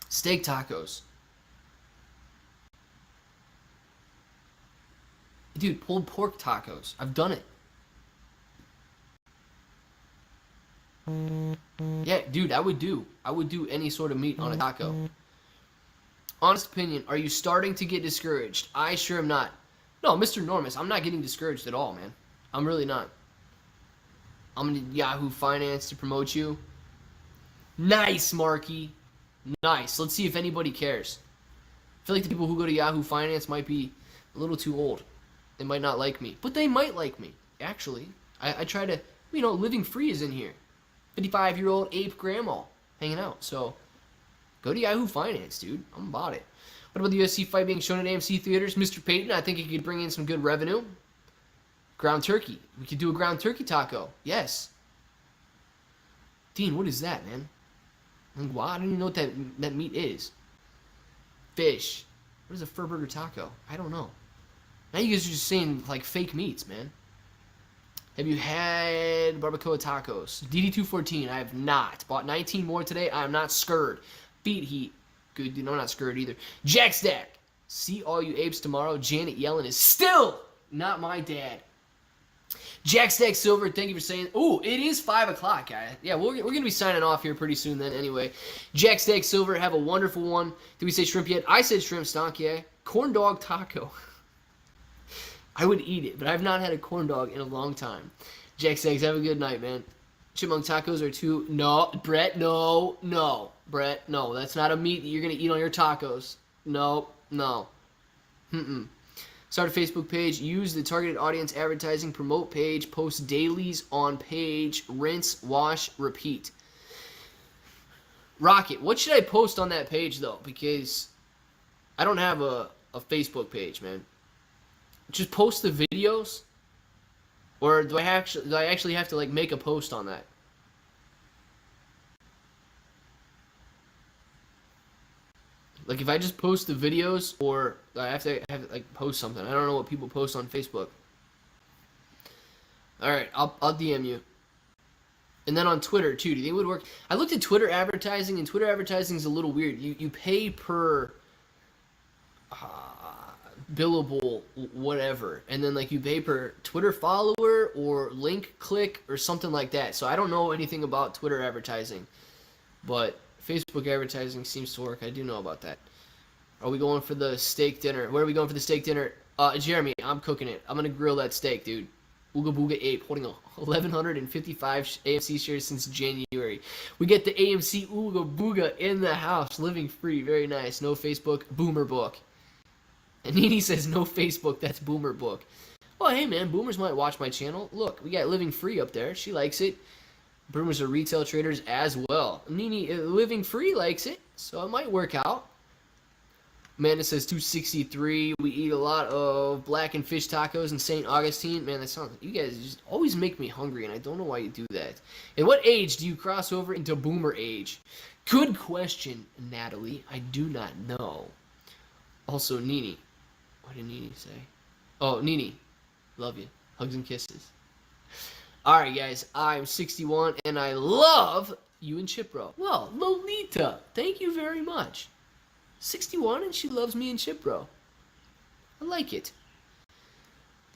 Steak tacos. Dude, pulled pork tacos. I've done it. Yeah, dude, I would do any sort of meat on a taco. Honest opinion, are you starting to get discouraged? I sure am not. No, Mr. Enormous, I'm not getting discouraged at all, man. I'm really not. I'm going to Yahoo Finance to promote you. Nice, Marky. Nice. Let's see if anybody cares. I feel like the people who go to Yahoo Finance might be a little too old. They might not like me. But they might like me, actually. I try to, living free is in here. 55-year-old ape grandma hanging out. So, go to Yahoo Finance, dude. I'm about it. What about the UFC fight being shown at AMC theaters? Mr. Peyton, I think it could bring in some good revenue. Ground turkey. We could do a ground turkey taco. Yes. Dean, what is that, man? Like, wow, I don't even know what that meat is. Fish. What is a fur burger taco? I don't know. Now you guys are just saying, like, fake meats, man. Have you had barbacoa tacos? DD214, I have not. Bought 19 more today. I am not scared. Feet heat. Good, dude. No, I'm not scared either. Jack Stack. See all you apes tomorrow. Janet Yellen is still not my dad. Jack Stack Silver, thank you for saying. Oh, it is 5 o'clock, guys. Yeah, we're going to be signing off here pretty soon then anyway. Jack Stack Silver, have a wonderful one. Did we say shrimp yet? I said shrimp stock, yeah. Corn dog taco. I would eat it, but I've not had a corn dog in a long time. Jack Stacks, have a good night, man. Chipmunk tacos are too... No, Brett, no. Brett, no. That's not a meat that you're going to eat on your tacos. No. Start a Facebook page. Use the targeted audience advertising. Promote page. Post dailies on page. Rinse, wash, repeat. Rocket, what should I post on that page, though? Because I don't have a Facebook page, man. Just post the videos? Or do I actually have to, like, make a post on that? Like, if I just post the videos, or I have to like post something. I don't know what people post on Facebook. All right, I'll DM you. And then on Twitter too. Do you think it would work? I looked at Twitter advertising, and Twitter advertising is a little weird. You pay per billable whatever, and then like you pay per Twitter follower or link click or something like that. So I don't know anything about Twitter advertising, but Facebook advertising seems to work. I do know about that. Are we going for the steak dinner? Where are we going for the steak dinner? Jeremy, I'm cooking it. I'm going to grill that steak, dude. Ooga Booga Ape holding 1,155 AMC shares since January. We get the AMC Ooga Booga in the house. Living free. Very nice. No Facebook. Boomer book. And Nene says no Facebook. That's Boomer book. Oh, hey, man. Boomers might watch my channel. Look, we got Living Free up there. She likes it. Boomers are retail traders as well. Nene, Living Free likes it, so it might work out. Amanda says 263. We eat a lot of black and fish tacos in St. Augustine. Man, that sounds... You guys just always make me hungry, and I don't know why you do that. In what age do you cross over into boomer age? Good question, Natalie. I do not know. Also, Nene. What did Nene say? Oh, Nene. Love you. Hugs and kisses. Alright, guys, I'm 61, and I love you and Chipro. Well, Lolita, thank you very much. 61, and she loves me and Chipro. I like it.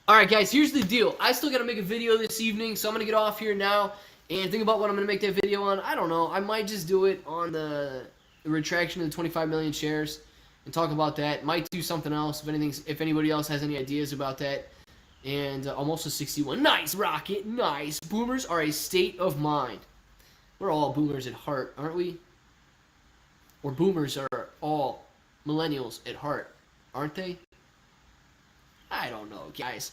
Alright guys, here's the deal. I still gotta make a video this evening, so I'm gonna get off here now and think about what I'm gonna make that video on. I don't know. I might just do it on the retraction of the 25 million shares and talk about that. Might do something else if anybody else has any ideas about that. And almost a 61. Nice, Rocket. Nice. Boomers are a state of mind. We're all boomers at heart, aren't we? Or boomers are all millennials at heart, aren't they? I don't know, guys.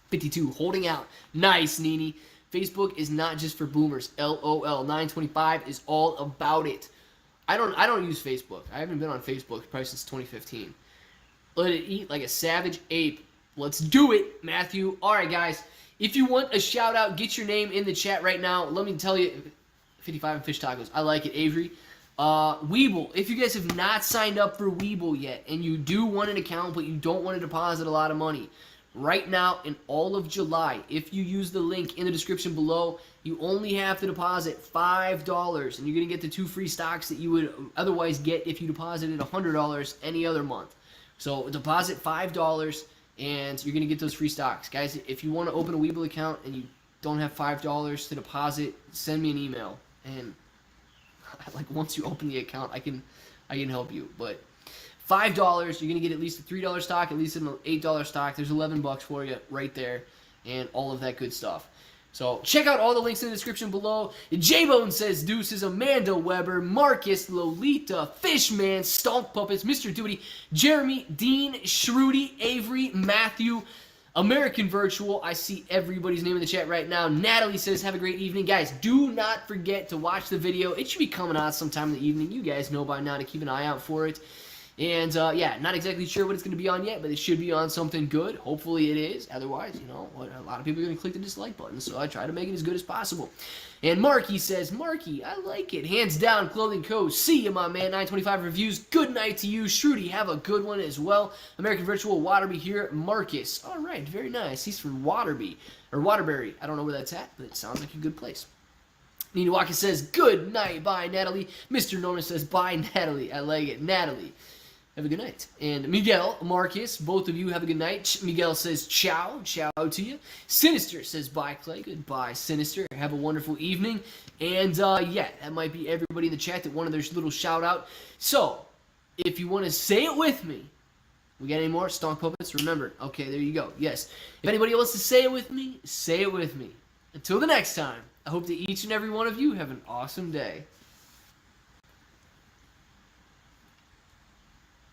52, holding out. Nice, Nini. Facebook is not just for boomers. LOL. 925 is all about it. I don't use Facebook. I haven't been on Facebook probably since 2015. Let it eat like a savage ape. Let's do it, Matthew. All right, guys. If you want a shout out, get your name in the chat right now. Let me tell you, 55 and fish tacos. I like it, Avery. Weeble, if you guys have not signed up for Weeble yet, and you do want an account, but you don't want to deposit a lot of money, right now in all of July, if you use the link in the description below, you only have to deposit $5, and you're going to get the 2 free stocks that you would otherwise get if you deposited $100 any other month. So deposit $5, and you're going to get those free stocks. Guys, if you want to open a Weeble account and you don't have $5 to deposit, send me an email, and like once you open the account, I can help you. But $5, you're gonna get at least a $3 stock, at least an $8 stock. There's 11 bucks for you right there, and all of that good stuff. So check out all the links in the description below. J-Bone says Deuces, Amanda Weber, Marcus, Lolita, Fishman, Stonk Puppets, Mr. Duty, Jeremy, Dean, Shrudy, Avery, Matthew, American Virtual. I see everybody's name in the chat right now. Natalie says, have a great evening. Guys, do not forget to watch the video. It should be coming out sometime in the evening. You guys know by now to keep an eye out for it. And, yeah, not exactly sure what it's going to be on yet, but it should be on something good. Hopefully it is. Otherwise, you know, a lot of people are going to click the dislike button, so I try to make it as good as possible. And Marky says, Marky, I like it. Hands down, Clothing Co. See you, my man. 925 reviews. Good night to you. Shrudy, have a good one as well. American Virtual, Waterby here. Marcus. All right, very nice. He's from Waterby, or Waterbury. I don't know where that's at, but it sounds like a good place. Nina Walker says, good night. Bye, Natalie. Mr. Norman says, bye, Natalie. I like it. Natalie. Have a good night. And Miguel, Marcus, both of you have a good night. Miguel says ciao, ciao to you. Sinister says bye, Clay. Goodbye, Sinister. Have a wonderful evening. And, yeah, that might be everybody in the chat that wanted their little shout-out. So, if you want to say it with me, we got any more? Stonk Puppets? Remember. Okay, there you go. Yes. If anybody wants to say it with me, say it with me. Until the next time, I hope that each and every one of you have an awesome day.